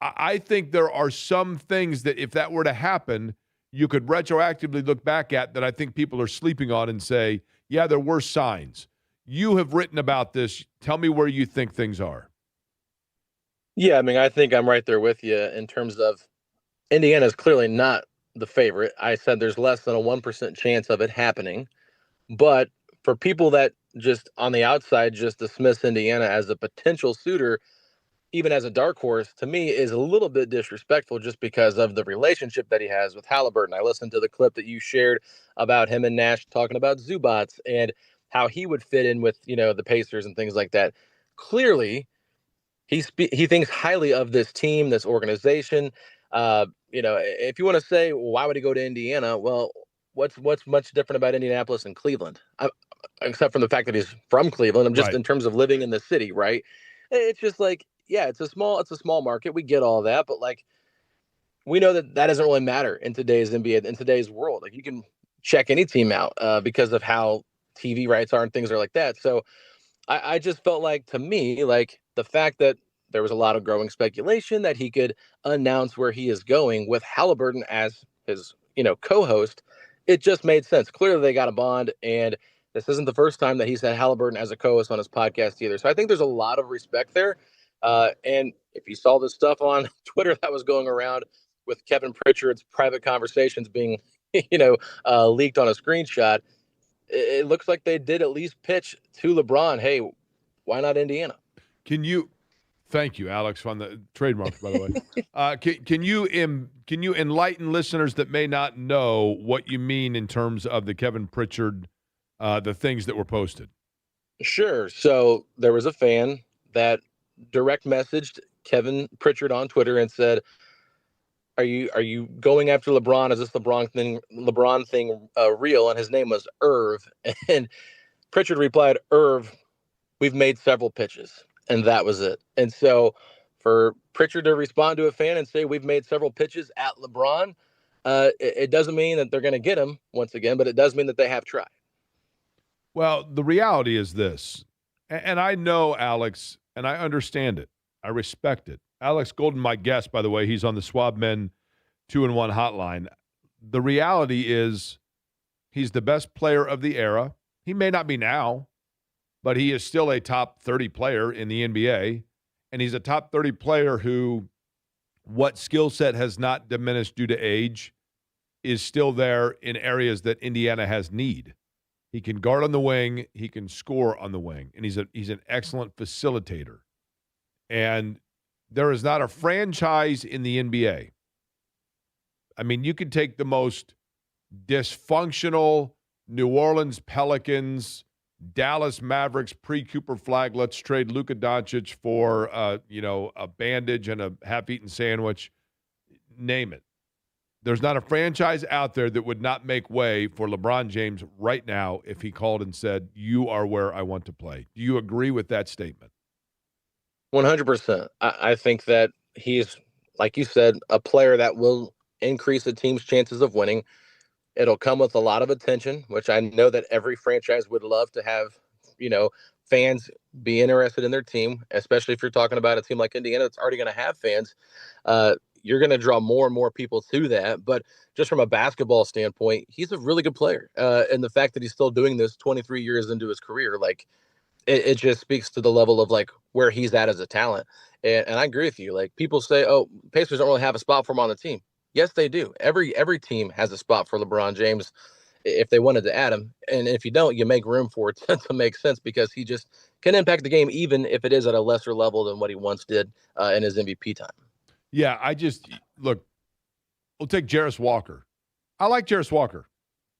I think there are some things that if that were to happen, you could retroactively look back at that I think people are sleeping on and say, yeah, there were signs. You have written about this. Tell me where you think things are. Yeah, I mean, I think I'm right there with you in terms of Indiana is clearly not the favorite. I said there's less than a 1% chance of it happening. But for people that just on the outside just dismiss Indiana as a potential suitor, even as a dark horse, to me is a little bit disrespectful just because of the relationship that he has with Halliburton. I listened to the clip that you shared about him and Nash talking about Zubats and how he would fit in with, the Pacers and things like that. Clearly, he thinks highly of this team, this organization. If you want to say, well, why would he go to Indiana? Well, what's much different about Indianapolis and Cleveland? Except from the fact that he's from Cleveland. I'm just in terms of living in the city, right? It's just like, yeah, it's a small market. We get all that, but like, we know that doesn't really matter in today's NBA, in today's world. Like, you can check any team out because of how TV rights are and things are like that. So I just felt like, to me, like the fact that there was a lot of growing speculation that he could announce where he is going with Halliburton as his, co-host it just made sense. Clearly, they got a bond, and this isn't the first time that he's had Halliburton as a co-host on his podcast either. So I think there's a lot of respect there. And if you saw this stuff on Twitter that was going around with Kevin Pritchard's private conversations being, leaked on a screenshot, it looks like they did at least pitch to LeBron, hey, why not Indiana? Thank you, Alex, on the trademarks, by the way. Can you enlighten listeners that may not know what you mean in terms of the Kevin Pritchard, the things that were posted? Sure. So there was a fan that direct messaged Kevin Pritchard on Twitter and said, Are you going after LeBron? Is this LeBron thing real? And his name was Irv. And Pritchard replied, Irv, we've made several pitches. And that was it. And so for Pritchard to respond to a fan and say we've made several pitches at LeBron, it doesn't mean that they're going to get him once again, but it does mean that they have tried. Well, the reality is this, and I know Alex, and I understand it. I respect it. Alex Golden, my guest, by the way, he's on the Swab Men 2-1 hotline. The reality is he's the best player of the era. He may not be now, but he is still a top 30 player in the NBA, and he's a top 30 player who, what skill set has not diminished due to age, is still there in areas that Indiana has need. He can guard on the wing, he can score on the wing, and he's an excellent facilitator. And there is not a franchise in the NBA. I mean, you could take the most dysfunctional New Orleans Pelicans, Dallas Mavericks pre-Cooper Flag, let's trade Luka Doncic for a bandage and a half-eaten sandwich. Name it. There's not a franchise out there that would not make way for LeBron James right now if he called and said, you are where I want to play. Do you agree with that statement? 100%. I think that he's, like you said, a player that will increase the team's chances of winning. It'll come with a lot of attention, which I know that every franchise would love to have, fans be interested in their team, especially if you're talking about a team like Indiana that's already going to have fans. You're going to draw more and more people to that. But just from a basketball standpoint, he's a really good player. And the fact that he's still doing this 23 years into his career, it just speaks to the level of where he's at as a talent. And I agree with you. People say, oh, Pacers don't really have a spot for him on the team. Yes, they do. Every team has a spot for LeBron James if they wanted to add him. And if you don't, you make room for it to make sense because he just can impact the game, even if it is at a lesser level than what he once did in his MVP time. Yeah, look, we'll take Jarris Walker. I like Jarris Walker.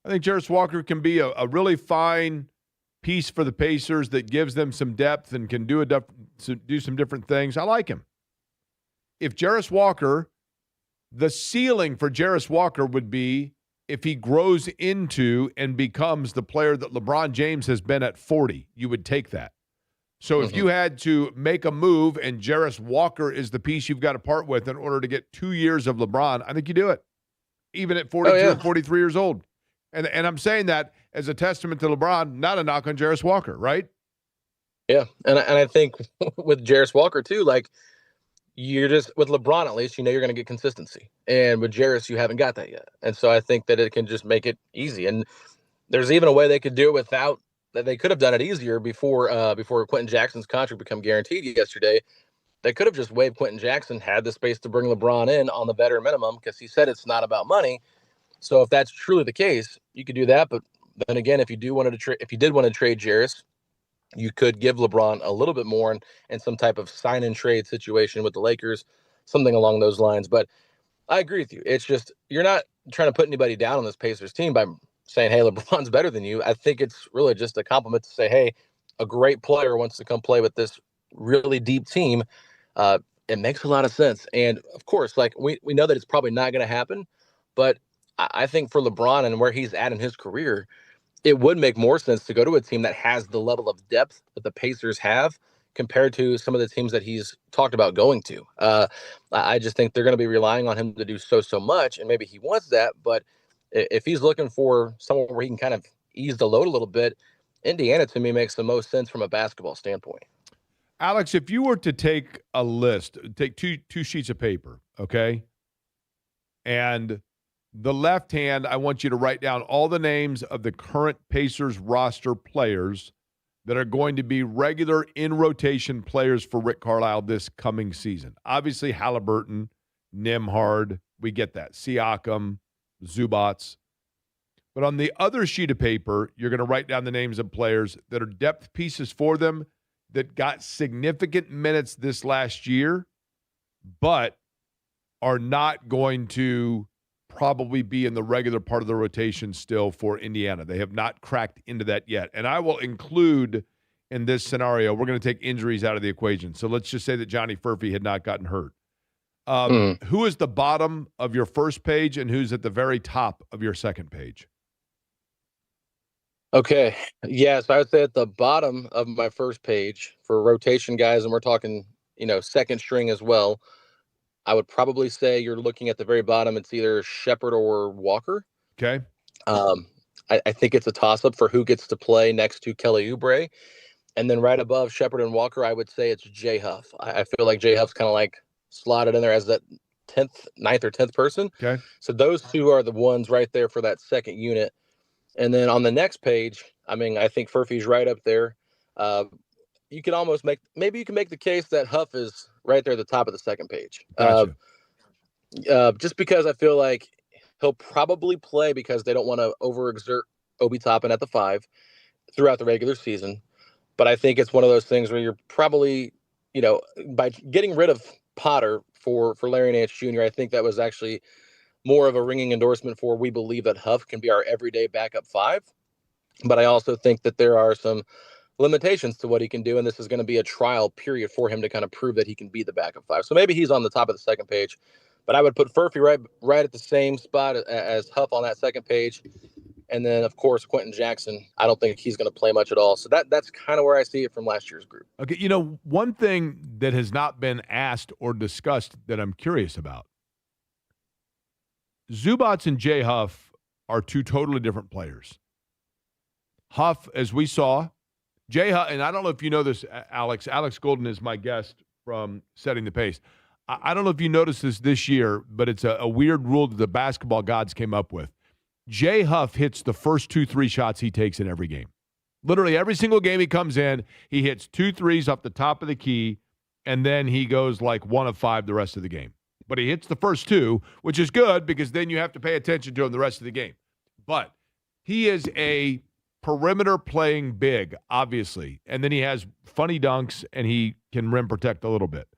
I think Jarris Walker can be a really fine piece for the Pacers that gives them some depth and can do some different things. I like him. If Jarris Walker, the ceiling for Jarris Walker would be if he grows into and becomes the player that LeBron James has been at 40. You would take that. So if you had to make a move and Jarris Walker is the piece you've got to part with in order to get 2 years of LeBron, I think you do it, even at 42 and 43 years old. And I'm saying that as a testament to LeBron, not a knock on Jarris Walker, right? Yeah, and I think with Jarris Walker too, you're just with LeBron at least, you're going to get consistency, and with Jarris, you haven't got that yet, and so I think that it can just make it easy. And there's even a way they could do it without that. They could have done it easier before Quentin Jackson's contract become guaranteed yesterday. They could have just waived Quentin Jackson, had the space to bring LeBron in on the veteran minimum because he said it's not about money. So if that's truly the case, you could do that. But then again, if you did want to trade Jarris, you could give LeBron a little bit more in some type of sign and trade situation with the Lakers, something along those lines. But I agree with you. It's just you're not trying to put anybody down on this Pacers team by saying, hey, LeBron's better than you. I think it's really just a compliment to say, hey, a great player wants to come play with this really deep team. It makes a lot of sense. And of course, we know that it's probably not going to happen, but I think for LeBron and where he's at in his career, it would make more sense to go to a team that has the level of depth that the Pacers have compared to some of the teams that he's talked about going to. I just think they're going to be relying on him to do so much, and maybe he wants that. But if he's looking for somewhere where he can kind of ease the load a little bit, Indiana to me makes the most sense from a basketball standpoint. Alex, if you were to take a list, take two sheets of paper, okay, and The left hand, I want you to write down all the names of the current Pacers roster players that are going to be regular in-rotation players for Rick Carlisle this coming season. Obviously, Halliburton, Nembhard, we get that. Siakam, Zubats. But on the other sheet of paper, you're going to write down the names of players that are depth pieces for them that got significant minutes this last year, but are not going to probably be in the regular part of the rotation still for Indiana. They have not cracked into that yet. And I will include in this scenario, we're going to take injuries out of the equation. So let's just say that Johnny Furphy had not gotten hurt. Who is the bottom of your first page and who's at the very top of your second page? Okay. Yeah, so I would say at the bottom of my first page for rotation guys, and we're talking, second string as well, I would probably say you're looking at the very bottom. It's either Shepard or Walker. Okay. I think it's a toss-up for who gets to play next to Kelly Oubre. And then right above Shepard and Walker, I would say it's Jay Huff. I feel like Jay Huff's kind of like slotted in there as that 9th or 10th person. Okay. So those two are the ones right there for that second unit. And then on the next page, I think Furphy's right up there. You can almost make the case that Huff is right there at the top of the second page. Gotcha. Just because I feel like he'll probably play because they don't want to overexert Obi Toppin at the 5 throughout the regular season. But I think it's one of those things where you're probably, by getting rid of Potter for Larry Nance Jr., I think that was actually more of a ringing endorsement for we believe that Huff can be our everyday backup 5. But I also think that there are some limitations to what he can do, and this is going to be a trial period for him to kind of prove that he can be the backup 5. So maybe he's on the top of the second page, but I would put Furphy right at the same spot as Huff on that second page. And then, of course, Quentin Jackson, I don't think he's going to play much at all. So that's kind of where I see it from last year's group. Okay, one thing that has not been asked or discussed that I'm curious about. Zubats and Jay Huff are two totally different players. Huff, as we saw, Jay Huff, and I don't know if you know this, Alex. Alex Golden is my guest from Setting the Pace. I don't know if you noticed this year, but it's a weird rule that the basketball gods came up with. Jay Huff hits the first 2-3 shots he takes in every game. Literally every single game he comes in, he hits 2 threes off the top of the key, and then he goes like 1 of 5 the rest of the game. But he hits the first 2, which is good because then you have to pay attention to him the rest of the game. But he is a perimeter playing big, obviously, and then he has funny dunks and he can rim protect a little bit.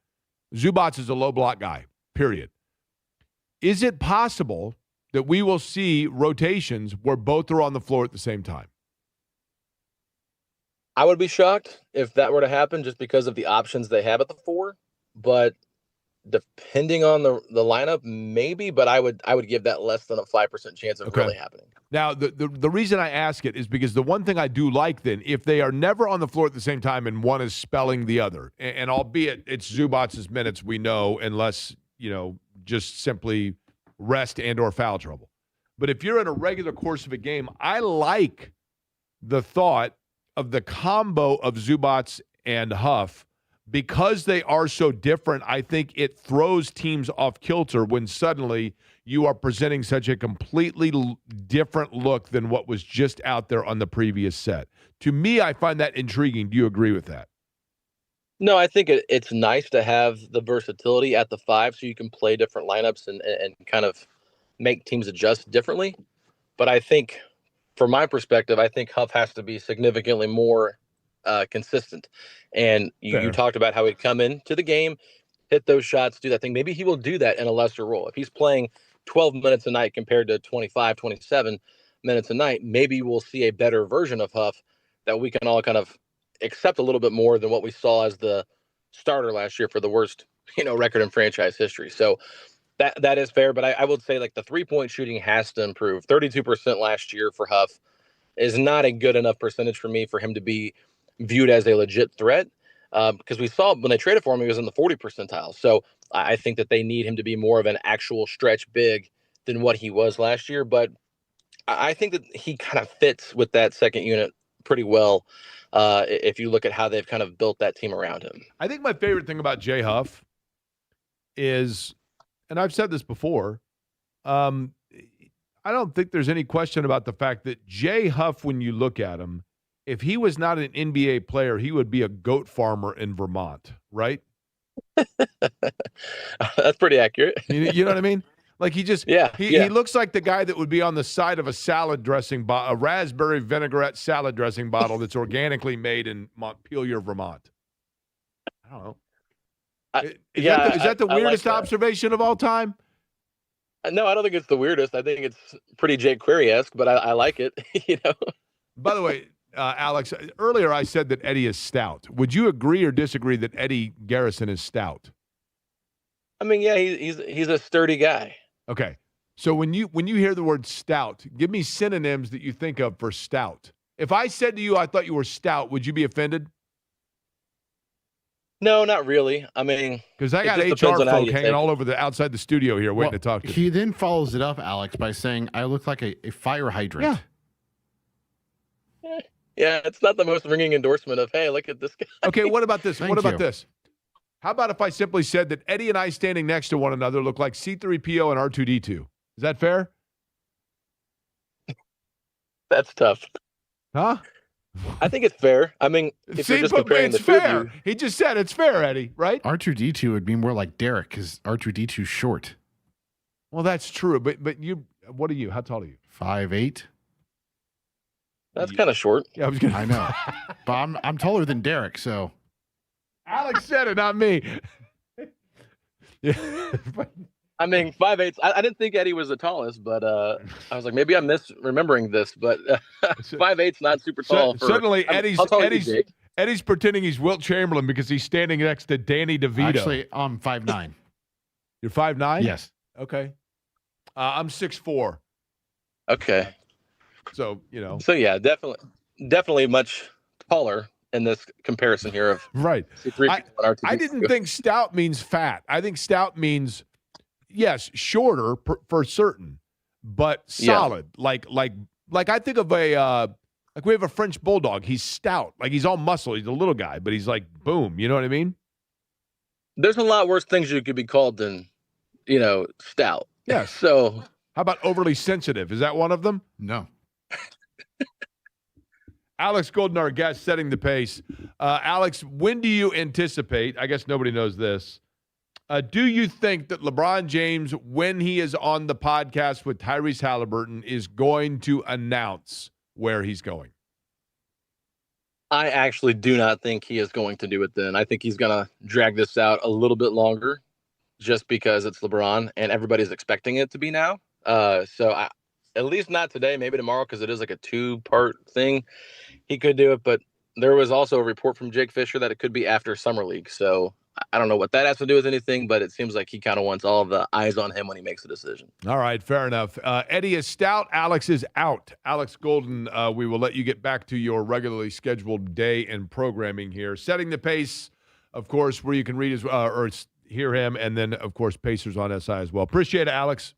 Zubats is a low block guy, period. Is it possible that we will see rotations where both are on the floor at the same time? I would be shocked if that were to happen just because of the options they have at the 4. But depending on the lineup, maybe, but I would give that less than a 5% chance of really happening. Now, the reason I ask it is because the one thing I do like then, if they are never on the floor at the same time and one is spelling the other, and albeit it's Zubats' minutes, we know, unless, just simply rest and or foul trouble. But if you're in a regular course of a game, I like the thought of the combo of Zubats and Huff. Because they are so different, I think it throws teams off kilter when suddenly you are presenting such a completely different look than what was just out there on the previous set. To me, I find that intriguing. Do you agree with that? No, I think it's nice to have the versatility at the 5 so you can play different lineups and kind of make teams adjust differently. But I think, from my perspective, I think Huff has to be significantly more consistent. And you talked about how he'd come into the game, hit those shots, do that thing. Maybe he will do that in a lesser role. If he's playing 12 minutes a night compared to 25, 27 minutes a night, maybe we'll see a better version of Huff that we can all kind of accept a little bit more than what we saw as the starter last year for the worst, record in franchise history. So that is fair. But I would say like the 3-point shooting has to improve. 32% last year for Huff is not a good enough percentage for me for him to be viewed as a legit threat, because we saw when they traded for him, he was in the 40 percentile. So I think that they need him to be more of an actual stretch big than what he was last year. But I think that he kind of fits with that second unit pretty well if you look at how they've kind of built that team around him. I think my favorite thing about Jay Huff is, and I've said this before, I don't think there's any question about the fact that Jay Huff, when you look at him, if he was not an NBA player, he would be a goat farmer in Vermont, right? That's pretty accurate. You know what I mean? Like he looks like the guy that would be on the side of a salad dressing a raspberry vinaigrette salad dressing bottle that's organically made in Montpelier, Vermont. I don't know. Is that the weirdest observation of all time? No, I don't think it's the weirdest. I think it's pretty Jake Query-esque, but I like it. By the way, Alex, earlier I said that Eddie is stout. Would you agree or disagree that Eddie Garrison is stout? I mean, yeah, he's a sturdy guy. Okay. So when you hear the word stout, give me synonyms that you think of for stout. If I said to you I thought you were stout, would you be offended? No, not really. I mean, because I got HR folk hanging all over outside the studio here waiting to talk to me. He then follows it up, Alex, by saying, I look like a fire hydrant. Yeah, it's not the most ringing endorsement of, hey, look at this guy. Okay, what about this? About this? How about if I simply said that Eddie and I standing next to one another look like C-3PO and R2-D2? Is that fair? That's tough. Huh? I think it's fair. I mean, if you're just comparing the two of you. He just said it's fair, Eddie, right? R2-D2 would be more like Derek because R2-D2's short. Well, that's true. But you, what are you? How tall are you? 5'8". That's kind of short. Yeah, I know. But I'm taller than Derek, so. Alex said it, not me. Yeah. I mean, 5'8". I didn't think Eddie was the tallest, but I was like, maybe I'm misremembering this. But 5'8's not super tall. Suddenly, Eddie's pretending he's Wilt Chamberlain because he's standing next to Danny DeVito. Actually, I'm 5'9". You're 5'9"? Yes. Okay. I'm 6'4". Okay. So, you know. So, yeah, definitely much taller in this comparison here of right. I didn't think stout means fat. I think stout means, yes, shorter for certain, but solid. Yeah. Like I think of like we have a French bulldog. He's stout. Like he's all muscle. He's a little guy, but he's like, boom. You know what I mean? There's a lot worse things you could be called than, stout. Yes. So how about overly sensitive? Is that one of them? No. Alex Golden, our guest, setting the pace. Alex, when do you anticipate, I guess nobody knows this, do you think that LeBron James, when he is on the podcast with Tyrese Halliburton, is going to announce where he's going? I actually do not think he is going to do it then. I think he's going to drag this out a little bit longer just because it's LeBron and everybody's expecting it to be now. At least not today, maybe tomorrow, because it is like a 2-part thing. He could do it, but there was also a report from Jake Fisher that it could be after Summer League. So I don't know what that has to do with anything, but it seems like he kind of wants all of the eyes on him when he makes a decision. All right, fair enough. Eddie is stout. Alex is out. Alex Golden, we will let you get back to your regularly scheduled day and programming here. Setting the pace, of course, where you can read or hear him, and then, of course, Pacers on SI as well. Appreciate it, Alex.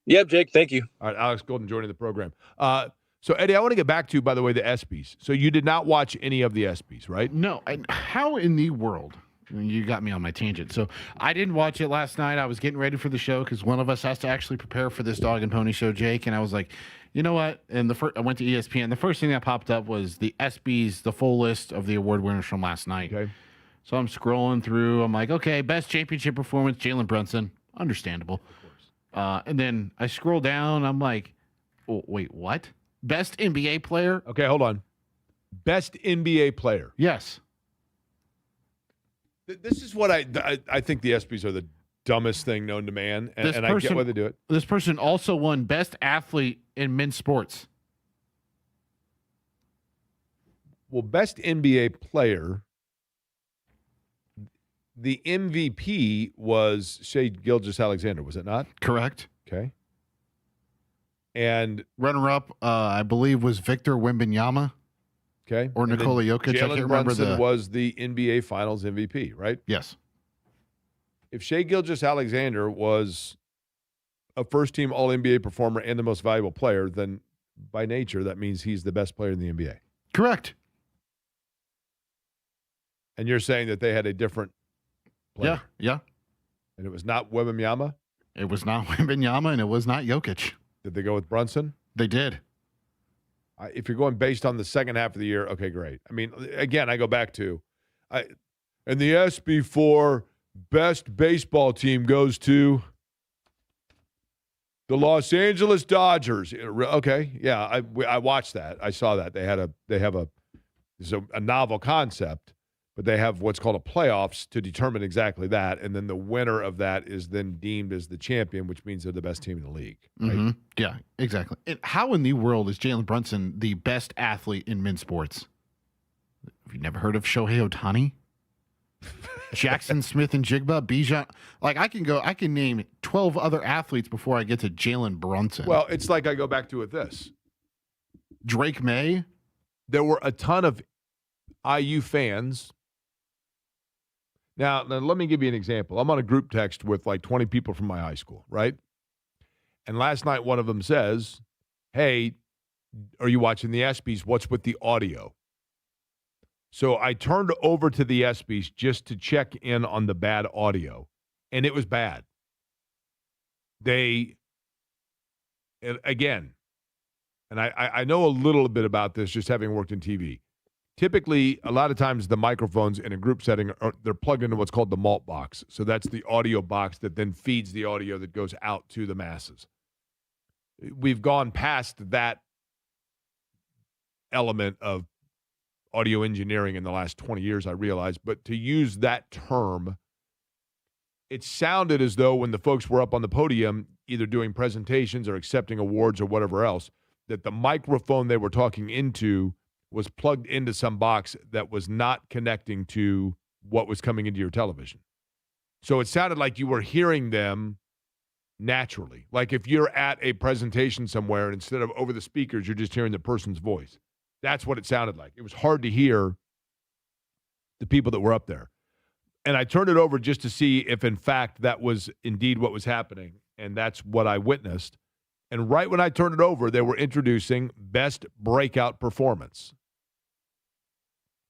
Yep, Jake, thank you. All right, Alex Golden joining the program. So, Eddie, I want to get back to, by the way, the ESPYs. So you did not watch any of the ESPYs, right? No. How in the world? You got me on my tangent. So I didn't watch it last night. I was getting ready for the show because one of us has to actually prepare for this Dog and Pony show, Jake. And I was like, you know what? And I went to ESPN. The first thing that popped up was the ESPYs, the full list of the award winners from last night. Okay. So I'm scrolling through. I'm like, okay, best championship performance, Jalen Brunson. Understandable. And then I scroll down. I'm like, oh, wait, what? Best NBA player? Okay, hold on. Best NBA player. Yes. This is what I think the ESPYs are the dumbest thing known to man, and I get why they do it. This person also won Best Athlete in Men's Sports. Well, Best NBA player, the MVP was Shai Gilgeous-Alexander, was it not? Correct. Okay. And runner-up, I believe, was Victor Wembanyama. Okay. Or Nikola Jokic. I can't remember. Brunson was the NBA Finals MVP, right? Yes. If Shai Gilgeous-Alexander was a first-team All-NBA performer and the most valuable player, then by nature that means he's the best player in the NBA. Correct. And you're saying that they had a different player? Yeah. And it was not Wembanyama? It was not Wembanyama, and it was not Jokic. Did they go with Brunson? They did. If you're going based on the second half of the year, okay, great. I mean, again, I go back to, and the ESPY for best baseball team goes to the Los Angeles Dodgers. Okay, yeah, I watched that. I saw that. They have a novel concept, but they have what's called a playoffs to determine exactly that, and then the winner of that is then deemed as the champion, which means they're the best team in the league. Right? Mm-hmm. Yeah, exactly. And how in the world is Jalen Brunson the best athlete in men's sports? Have you never heard of Shohei Ohtani? Jackson Smith and Jigba, Bijan. Like I can name 12 other athletes before I get to Jalen Brunson. Well, it's like I go back to with this. Drake May. There were a ton of IU fans. Now, let me give you an example. I'm on a group text with like 20 people from my high school, right? And last night, one of them says, hey, are you watching the ESPYs? What's with the audio? So I turned over to the ESPYs just to check in on the bad audio, and it was bad. And I know a little bit about this just having worked in TV. Typically, a lot of times the microphones in a group setting, they're plugged into what's called the malt box. So that's the audio box that then feeds the audio that goes out to the masses. We've gone past that element of audio engineering in the last 20 years, I realize. But to use that term, it sounded as though when the folks were up on the podium, either doing presentations or accepting awards or whatever else, that the microphone they were talking into was plugged into some box that was not connecting to what was coming into your television. So it sounded like you were hearing them naturally. Like if you're at a presentation somewhere and instead of over the speakers, you're just hearing the person's voice. That's what it sounded like. It was hard to hear the people that were up there. And I turned it over just to see if, in fact, that was indeed what was happening. And that's what I witnessed. And right when I turned it over, they were introducing Best Breakout Performance.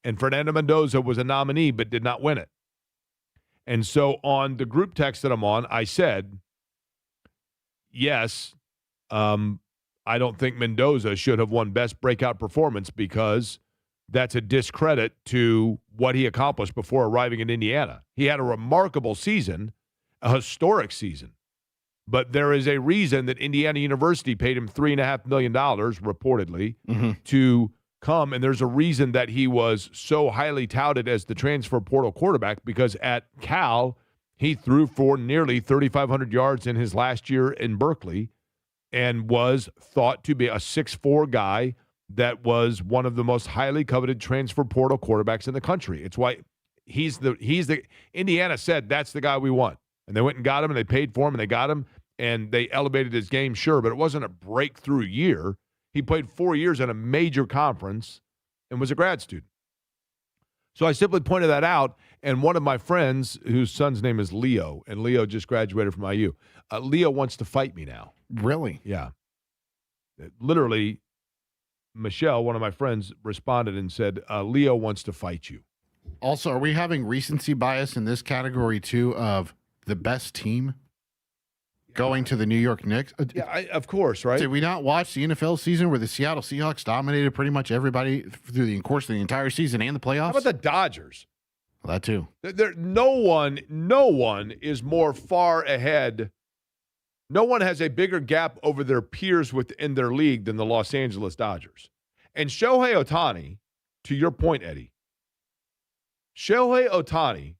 And Fernando Mendoza was a nominee but did not win it. And so on the group text that I'm on, I said, yes, I don't think Mendoza should have won Best Breakout Performance because that's a discredit to what he accomplished before arriving in Indiana. He had a remarkable season, a historic season. But there is a reason that Indiana University paid him $3.5 million, reportedly, to come. And there's a reason that he was so highly touted as the transfer portal quarterback, because at Cal, he threw for nearly 3,500 yards in his last year in Berkeley and was thought to be a 6'4" guy that was one of the most highly coveted transfer portal quarterbacks in the country. It's why he's the Indiana said that's the guy we want. And they went and got him, and they paid for him, and they got him, and they elevated his game, sure, but it wasn't a breakthrough year. He played 4 years in a major conference and was a grad student. So I simply pointed that out, and one of my friends, whose son's name is Leo, and Leo just graduated from IU, Leo wants to fight me now. Really? Yeah. Literally, Michelle, one of my friends, responded and said, Leo wants to fight you. Also, are we having recency bias in this category, too, of the best team going to the New York Knicks? Yeah, of course, right? Did we not watch the NFL season where the Seattle Seahawks dominated pretty much everybody through the course of the entire season and the playoffs? How about the Dodgers? Well, that too. No one is more far ahead. No one has a bigger gap over their peers within their league than the Los Angeles Dodgers. And Shohei Ohtani, to your point, Eddie, Shohei Ohtani,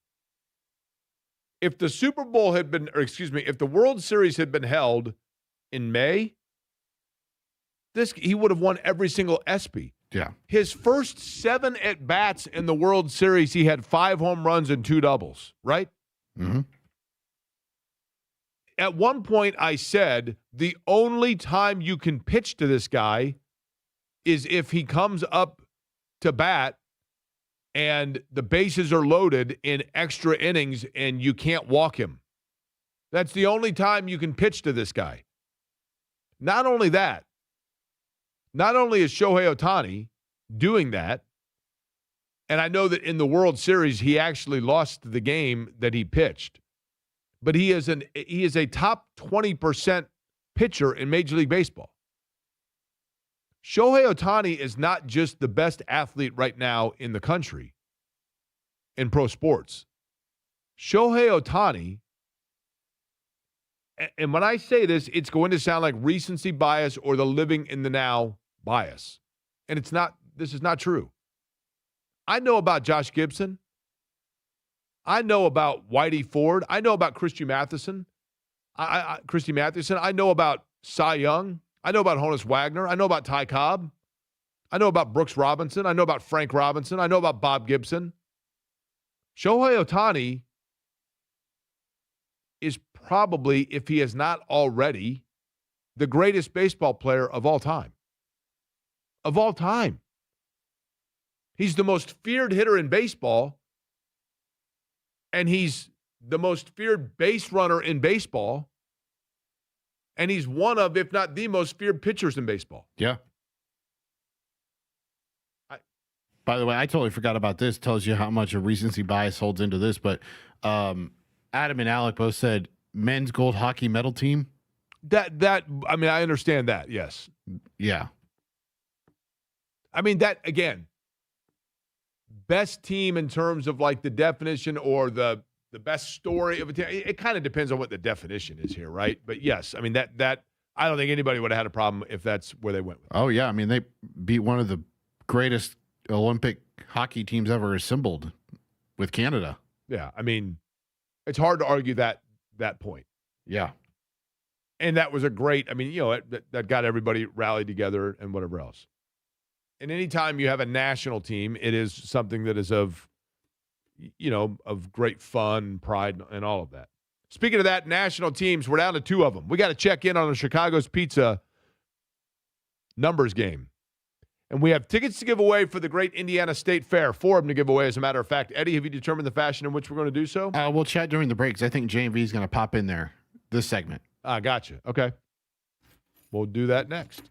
if the Super Bowl had been, if the World Series had been held in May, he would have won every single ESPY. Yeah. His first 7 at-bats in the World Series, he had 5 home runs and 2 doubles, right? Mm-hmm. At one point, I said, the only time you can pitch to this guy is if he comes up to bat and the bases are loaded in extra innings and you can't walk him. That's the only time you can pitch to this guy. Not only that, not only is Shohei Ohtani doing that, and I know that in the World Series he actually lost the game that he pitched, but he is a top 20% pitcher in Major League Baseball. Shohei Ohtani is not just the best athlete right now in the country in pro sports. Shohei Ohtani, and when I say this, it's going to sound like recency bias or the living in the now bias. And it's not, this is not true. I know about Josh Gibson. I know about Whitey Ford. I know about Christy Mathewson. I know about Cy Young. I know about Honus Wagner. I know about Ty Cobb. I know about Brooks Robinson. I know about Frank Robinson. I know about Bob Gibson. Shohei Ohtani is probably, if he is not already, the greatest baseball player of all time. Of all time. He's the most feared hitter in baseball, and he's the most feared base runner in baseball, and he's one of, if not the most feared pitchers in baseball. Yeah. By the way, I totally forgot about this. Tells you how much a recency bias holds into this, but Adam and Alec both said men's gold hockey medal team. That I mean, I understand that, yes. Yeah. I mean, that, again, best team in terms of like the definition or the best story of a team. It kind of depends on what the definition is here, right? But yes, I mean, that I don't think anybody would have had a problem if that's where they went with it. Oh, yeah. I mean, they beat one of the greatest Olympic hockey teams ever assembled with Canada. Yeah, I mean, it's hard to argue that point. Yeah. And that was a great, I mean, you know, that got everybody rallied together and whatever else. And anytime you have a national team, it is something that is of, you know, of great fun, pride, and all of that. Speaking of that, national teams, we're down to 2 of them. We got to check in on the Chicago's Pizza numbers game. And we have tickets to give away for the great Indiana State Fair. 4 of them to give away, as a matter of fact. Eddie, have you determined the fashion in which we're going to do so? We'll chat during the breaks. I think J&V is going to pop in there this segment. Gotcha. Okay. We'll do that next.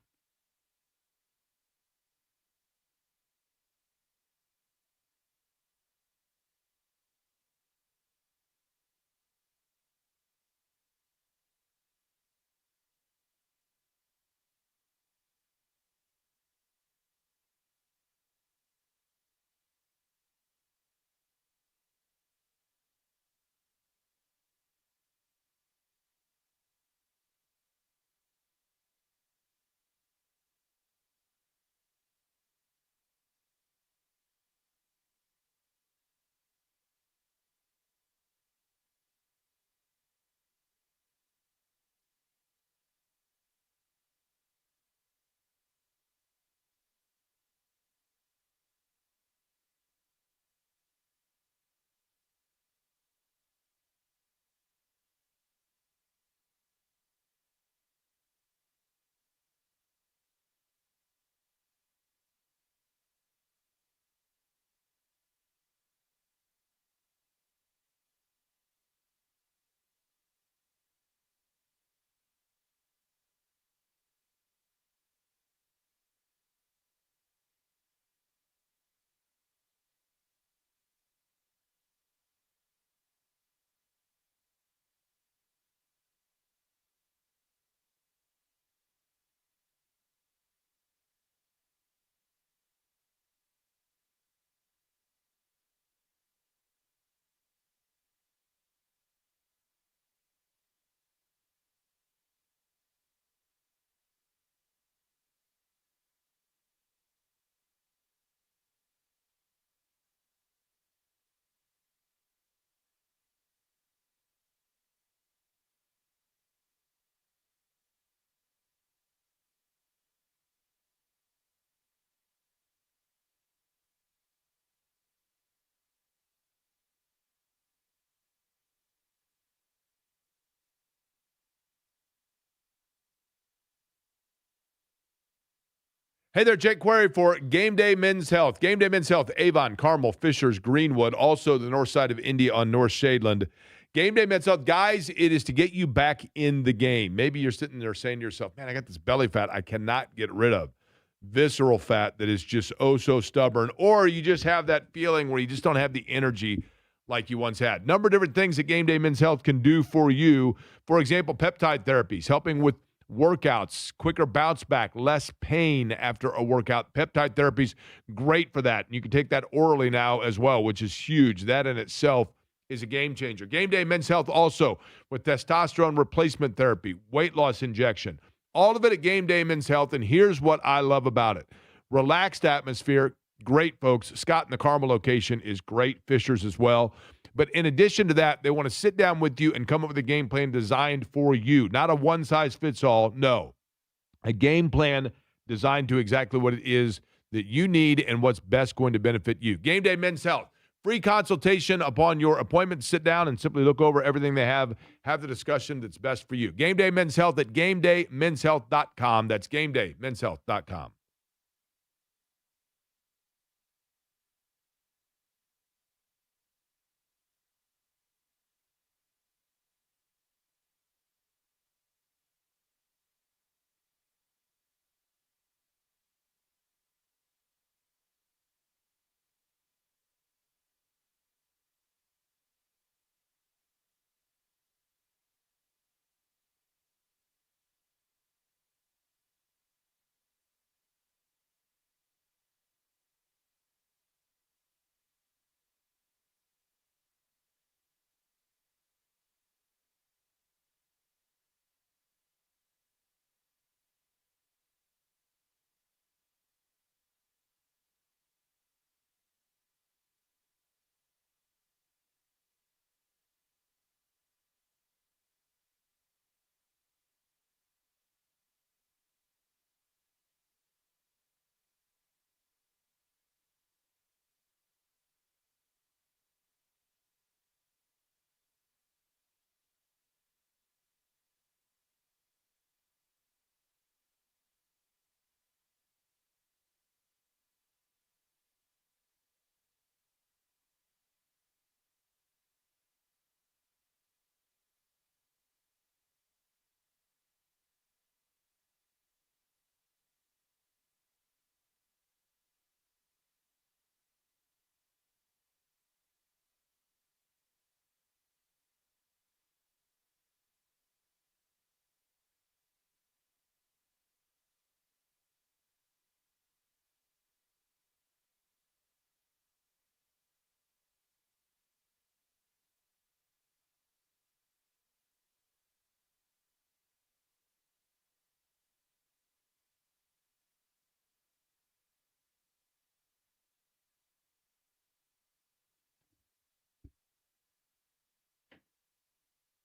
Hey there, Jake Query for Game Day Men's Health. Game Day Men's Health, Avon, Carmel, Fishers, Greenwood, also the north side of India on North Shadeland. Game Day Men's Health, guys, it is to get you back in the game. Maybe you're sitting there saying to yourself, man, I got this belly fat I cannot get rid of. Visceral fat that is just oh so stubborn. Or you just have that feeling where you just don't have the energy like you once had. Number of different things that Game Day Men's Health can do for you. For example, peptide therapies, helping with workouts, quicker bounce back, less pain after a workout. Peptide therapy's great for that. You can take that orally now as well, which is huge. That in itself is a game changer. Game Day Men's Health also with testosterone replacement therapy, weight loss injection, all of it at Game Day Men's Health. And here's what I love about it. Relaxed atmosphere, great folks. Scott in the Carmel location is great. Fisher's as well. But in addition to that, they want to sit down with you and come up with a game plan designed for you. Not a one-size-fits-all, no. A game plan designed to exactly what it is that you need and what's best going to benefit you. Game Day Men's Health. Free consultation upon your appointment. Sit down and simply look over everything they have the discussion that's best for you. Game Day Men's Health at GameDayMen'sHealth.com. That's GameDayMen'sHealth.com.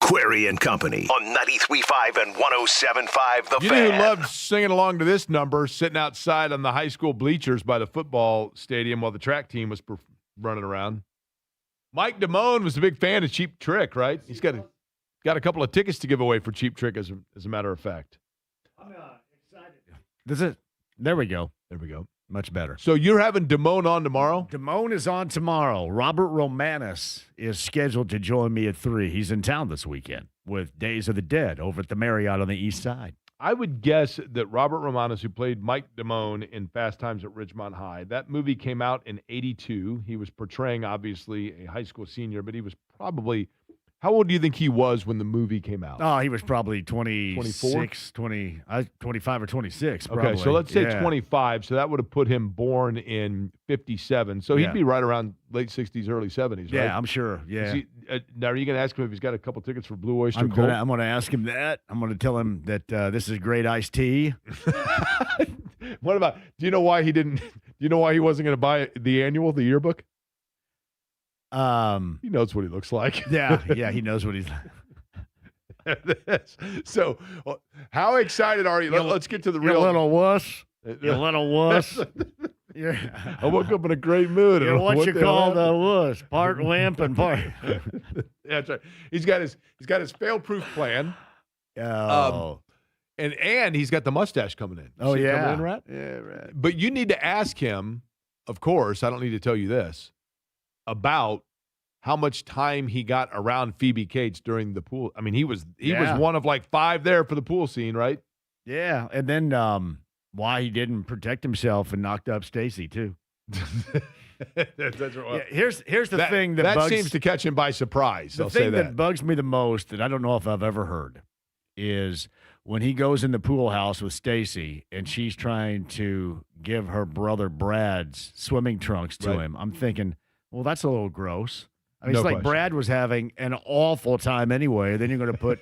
Query and Company on 93.5 and 107.5 The You Fan. know who loved singing along to this number, sitting outside on the high school bleachers by the football stadium while the track team was running around? Mike Damone was a big fan of Cheap Trick, right? He's got a couple of tickets to give away for Cheap Trick, as a matter of fact. I'm excited. There we go. There we go. Much better. So you're having Damone on tomorrow? Damone is on tomorrow. Robert Romanus is scheduled to join me at 3. He's in town this weekend with Days of the Dead over at the Marriott on the east side. I would guess that Robert Romanus, who played Mike Damone in Fast Times at Ridgemont High, that movie came out in 82. He was portraying, obviously, a high school senior, but he was probably – how old do you think he was when the movie came out? Oh, he was probably 26, 25 or 26. Probably. Okay, so let's say 25. So that would have put him born in 57. So he'd be right around late 60s, early 70s, right? Yeah, I'm sure. Yeah. Now, are you going to ask him if he's got a couple tickets for Blue Oyster I'm Cult? I'm going to ask him that. I'm going to tell him that this is great iced tea. What about? Do you know why he didn't? Do you know why he wasn't going to buy the yearbook? He knows what he looks like. Yeah, he knows what he's like. So, how excited are you? Let's get to the real. You little wuss. You little wuss. I woke up in a great mood. You're what you call the wuss. Part wimp and part. That's right. He's got his fail-proof plan. Oh. And he's got the mustache coming in. Oh, yeah. Coming in, right? Yeah, right. But you need to ask him, of course, I don't need to tell you this, about how much time he got around Phoebe Cates during the pool. I mean, he was one of like 5 there for the pool scene, right? Yeah, and then why he didn't protect himself and knocked up Stacy too. That's right. Here's the thing that bugs, seems to catch him by surprise. The thing that bugs me the most, and I don't know if I've ever heard, is when he goes in the pool house with Stacy and she's trying to give her brother Brad's swimming trunks to him. I'm thinking, well, that's a little gross. I mean, No it's like question. Brad was having an awful time anyway. Then you're going to put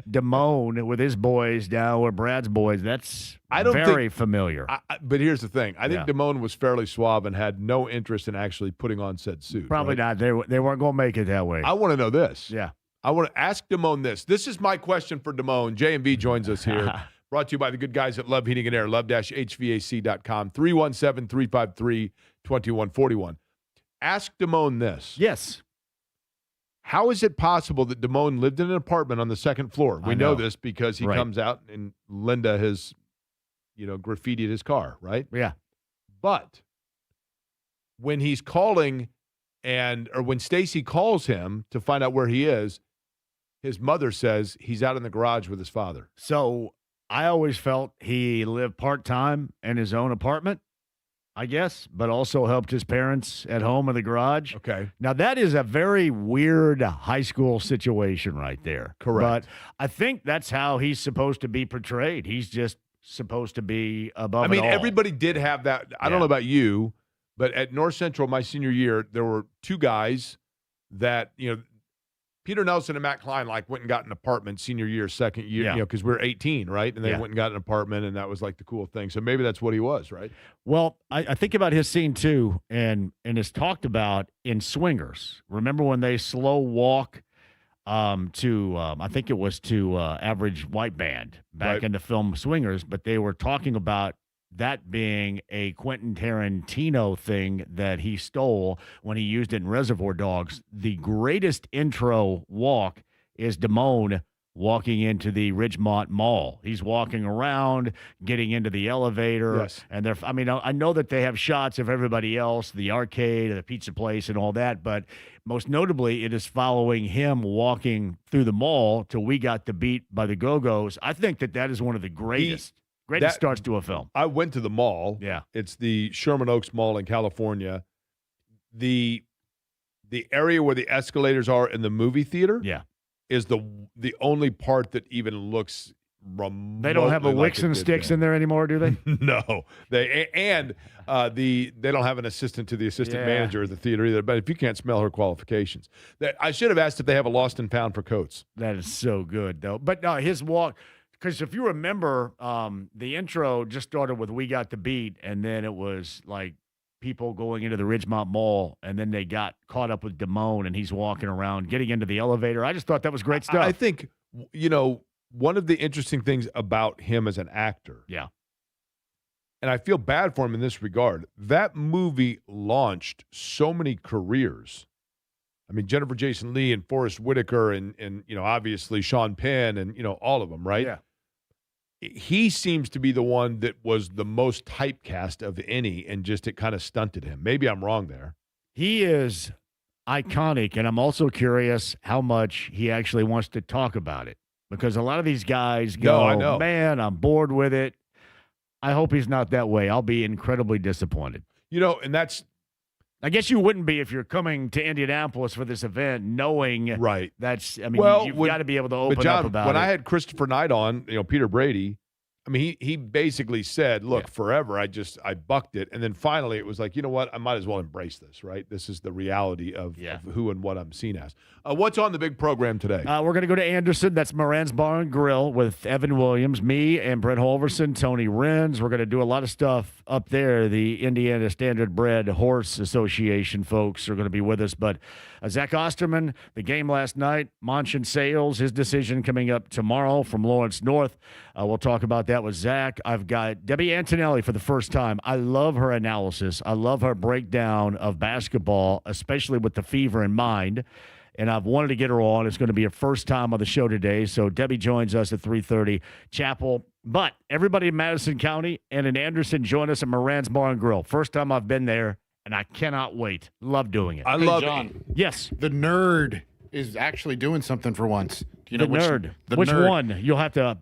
Damone with his boys down with Brad's boys. That's very familiar. But here's the thing. I think Yeah. Damone was fairly suave and had no interest in actually putting on said suit. Probably right? not. They weren't going to make it that way. I want to know this. Yeah. I want to ask Damone this. This is my question for Damone. J&B joins us here. Brought to you by the good guys at Love Heating and Air, love-hvac.com, 317-353-2141. Ask Damone this. Yes. How is it possible that Damone lived in an apartment on the second floor? We know this because he comes out and Linda has, graffitied his car, right? Yeah. But when he's calling or when Stacy calls him to find out where he is, his mother says he's out in the garage with his father. So I always felt he lived part-time in his own apartment, I guess, but also helped his parents at home in the garage. Okay. Now, that is a very weird high school situation right there. Correct. But I think that's how he's supposed to be portrayed. He's just supposed to be above it all. Everybody did have that. I don't know about you, but at North Central my senior year, there were two guys that, Peter Nelson and Matt Klein went and got an apartment senior year, second year, because we were 18, right? And they went and got an apartment, and that was the cool thing. So maybe that's what he was, right? Well, I think about his scene too, and it's talked about in Swingers. Remember when they slow walk to I think it was to Average White Band back in the film Swingers, but they were talking about that being a Quentin Tarantino thing that he stole when he used it in Reservoir Dogs. The greatest intro walk is Damone walking into the Ridgemont Mall. He's walking around, getting into the elevator. Yes. And I know that they have shots of everybody else, the arcade, the pizza place, and all that, but most notably, it is following him walking through the mall till We Got the Beat by the Go-Go's. I think that is one of the greatest starts to a film. I went to the mall. Yeah. It's the Sherman Oaks Mall in California. The area where the escalators are in the movie theater is the only part that even looks remotely. They don't have a Wicks and did Sticks then. in there anymore, do they? No. They don't have an assistant to the assistant manager of the theater either. But if you can't smell her qualifications. I should have asked if they have a Lost and Found for Coates. That is so good, though. But no, his walk, because if you remember, the intro just started with We Got the Beat, and then it was like people going into the Ridgemont Mall, and then they got caught up with Damone, and he's walking around, getting into the elevator. I just thought that was great stuff. I think, one of the interesting things about him as an actor, and I feel bad for him in this regard, that movie launched so many careers. I mean, Jennifer Jason Leigh and Forrest Whitaker and obviously Sean Penn and, all of them, right? Yeah. He seems to be the one that was the most typecast of any, and just it kind of stunted him. Maybe I'm wrong there. He is iconic, and I'm also curious how much he actually wants to talk about it, because a lot of these guys go, I know. Man, I'm bored with it. I hope he's not that way. I'll be incredibly disappointed. And that's, I guess you wouldn't be if you're coming to Indianapolis for this event, knowing that's. I mean, you've got to be able to open up about it. When I had Christopher Knight on, Peter Brady, I mean, he basically said, look, forever I bucked it. And then finally it was like, you know what? I might as well embrace this, right? This is the reality of who and what I'm seen as. What's on the big program today? We're going to go to Anderson. That's Moran's Bar and Grill with Evan Williams, me, and Brett Holverson, Tony Renz. We're going to do a lot of stuff up there. The Indiana Standard Bred Horse Association folks are going to be with us. But Zach Osterman, the game last night, Manchin Sales, his decision coming up tomorrow from Lawrence North. We'll talk about that with Zach. I've got Debbie Antonelli for the first time. I love her analysis. I love her breakdown of basketball, especially with the Fever in mind. And I've wanted to get her on. It's going to be her first time on the show today. So Debbie joins us at 3:30. Chapel. But everybody in Madison County and in Anderson join us at Moran's Bar and Grill. First time I've been there, and I cannot wait. Love doing it. I love John, it. Yes. The nerd is actually doing something for once. Do you know the nerd. Which nerd, one? You'll have to.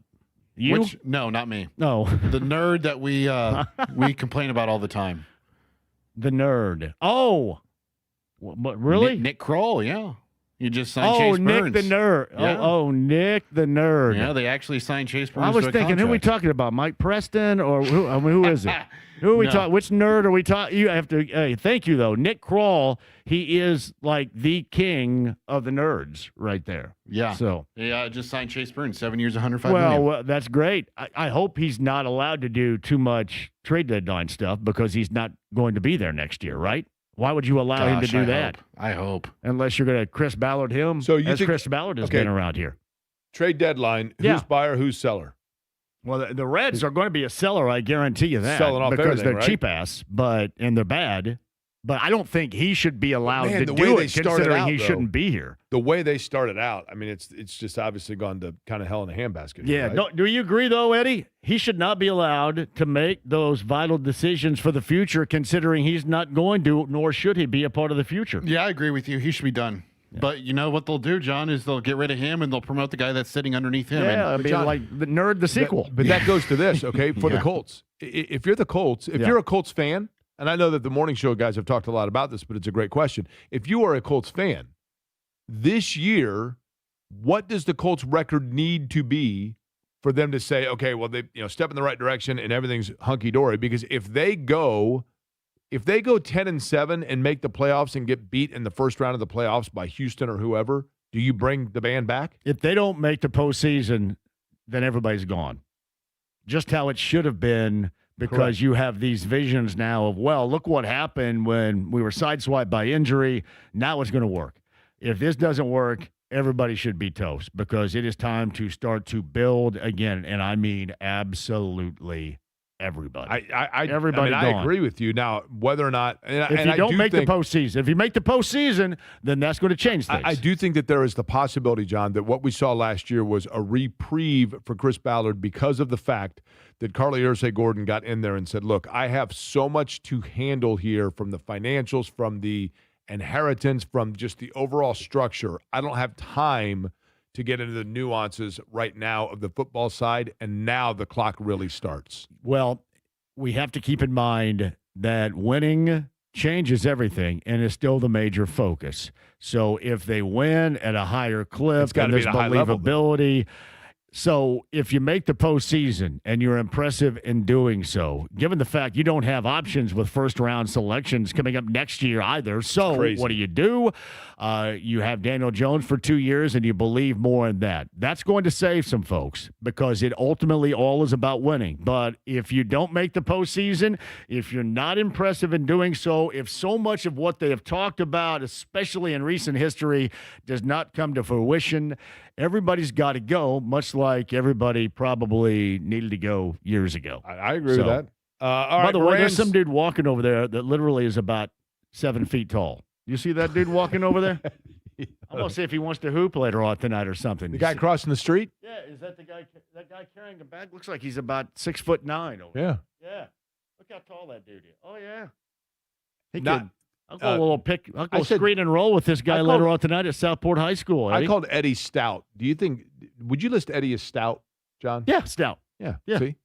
You? No, not me. No. The nerd that we complain about all the time. The nerd. Oh. But really? Nick Kroll, yeah. You just signed Oh, Chase Nick Burns. the Nerd. Yeah. Oh, Nick the Nerd. Yeah, they actually signed Chase Burns. I was to a thinking, who are we contract. talking about? Mike Preston or who? I mean, who is it? Who are we No. talking? Which nerd are we talking? You have to. Hey, thank you though, Nick Kroll. He is like the king of the nerds right there. Yeah. So They just signed Chase Burns, 7 years, $105 million. well, that's great. I hope he's not allowed to do too much trade deadline stuff because he's not going to be there next year, right? Why would you allow him to do that? I hope. Unless you're going to Chris Ballard him. So you as think- Chris Ballard has okay. been around here. Trade deadline. Yeah. Who's buyer? Who's seller? Well, the Reds are going to be a seller, I guarantee you that. Selling off because everything, they're right? cheap ass, and they're bad. But I don't think he should be allowed Man, to the do way they it, started considering out, he though, shouldn't be here. The way they started out, I mean, it's just obviously gone to kind of hell in a handbasket. Yeah. right? Do you agree, though, Eddie? He should not be allowed to make those vital decisions for the future, considering he's not going to, nor should he be a part of the future. Yeah, I agree with you. He should be done. Yeah. But you know what they'll do, John, is they'll get rid of him and they'll promote the guy that's sitting underneath him. Yeah, I And, mean, John, like the Nerd, the sequel. But that goes to this, okay, for the Yeah. Colts. If you're the Colts, if you're a Colts fan, and I know that the morning show guys have talked a lot about this, but it's a great question. If you are a Colts fan, this year, what does the Colts record need to be for them to say, okay, well, they step in the right direction and everything's hunky-dory? Because if they go 10-7 and make the playoffs and get beat in the first round of the playoffs by Houston or whoever, do you bring the band back? If they don't make the postseason, then everybody's gone. Just how it should have been, because Correct. you have these visions now of, well, look what happened when we were sideswiped by injury. Now it's going to work. If this doesn't work, everybody should be toast, because it is time to start to build again. And I mean absolutely everybody. Everybody I gone. agree with you. Now, whether or not, If you don't make the postseason, if you make the postseason, then that's going to change things. I do think that there is the possibility, John, that what we saw last year was a reprieve for Chris Ballard because of the fact that Carly Ursay-Gordon got in there and said, look, I have so much to handle here from the financials, from the inheritance, from just the overall structure. I don't have time to get into the nuances right now of the football side, and now the clock really starts. Well, we have to keep in mind that winning changes everything and is still the major focus. So if they win at a higher clip, It's gotta and be there's at a high level, though. believability. So if you make the postseason and you're impressive in doing so, given the fact you don't have options with first-round selections coming up next year either, so Crazy. what do? You have Daniel Jones for 2 years, and you believe more in that. That's going to save some folks, because it ultimately all is about winning. But if you don't make the postseason, if you're not impressive in doing so, if so much of what they have talked about, especially in recent history, does not come to fruition, everybody's got to go, much like everybody probably needed to go years ago. I agree with that. All By right, the way, there's Rams- some dude walking over there that literally is about 7 feet tall. You see that dude walking over there? I'm going to see if he wants to hoop later on tonight or something. The guy crossing the street? Yeah, is that the guy? That guy carrying a bag looks like he's about 6'9" over Yeah. there. Yeah. Look how tall that dude is. Oh yeah. He Not- could. I'll go a little pick. I'll go I said- screen and roll with this guy I later called- on tonight at Southport High School. I Eddie. called Eddie Stout. Do you think – would you list Eddie as stout, John? Yeah, stout. Yeah. Yeah. See?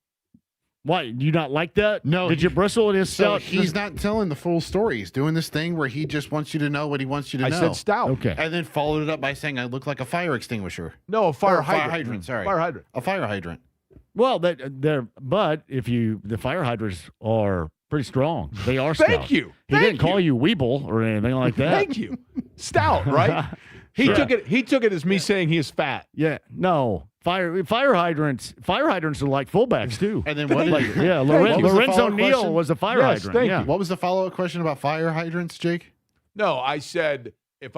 Why? Do you not like that? No, Did you bristle at his So stout? he's not telling the full story. He's doing this thing where he just wants you to know what he wants you to I know. said stout. Okay. And then followed it up by saying I look like a fire extinguisher. No, a fire Or hydrant. Fire hydrant, sorry. Fire hydrant. A fire hydrant. Well, but if the fire hydrants are pretty strong. They are stout. Thank you. He didn't call you Weeble or anything like that. Thank you. Stout, right? He Sure. took it as me saying he is fat. Yeah, no. Fire hydrants are like fullbacks too. And then what did Like, you, yeah, what was the Lorenzo follow-up Neal question? was a fire Yes, hydrant. thank yeah. you. What was the follow-up question about fire hydrants, Jake? No, I said if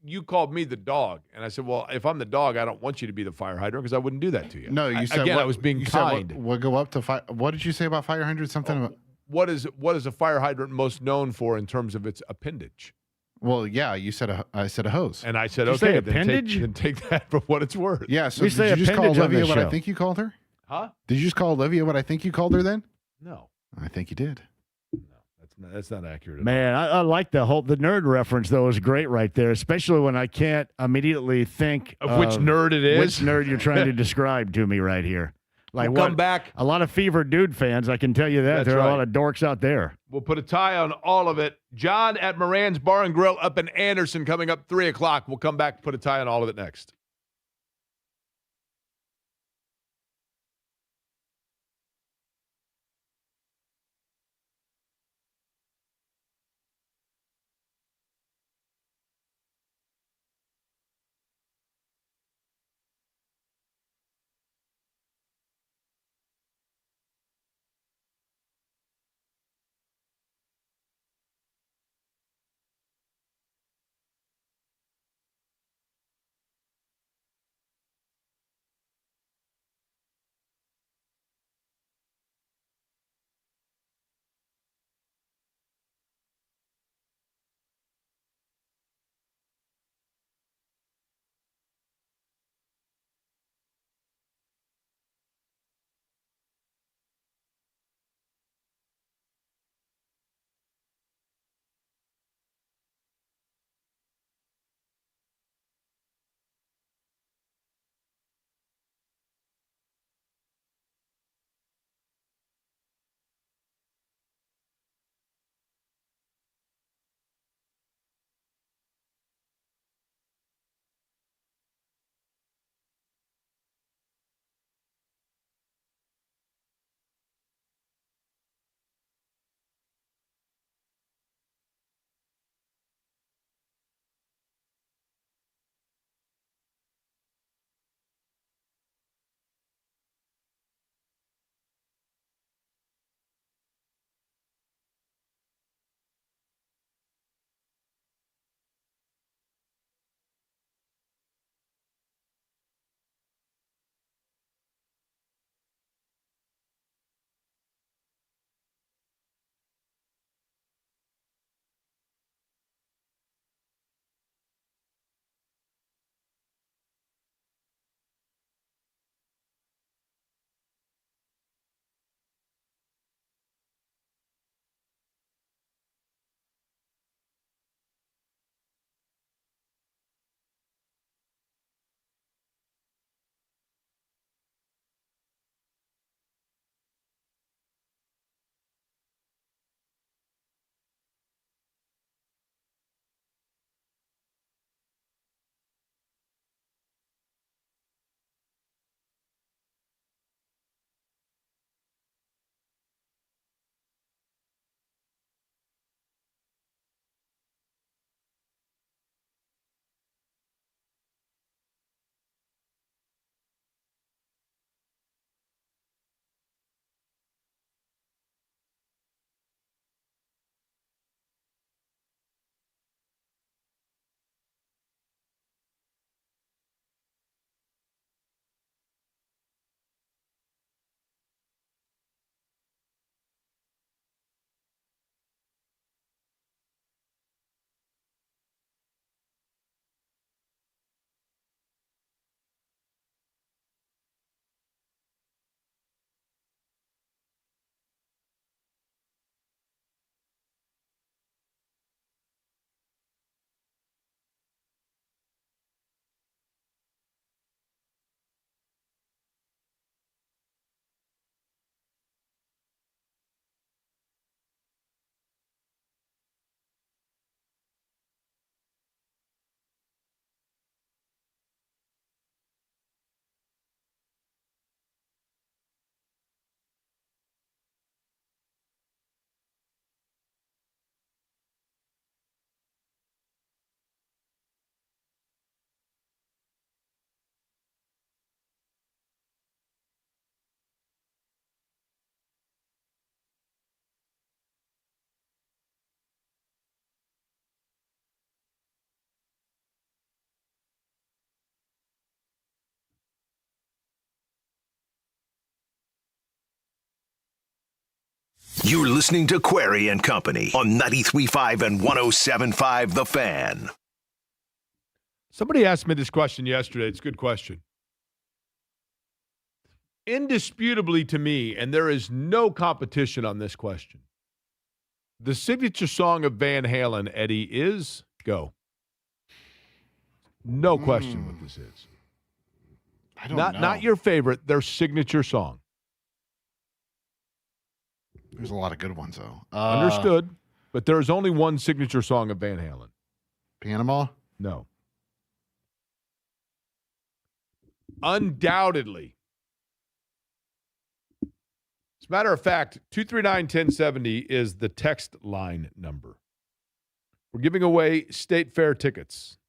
you called me the dog, and I said, well, if I'm the dog, I don't want you to be the fire hydrant because I wouldn't do that to you. No, you said again, what, I was being you said kind. What go up to fire. What did you say about fire hydrants? Something about. What is a fire hydrant most known for in terms of its appendage? Well, yeah, you said I said a hose. And I said, Did you say okay, appendage? then take that for what it's worth. Yeah, so We did say you just call appendage on Olivia this what I show. think you called her? Huh? Did you just call Olivia what I think you called her then? No, I think you did. that's not accurate. At all. Man, I like the nerd reference though. Is great right there, especially when I can't immediately think Of which nerd it is? Which nerd you're trying to describe to me right here. Like we'll come back. A lot of Fever Dude fans, I can tell you that. That's There are right. a lot of dorks out there. We'll put a tie on all of it. John at Moran's Bar and Grill up in Anderson coming up 3 o'clock. We'll come back, put a tie on all of it next. You're listening to Query and Company on 93.5 and 107.5 The Fan. Somebody asked me this question yesterday. It's a good question. Indisputably to me, and there is no competition on this question, the signature song of Van Halen, Eddie, is Go. No question what this is. I don't know. Not your favorite, their signature song. There's a lot of good ones, though. Understood. But there's only one signature song of Van Halen. Panama? No. Undoubtedly. As a matter of fact, 239-1070 is the text line number. We're giving away State Fair tickets.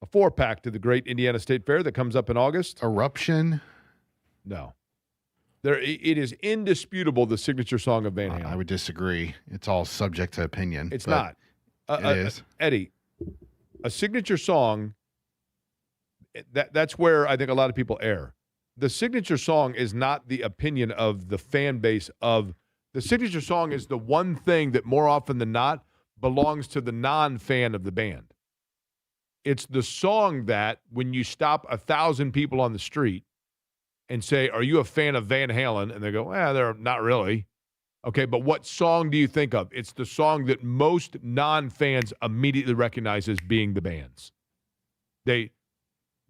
A 4-pack to the great Indiana State Fair that comes up in August. Eruption? No. It is indisputable the signature song of Van Halen. I would disagree. It's all subject to opinion. It's not. It is. Eddie, a signature song, that's where I think a lot of people err. The signature song is not the opinion of the fan base of the signature song is the one thing that more often than not belongs to the non-fan of the band. It's the song that when you stop 1,000 people on the street and say, are you a fan of Van Halen? And they go, they're not really. Okay, but what song do you think of? It's the song that most non-fans immediately recognize as being the band's.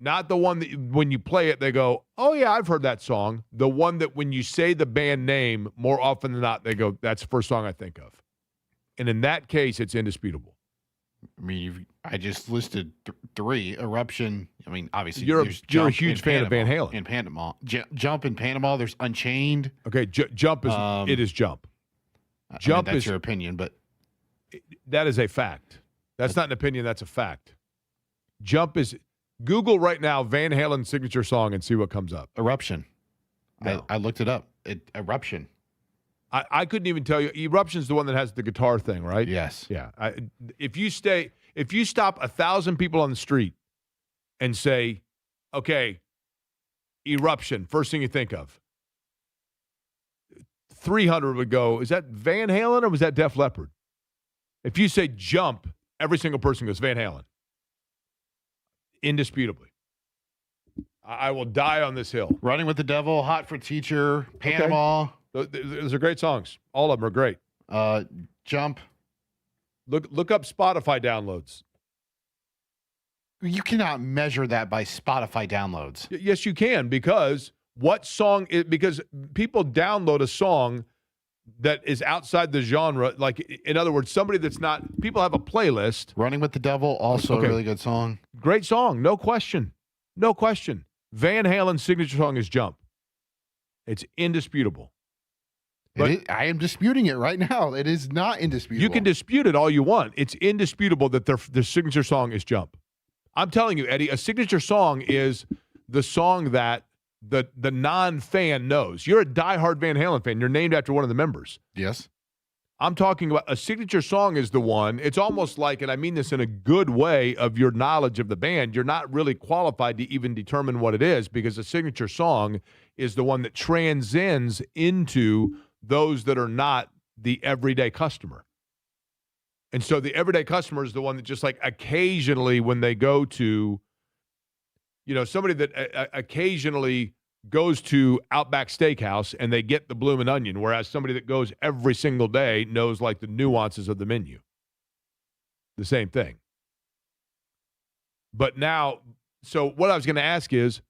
Not the one that when you play it, they go, oh, yeah, I've heard that song. The one that when you say the band name, more often than not, they go, that's the first song I think of. And in that case, it's indisputable. I mean, I just listed 3. Eruption. I mean, obviously, you're a huge fan of Van Halen. In Panama. Jump in Panama. There's Unchained. Okay, Jump is it is Jump. Jump that's is your opinion, but that is a fact. That's not an opinion. That's a fact. Jump is Google right now Van Halen signature song and see what comes up. Eruption. No. I looked it up. Eruption. I couldn't even tell you. Eruption's the one that has the guitar thing, right? Yes. Yeah. If you stop 1,000 people on the street and say, okay, Eruption, first thing you think of, 300 would go, is that Van Halen or was that Def Leppard? If you say Jump, every single person goes Van Halen. Indisputably. I will die on this hill. Running with the Devil, Hot for Teacher, Panama. Okay. Those are great songs. All of them are great. Jump. Look up Spotify downloads. You cannot measure that by Spotify downloads. Yes, you can, because because people download a song that is outside the genre. Like, in other words, somebody that's not, people have a playlist. Running with the Devil, also a really good song. Great song, no question. No question. Van Halen's signature song is Jump. It's indisputable. But I am disputing it right now. It is not indisputable. You can dispute it all you want. It's indisputable that their signature song is Jump. I'm telling you, Eddie, a signature song is the song that the non-fan knows. You're a diehard Van Halen fan. You're named after one of the members. Yes. I'm talking about a signature song is the one. It's almost like, and I mean this in a good way, of your knowledge of the band. You're not really qualified to even determine what it is, because a signature song is the one that transcends into those that are not the everyday customer. And so the everyday customer is the one that just like occasionally when they go to, somebody that occasionally goes to Outback Steakhouse and they get the bloomin' onion, whereas somebody that goes every single day knows like the nuances of the menu. The same thing. But now, so what I was going to ask is,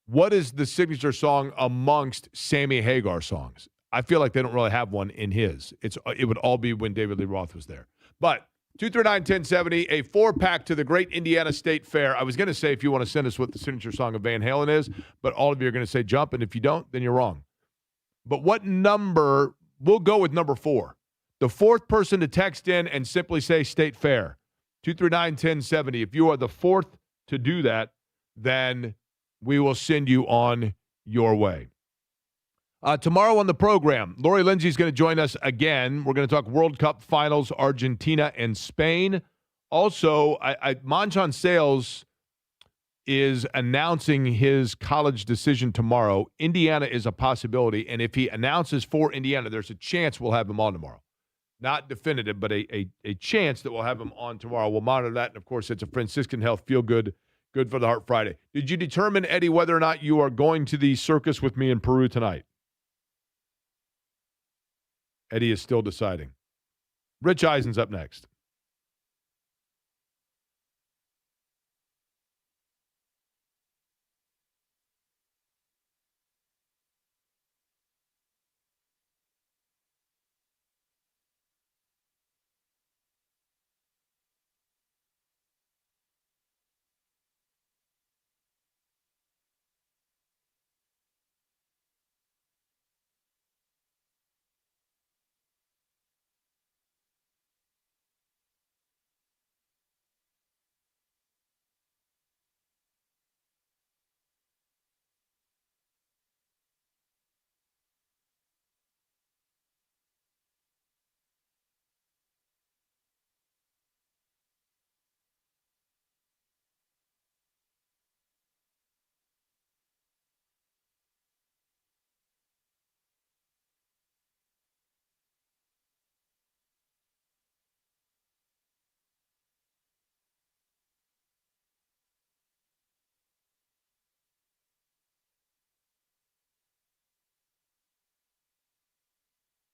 what is the signature song amongst Sammy Hagar songs? I feel like they don't really have one in his. It would all be when David Lee Roth was there. But 239-1070, a 4-pack to the great Indiana State Fair. I was going to say if you want to send us what the signature song of Van Halen is, but all of you are going to say Jump, and if you don't, then you're wrong. But what number? We'll go with number 4. The 4th person to text in and simply say State Fair. 239-1070. If you are the 4th to do that, then we will send you on your way. Tomorrow on the program, Lori Lindsay's going to join us again. We're going to talk World Cup finals, Argentina and Spain. Also, Manchon Sales is announcing his college decision tomorrow. Indiana is a possibility, and if he announces for Indiana, there's a chance we'll have him on tomorrow. Not definitive, but a chance that we'll have him on tomorrow. We'll monitor that, and of course, it's a Franciscan Health Feel Good for the Heart Friday. Did you determine, Eddie, whether or not you are going to the circus with me in Peru tonight? Eddie is still deciding. Rich Eisen's up next.